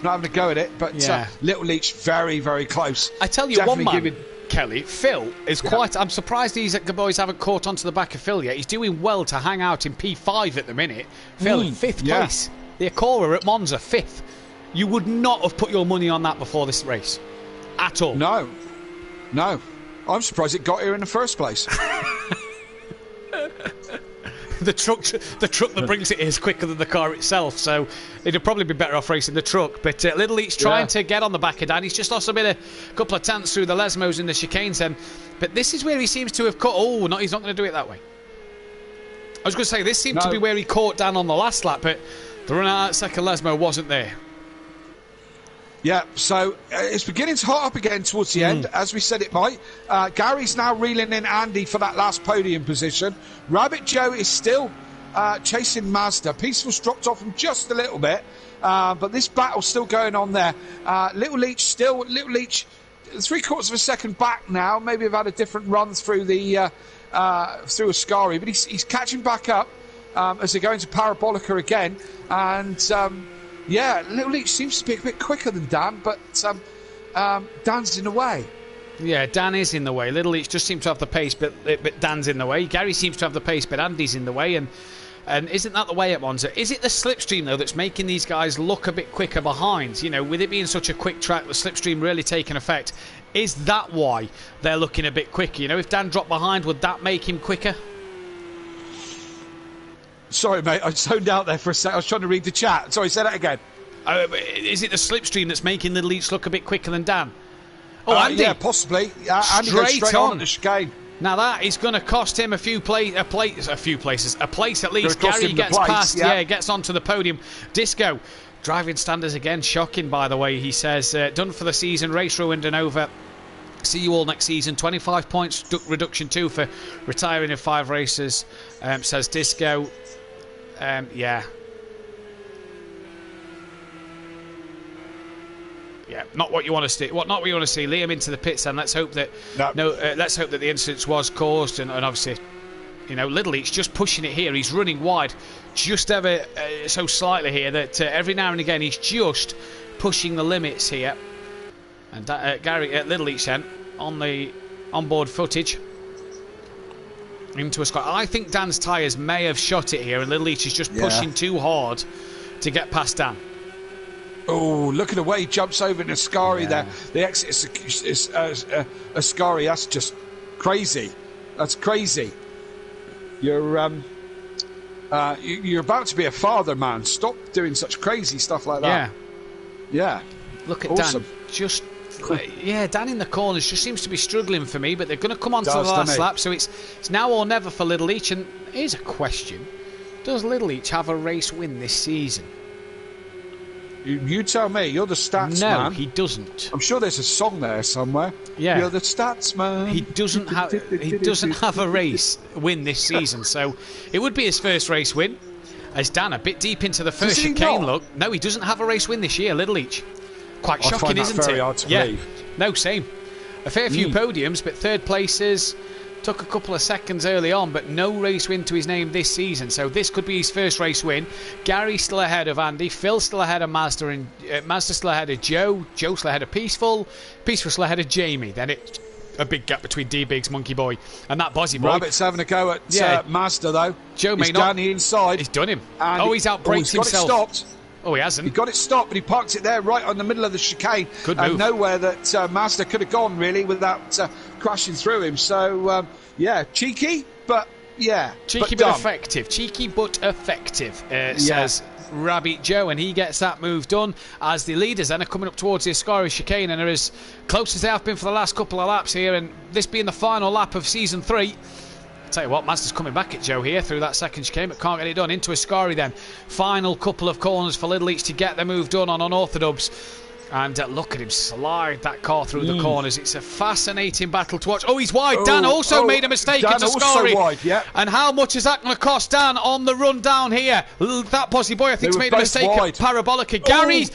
having a go at it. But Little Leach very, very close. I tell you, definitely one man, Kelly, Phil is quite... I'm surprised these boys haven't caught onto the back of Phil yet. He's doing well to hang out in P5 at the minute. Phil, 5th place. The Acora at Monza, 5th. You would not have put your money on that before this race. At all. No. I'm surprised it got here in the first place. The truck that brings it is quicker than the car itself, so it'd probably be better off racing the truck. But Little Leach trying to get on the back of Dan. He's just lost a couple of tenths through the Lesmos in the chicanes then. But this is where he seems to have caught... he's not going to do it that way. I was going to say, this seemed to be where he caught Dan on the last lap, but the run out second Lesmo wasn't there. Yeah, so it's beginning to hot up again towards the end, as we said it might. Gary's now reeling in Andy for that last podium position. Rabbit Joe is still chasing Mazda. Peaceful's dropped off him just a little bit, but this battle's still going on there. Little Leach, 3/4 of a second back now. Maybe have had a different run through through Ascari, but he's catching back up as they go into Parabolica again, and... Little Leach seems to be a bit quicker than Dan, but Dan's in the way. Yeah, Dan is in the way. Little Leach just seems to have the pace, but Dan's in the way. Gary seems to have the pace, but Andy's in the way. And And isn't that the way at Monza? Is it the slipstream, though, that's making these guys look a bit quicker behind? You know, with it being such a quick track, the slipstream really taking effect. Is that why they're looking a bit quicker? You know, if Dan dropped behind, would that make him quicker? Sorry, mate, I zoned out there for a sec. I was trying to read the chat. Sorry, say that again. Is it the slipstream that's making Little Each look a bit quicker than Dan? Oh, Andy. Yeah, possibly. Andy goes straight on the chicane. Now that is going to cost him a place at least. Gary gets past, gets onto the podium. Disco, driving standards again, shocking by the way. He says, done for the season, race ruined and over. See you all next season. 25 points reduction too for retiring in 5 races, says Disco. Yeah, not what you want to see. Not what you want to see. Liam into the pits, and let's hope that let's hope that the incident was caused, and obviously, you know, Little Each just pushing it here. He's running wide, just ever so slightly here. That every now and again he's just pushing the limits here. And Gary Little Each then on the onboard footage into a squad. I think Dan's tyres may have shot it here, and Little Each is just pushing too hard to get past Dan. Oh, look at the way he jumps over in Ascari there. The exit is Ascari. That's just crazy. That's crazy. You're about to be a father, man. Stop doing such crazy stuff like that. Yeah. Look at awesome. Dan. Just Dan in the corners just seems to be struggling for me, but they're going to come on to the last lap, so it's now or never for Little Each. And here's a question: does Little Each have a race win this season? You tell me. You're the stats man. No, he doesn't. I'm sure there's a song there somewhere. Yeah, you're the stats man. He doesn't have a race win this season, so it would be his first race win. As Dan a bit deep into the first chicane look. No, he doesn't have a race win this year, Little Each. Quite shocking, isn't it? Very hard to believe. No, same. A fair few podiums, but third places. Took a couple of seconds early on, but no race win to his name this season. So this could be his first race win. Gary still ahead of Andy. Phil still ahead of Mazda, and Mazda still ahead of Joe. Joe still ahead of Peaceful. Peaceful still ahead of Jamie. Then it's a big gap between D-Biggs, Monkey Boy, and that Bozzy Boy. Rabbit's having a go at Mazda though. Joe may he's not. down the inside. He's done him. And he's outbraked himself. Got it stopped. Oh, he hasn't. He got it stopped, but he parked it there right on the middle of the chicane. Good move. And nowhere that Mazda could have gone, really, without crashing through him. So, cheeky, but Cheeky but effective. Cheeky but effective, says Rabbit Joe, and he gets that move done as the leaders then are coming up towards the Ascari chicane and are as close as they have been for the last couple of laps here, and this being the final lap of Season 3. Tell you what, Mazda's coming back at Joe here through that second chicane, but can't get it done. Into Ascari then. Final couple of corners for Little Each to get the move done on unorthodox. And look at him slide that car through the corners. It's a fascinating battle to watch. Oh, he's wide. Dan also made a mistake into Ascari. And how much is that going to cost Dan on the run down here? That Bozzy Boy, I think, has made a mistake at Parabolica. Gary's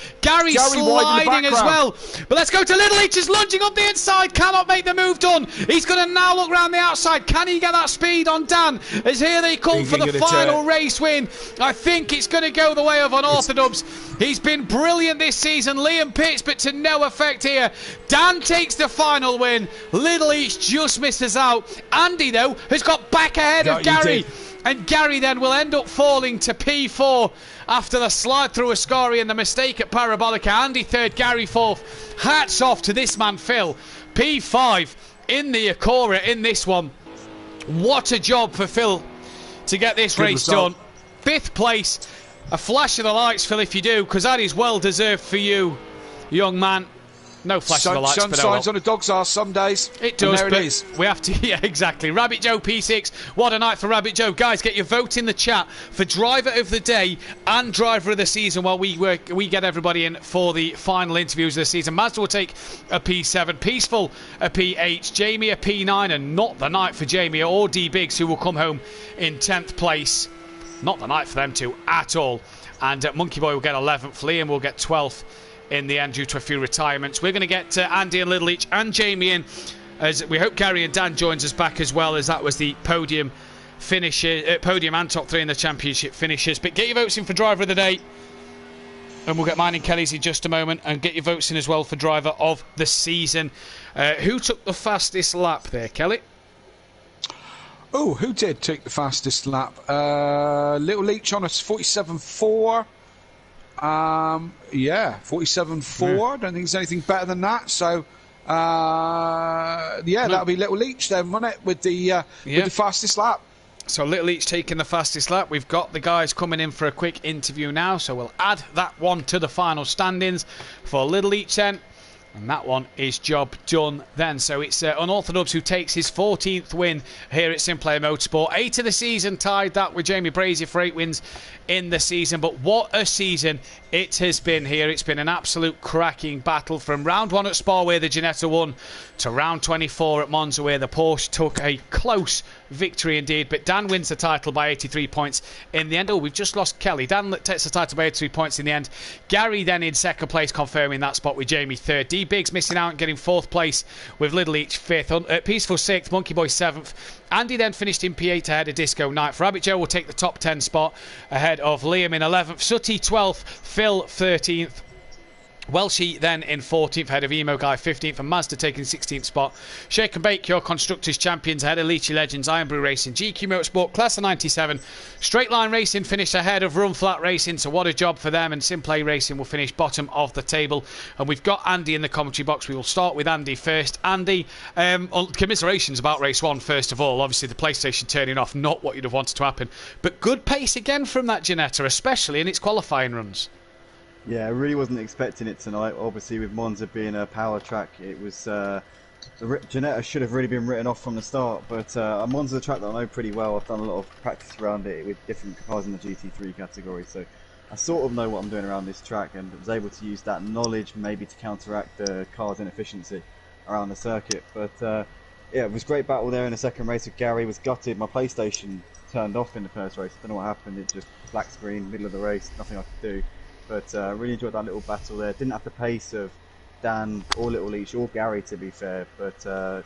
sliding as well. But let's go to Little Each, is lunging up the inside. Cannot make the move done. He's going to now look round the outside. Can he get that speed on Dan? As here they come for the final race win. I think it's going to go the way of unorthodox. He's been brilliant this season. Liam Pitts, but to no effect here. Dan takes the final win. Little Each just misses out. Andy, though, has got back ahead of Gary. And Gary then will end up falling to P4 after the slide through Ascari and the mistake at Parabolica. Andy third, Gary fourth. Hats off to this man, Phil. P5 in the Acura in this one. What a job for Phil to get this race done. 5th place. A flash of the lights, Phil, if you do, because that is well deserved for you, young man. No flash of the lights, sun but shines on a dog's arse some days. It does, and there it is. We have to, exactly. Rabbit Joe P6, what a night for Rabbit Joe. Guys, get your vote in the chat for driver of the day and driver of the season while we get everybody in for the final interviews of the season. Mazda will take a P7, Peaceful a P8, Jamie a P9, and not the night for Jamie or D-Biggs, who will come home in 10th place. Not the night for them two at all. And Monkey Boy will get 11th. Liam will get 12th in the end due to a few retirements. We're going to get Andy and Little Each and Jamie in, as we hope Gary and Dan joins us back as well, as that was the podium and top 3 in the championship finishes. But get your votes in for driver of the day, and we'll get mine and Kelly's in just a moment, and get your votes in as well for driver of the season. Who took the fastest lap there, Kelly? Oh, who did take the fastest lap? Little Leach on a 47.4. 47.4. I don't think there's anything better than that. So, that'll be Little Leach then, won't it? With the fastest lap. So Little Leach taking the fastest lap. We've got the guys coming in for a quick interview now, so we'll add that one to the final standings for Little Leach then. And that one is job done then. So it's Unorthodox who takes his 14th win here at SimPlay Motorsport. 8 of the season, tied that with Jamie Brazier for 8 wins in the season. But what a season it has been here. It's been an absolute cracking battle from round 1 at Spa where the Ginetta won to round 24 at Monza where the Porsche took a close victory indeed. But Dan wins the title by 83 points in the end. Oh, we've just lost Kelly. Dan takes the title by 83 points in the end. Gary then in second place, confirming that spot with Jamie third. D Biggs missing out and getting 4th place with Little Leach 5th. Peaceful 6th, Monkey Boy 7th. Andy then finished in P8 ahead of Disco 9th. Rabbit Joe will take the top 10 spot ahead of Liam in 11th. Sooty 12th, Phil 13th. Welshie then in 14th ahead of Emo Guy 15th and Mazda taking 16th spot. Shake and Bake your constructors champions ahead of Leachy Legends, Iron Brew Racing, GQ Motorsport Class of 97. Straight Line Racing finished ahead of Run Flat Racing, so what a job for them, and SimPlay Racing will finish bottom of the table. And we've got Andy in the commentary box. We will start with Andy first. Andy, commiserations about race 1 first of all. Obviously the PlayStation turning off, not what you'd have wanted to happen, but good pace again from that Ginetta, especially in its qualifying runs. Yeah, I really wasn't expecting it tonight. Obviously, with Monza being a power track, it was Ginetta should have really been written off from the start. But Monza's a track that I know pretty well. I've done a lot of practice around it with different cars in the GT3 category, so I sort of know what I'm doing around this track, and was able to use that knowledge maybe to counteract the car's inefficiency around the circuit. But it was a great battle there in the second race with Gary. Was gutted. My PlayStation turned off in the first race. I don't know what happened. It just black screen, middle of the race, nothing I could do. But really enjoyed that little battle there. Didn't have the pace of Dan or Little Leach or Gary, to be fair, but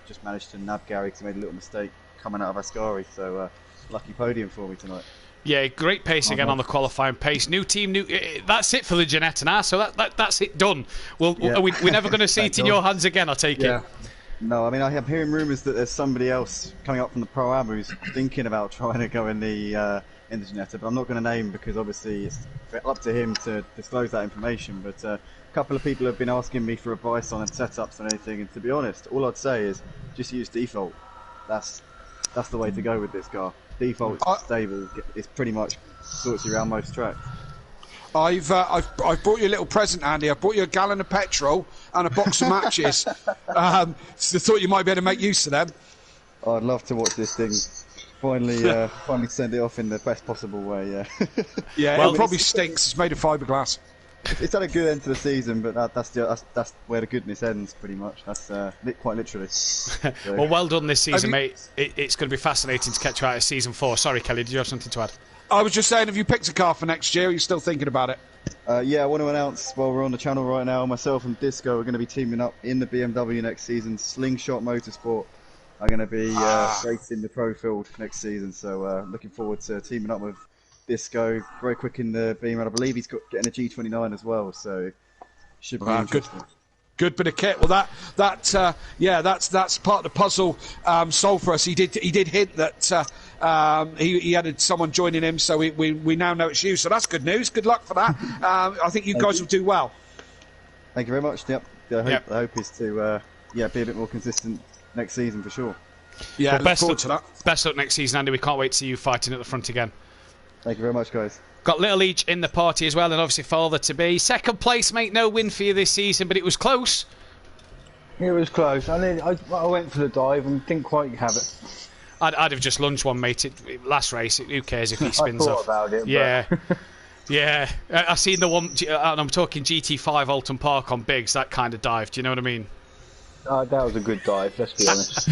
just managed to nab Gary because he made a little mistake coming out of Ascari. So lucky podium for me tonight. Yeah, great pace again on the qualifying pace. New team, that's it for the Ginetta now. So that's it done. We're never going to see it in your hands again, I take it. No, I mean, I'm hearing rumours that there's somebody else coming up from the Pro-Am who's thinking about trying to go in the Ginetta, but I'm not going to name because obviously it's up to him to disclose that information. But a couple of people have been asking me for advice on setups and anything, and to be honest, all I'd say is just use default. That's the way to go with this car. Default stable. It's pretty much sorts you around most tracks. I've brought you a little present, Andy. I've brought you a gallon of petrol and a box of matches. So I thought you might be able to make use of them. I'd love to watch this thing finally send it off in the best possible way. Yeah, well, it probably stinks. It's made of fiberglass. It's had a good end to the season, but that's where the goodness ends, pretty much. That's quite literally. So. Well done this season, mate. It's going to be fascinating to catch you out of season 4. Sorry, Kelly, did you have something to add? I was just saying, have you picked a car for next year? Are you still thinking about it? Yeah, I want to announce while we're on the channel right now, myself and Disco are going to be teaming up in the BMW next season. Slingshot Motorsport are going to be racing the Pro Field next season, so looking forward to teaming up with Disco. Very quick in the Beamer. I believe he's getting a G29 as well, so should be interesting. Good bit of kit. Well, that's part of the puzzle solved for us. He did hint that he had someone joining him, so we now know it's you. So that's good news. Good luck for that. I think you guys will do well. Thank you very much. Yep. The hope is to be a bit more consistent next season for sure. Yeah, well, best luck to that. Best luck next season, Andy. We can't wait to see you fighting at the front again. Thank you very much, guys. Got Little Leach in the party as well, and obviously father to be. Second place, mate. No win for you this season, but it was close. It was close. I went for the dive and didn't quite have it. I'd have just lunged one, mate. Last race, who cares if he spins I thought off? About it, yeah. Yeah. I seen the one, and I'm talking GT5 Alton Park on Biggs, that kind of dive. Do you know what I mean? That was a good dive, let's be honest.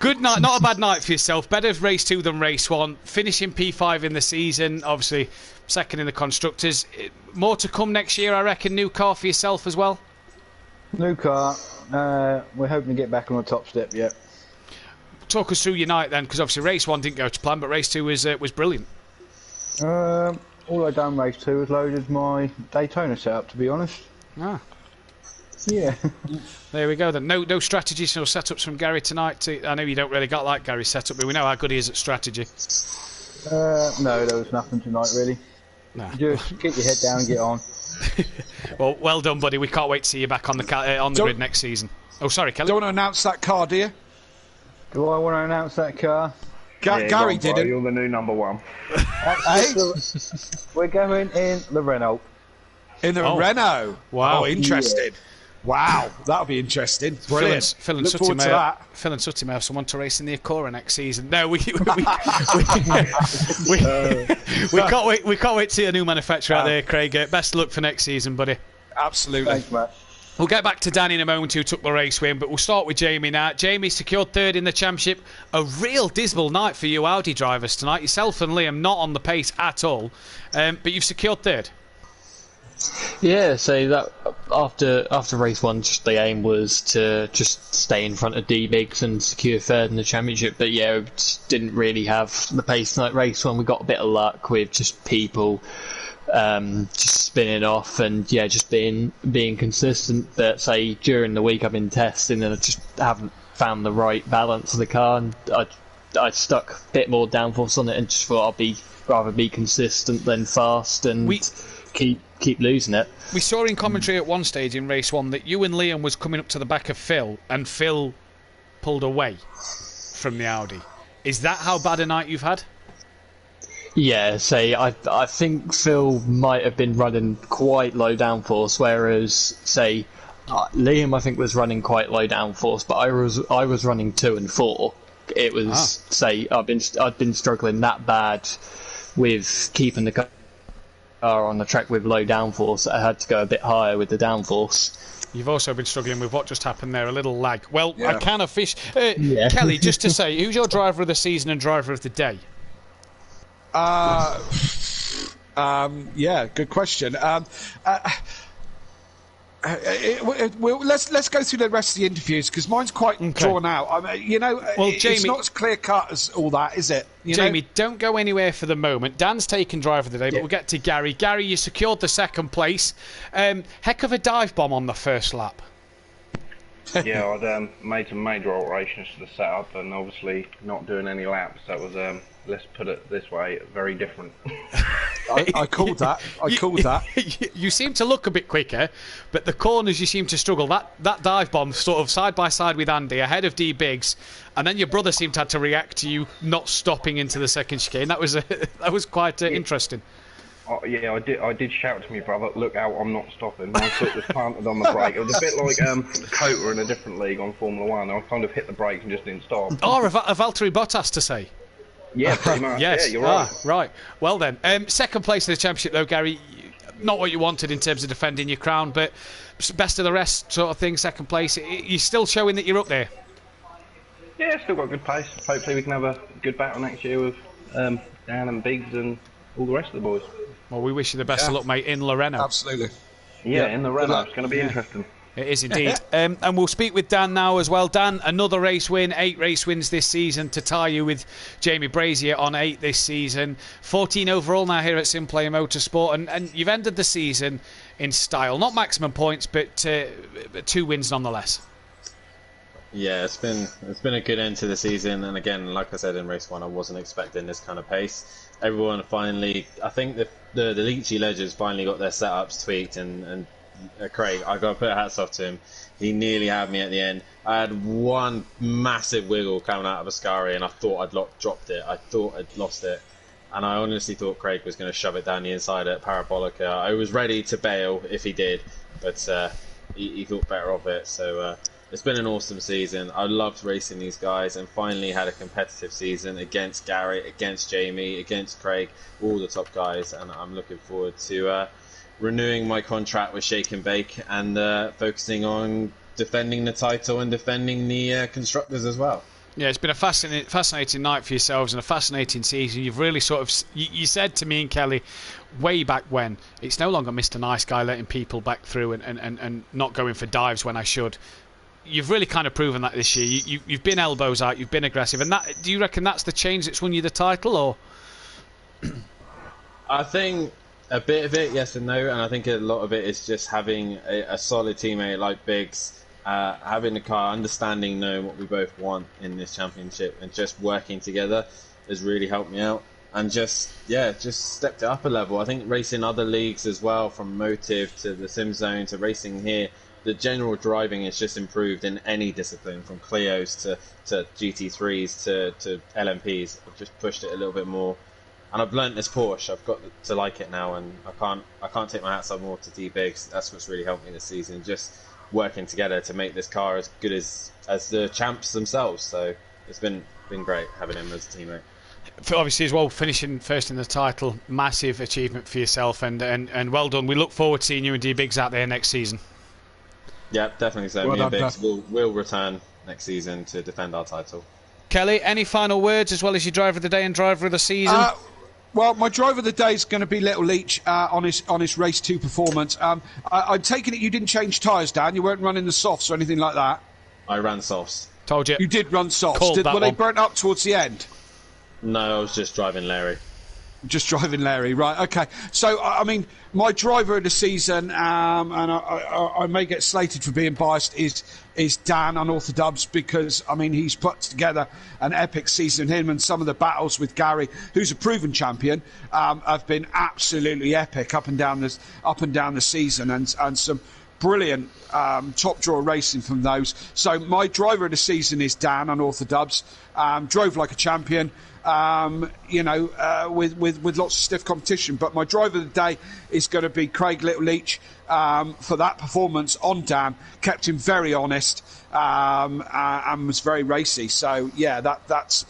Good night, not a bad night for yourself. Better race 2 than race 1. Finishing P5 in the season, obviously second in the constructors. More to come next year, I reckon. New car for yourself as well. New car. We're hoping to get back on the top step yet. Talk us through your night then, because obviously race 1 didn't go to plan, but race 2 was brilliant. All I done race 2 was loaded my Daytona setup, to be honest. Yeah. There we go then. No strategies, no setups from Gary tonight. I know you don't really got like Gary's setup, but we know how good he is at strategy. No, there was nothing tonight really. No. Just keep your head down and get on. well done, buddy. We can't wait to see you back on the grid next season. Oh, sorry, Kelly. Don't want to announce that car, do you? Do I want to announce that car? Gary didn't. You're the new number one. We're going in the Renault. In the Renault? Wow. Oh, interesting. Yeah. Wow, that'll be interesting. Brilliant. Phil and Sutty may have someone to race in the Acura next season. No, we can't wait. We can't wait to see a new manufacturer out there, Craig. Best of luck for next season, buddy. Absolutely. Thanks, Matt. We'll get back to Danny in a moment, who took the race win, but we'll start with Jamie now. Jamie secured third in the championship. A real dismal night for you Audi drivers tonight. Yourself and Liam not on the pace at all, but you've secured third. Yeah, so that after race one, just the aim was to just stay in front of D-Biggs and secure third in the championship. But yeah, we just didn't really have the pace tonight. Race one, we got a bit of luck with just people just spinning off and just being consistent. But say during the week I've been testing and I just haven't found the right balance of the car, and I stuck a bit more downforce on it and just thought I'd rather be consistent than fast and keep losing it. We saw in commentary at one stage in race one that you and Liam was coming up to the back of Phil and Phil pulled away from the Audi. Is that how bad a night you've had? Yeah, I think Phil might have been running quite low downforce, whereas Liam I think was running quite low downforce, but I was running 2 and 4. It was I'd been struggling that bad with keeping the car on the track with low downforce. I had to go a bit higher with the downforce. You've also been struggling with what just happened there, a little lag. Well, I can Kelly, just to say, who's your driver of the season and driver of the day? Good question. Let's go through the rest of the interviews because mine's quite drawn out. I mean, Jamie, it's not as clear cut as all that, is it? Jamie, don't go anywhere for the moment. Dan's taken driver of the day, but we'll get to Gary. Gary, you secured the second place. Heck of a dive bomb on the first lap. Yeah, I'd made some major alterations to the setup and obviously not doing any laps. That was, let's put it this way, very different. I called that. You seem to look a bit quicker, but the corners you seem to struggle. That dive bomb sort of side by side with Andy, ahead of D Biggs, and then your brother seemed to have to react to you not stopping into the second chicane. That was quite interesting. I did shout to my brother, "Look out! I'm not stopping." My foot was planted on the brake. It was a bit like Cota in a different league on Formula One. I kind of hit the brake and just didn't stop. Oh, a Valtteri Bottas to say. Yeah, pretty much. Yes. Yeah, you're right. Right. Well then, second place in the championship though, Gary. Not what you wanted in terms of defending your crown, but best of the rest sort of thing. Second place. You're still showing that you're up there. Yeah, still got good pace. Hopefully we can have a good battle next year with Dan and Biggs and all the rest of the boys. Well, we wish you the best of luck, mate, in Loreno. Absolutely. Yeah, in the Renault. It's going to be interesting. It is indeed. And we'll speak with Dan now as well. Dan, another race win, 8 race wins this season to tie you with Jamie Brazier on 8 this season. 14 overall now here at SimPlay Motorsport, and you've ended the season in style. Not maximum points, but 2 wins nonetheless. Yeah, it's been a good end to the season, and again, like I said in race 1, I wasn't expecting this kind of pace. Everyone finally, I think the Leachy Ledgers finally got their setups tweaked, and Craig, I got to put hats off to him. He nearly had me at the end. I had one massive wiggle coming out of Ascari, and I thought I'd dropped it. I thought I'd lost it, and I honestly thought Craig was going to shove it down the inside at Parabolica. I was ready to bail if he did, but he thought better of it. So it's been an awesome season. I loved racing these guys, and finally had a competitive season against Gary, against Jamie, against Craig, all the top guys, and I'm looking forward to renewing my contract with Shake and Bake and focusing on defending the title and defending the constructors as well. Yeah, it's been a fascinating night for yourselves and a fascinating season. You've really sort of... You said to me and Kelly way back when, it's no longer Mr. Nice Guy letting people back through and not going for dives when I should. You've really kind of proven that this year. You've been elbows out, you've been aggressive. And do you reckon that's the change that's won you the title, or...? I think A bit of it, yes and no, and I think a lot of it is just having a solid teammate like Biggs, having the car, understanding, knowing what we both want in this championship, and just working together has really helped me out. And just stepped it up a level. I think racing other leagues as well, from Motive to the Sim Zone to racing here, the general driving has just improved in any discipline, from Clios to GT3s to LMPs. I've just pushed it a little bit more. And I've learnt this Porsche. I've got to like it now, and I can't take my hats off more to D Biggs. That's what's really helped me this season. Just working together to make this car as good as the champs themselves. So it's been great having him as a teammate. Obviously, as well, finishing first in the title, massive achievement for yourself, and well done. We look forward to seeing you and D Biggs out there next season. Yeah, definitely so. Well Me and done, Biggs will return next season to defend our title. Kelly, any final words, as well as your driver of the day and driver of the season? Well, my driver of the day is going to be Little Leach on his race 2 performance. I'm taking it you didn't change tyres, Dan. You weren't running the softs or anything like that. I ran softs. Told you. You did run softs. Were they burnt up towards the end? No, I was just driving Larry. Just driving Larry, right? Okay. So, I mean, my driver of the season, and I may get slated for being biased, is Dan Unorthodox, because I mean he's put together an epic season. Him and some of the battles with Gary, who's a proven champion, have been absolutely epic up and down the season, and some brilliant top draw racing from those. So my driver of the season is Dan Unorthodox. Drove like a champion. With lots of stiff competition. But my driver of the day is going to be Craig Little Leach for that performance on Dan. Kept him very honest and was very racy. So yeah, that's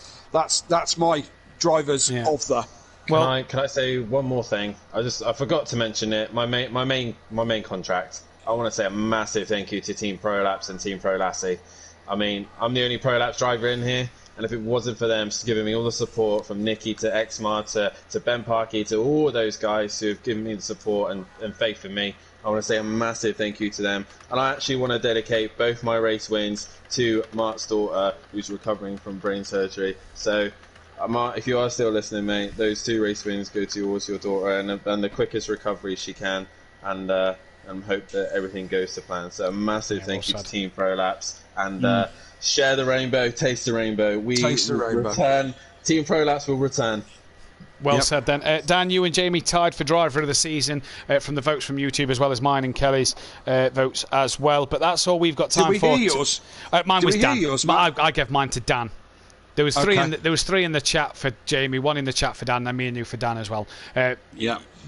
my drivers of the. Can I say one more thing? I forgot to mention it. My main contract. I want to say a massive thank you to Team Prolapse and Team Prolassi. I mean, I'm the only Prolapse driver in here. And if it wasn't for them giving me all the support, from Nicky to Exmar to Ben Parkey to all those guys who have given me the support and faith in me, I want to say a massive thank you to them. And I actually want to dedicate both my race wins to Mark's daughter, who's recovering from brain surgery. So, Mark, if you are still listening, mate, those 2 race wins go towards your daughter and the quickest recovery she can, and hope that everything goes to plan. So a massive thank you to Team Prolapse, and share the rainbow, taste the rainbow. Return. Team Prolapse will return. Well said then. Dan, you and Jamie tied for driver of the season from the votes from YouTube, as well as mine and Kelly's votes as well. But that's all we've got time for. Did we hear yours? Mine was Dan. Yours, I gave mine to Dan. There was 3 in the chat for Jamie, 1 in the chat for Dan, and me and you for Dan as well.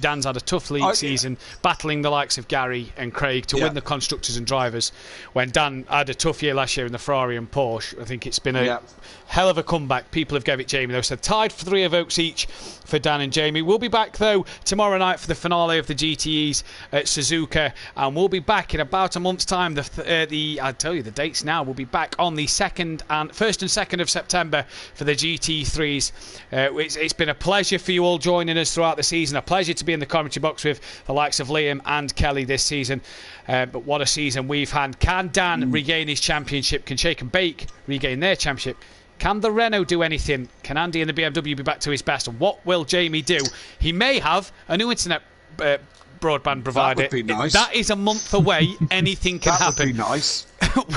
Dan's had a tough league season, battling the likes of Gary and Craig to win the constructors and drivers. When Dan had a tough year last year in the Ferrari and Porsche, I think it's been a hell of a comeback. People have gave it Jamie, though, so tied for 3 votes each for Dan and Jamie. We'll be back, though, tomorrow night for the finale of the GTEs at Suzuka, and we'll be back in about a month's time. I'll tell you the dates now. We'll be back on the 1st and 2nd of September for the GT3s. It's been a pleasure for you all joining us throughout the season. A pleasure to be in the commentary box with the likes of Liam and Kelly this season. But what a season we've had. Can Dan regain his championship? Can Shake and Bake regain their championship? Can the Renault do anything? Can Andy and the BMW be back to his best? And what will Jamie do? He may have a new internet broadband provider. That would be nice. That is a month away. Anything can happen. That would be nice.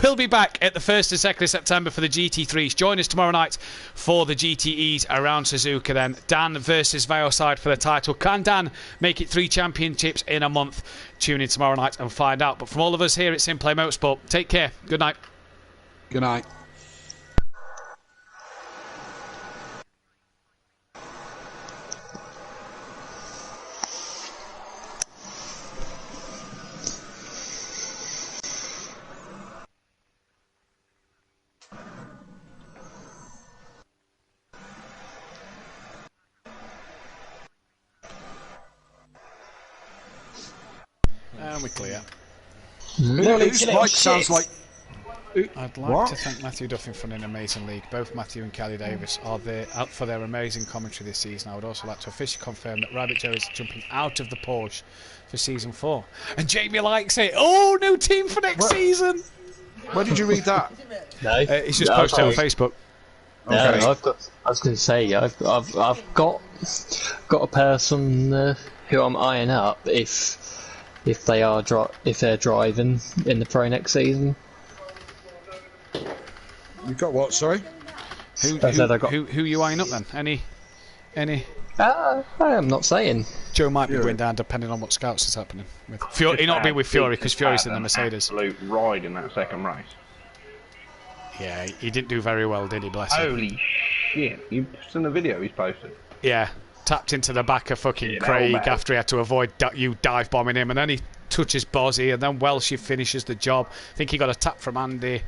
We'll be back at the 1st and 2nd of September for the GT3s. Join us tomorrow night for the GTEs around Suzuka then. Dan versus Veilside for the title. Can Dan make it 3 championships in a month? Tune in tomorrow night and find out. But from all of us here at SimPlay Motorsport, take care. Good night. Good night. And we clear. Whose mic sounds like... I'd like to thank Matthew Duffin for an amazing league. Both Matthew and Kelly Davis are there out for their amazing commentary this season. I would also like to officially confirm that Rabbit Joe is jumping out of the Porsche for season 4. And Jamie likes it. Oh, new team for next season. Where did you read that? No, it's just posted on Facebook. No, I was going to say I've got a person who I'm eyeing up if they're driving in the Pro next season. You've got what? Sorry. Who are you eyeing up then? Any? I'm not saying. Joe might be going down depending on what scouts is happening with Fury. Not be with Fury because Fury's in the Mercedes. Absolute ride in that second race. Yeah, he didn't do very well, did he? Bless him. Holy shit! You've seen the video he's posted. Yeah, tapped into the back of fucking Craig after he had to avoid you dive bombing him, and then he touches Bozzy, and then Welsh finishes the job. I think he got a tap from Andy.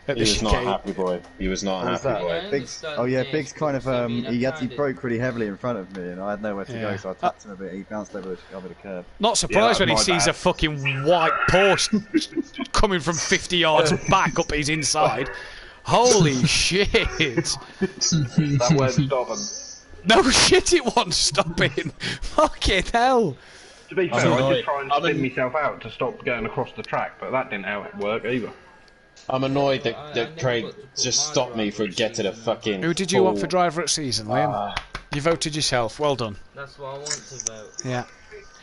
He was not happy, boy. He was not happy, boy. Biggs, Biggs kind of he broke really heavily in front of me, and I had nowhere to go, so I tapped him a bit. He bounced over the curb. Not surprised when he sees a fucking white Porsche coming from 50 yards back up his inside. Holy shit! That won't stop him. No shit, it won't stop him. Fucking hell. To be fair, I just try and spin myself out to stop going across the track, but that didn't work either. I'm annoyed that Craig just stopped me from getting a fucking... Who did you want for driver at season, Liam? You voted yourself. Well done. That's what I want to vote. Yeah.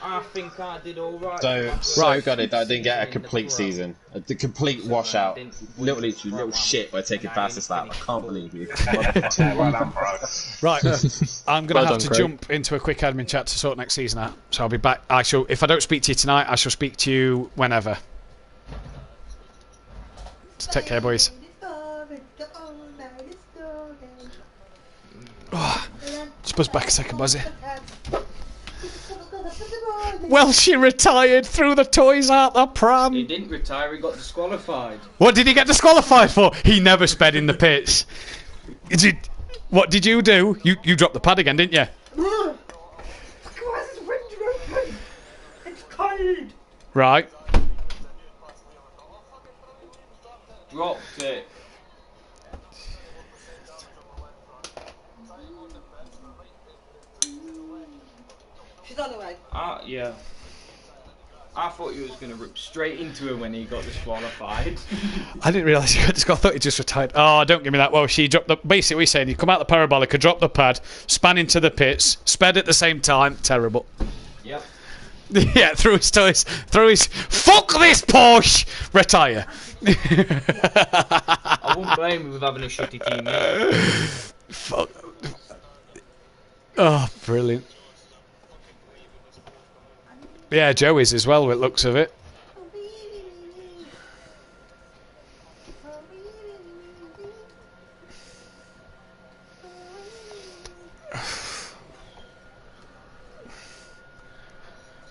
I think I did all right. So gutted that I didn't get a complete season. The complete washout. Literally, little shit by taking fastest lap. I can't believe you. Right. I'm going to have to jump into a quick admin chat to sort next season out. So I'll be back. If I don't speak to you tonight, I shall speak to you whenever. So take care, boys. Oh, just buzz back a second, Buzzy. Well, she retired, threw the toys out the pram. He didn't retire, he got disqualified. What did he get disqualified for? He never sped in the pits. What did you do? You dropped the pad again, didn't you? Why is this window open? It's cold. Right. Dropped it. She's on the way. Yeah. I thought you was going to rip straight into her when he got disqualified. I didn't realise he got disqualified. I thought he just retired. Oh, don't give me that. Well, she dropped the... Basically, we're saying you come out the parabolic, drop the pad, span into the pits, sped at the same time. Terrible. Yep. Yeah, threw his toys. Fuck this Porsche! Retire. I wouldn't blame him with having a shitty team. Yeah. Fuck. Oh, brilliant. Yeah, Joe is as well, with looks of it.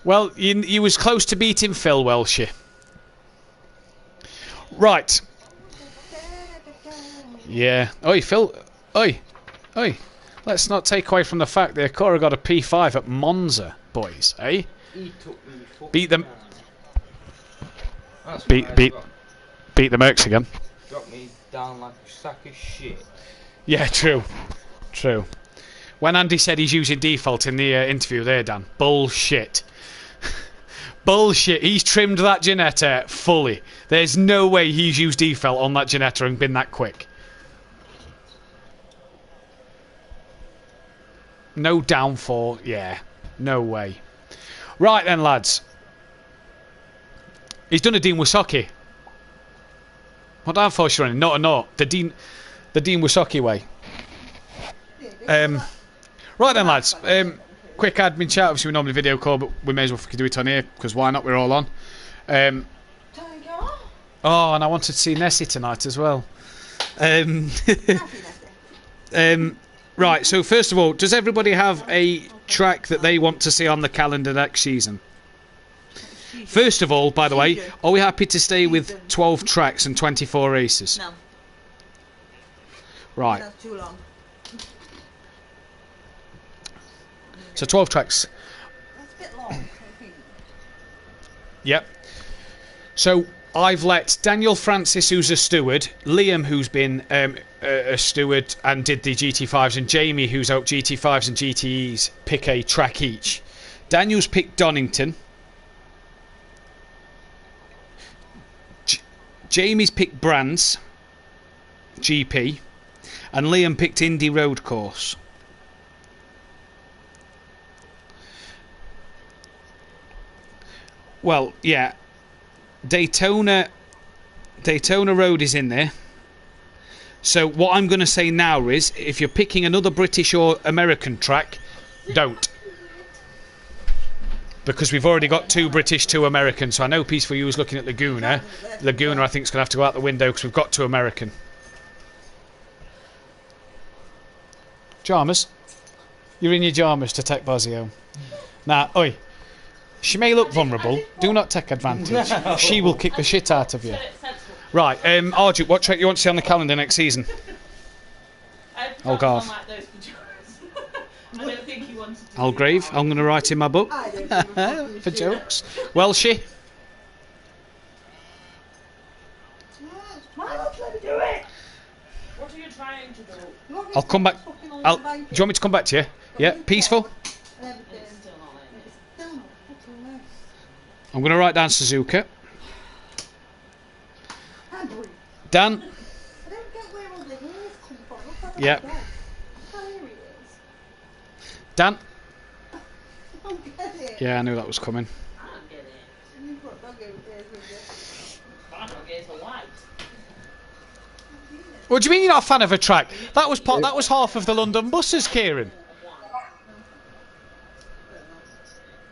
Well, he was close to beating Phil Welsh. Right. Yeah. Oi, Phil. Oi. Let's not take away from the fact that Cora got a P5 at Monza, boys, eh? Beat them. Beat the Mercs again. Dropped me down like a sack of shit. Yeah, true. When Andy said he's using default in the interview there, Dan, bullshit. Bullshit. He's trimmed that Ginetta fully. There's no way he's used default on that Ginetta and been that quick. No downfall. Yeah. No way. Right then, lads. He's done a Dean Wysocki. What downforce you running? No. The Dean Wysocki way. Right then, lads. Quick admin chat. Obviously, we normally video call, but we may as well do it on here because why not? We're all on. Oh, and I wanted to see Nessie tonight as well. Right. So first of all, does everybody have a track that they want to see on the calendar next season? First of all, by the way, are we happy to stay with 12 tracks and 24 races? No. Right. That's too long. So 12 tracks. That's a bit long, I think. Yep. So I've let Daniel Francis, who's a steward, Liam, who's been a steward and did the GT5s, and Jamie, who's out GT5s and GTEs, pick a track each. Daniel's picked Donington. Jamie's picked Brands, GP, and Liam picked Indy Road Course. Well, yeah. Daytona Road is in there. So what I'm going to say now is, if you're picking another British or American track, don't. Because we've already got 2 British, 2 American. So I know Peaceful You was looking at Laguna. Laguna, I think, is going to have to go out the window because we've got 2 American. Jarmus. You're in your Jarmus to take Bozzy home. Now, oi. She may look vulnerable. Do not take advantage. No. She will kick the shit out of you. Right, Arjun, what track you want to see on the calendar next season? Algarve. Algrave, I'm going to write in my book. For jokes. Welshie. What are you trying to do? I'll come back. Do you want me to come back to you? Yeah, Peaceful. I'm going to write down Suzuka. Dan. Yeah. Dan. Yeah, I knew that was coming. What do you mean you're not a fan of a track? That was half of the London buses, Kieran.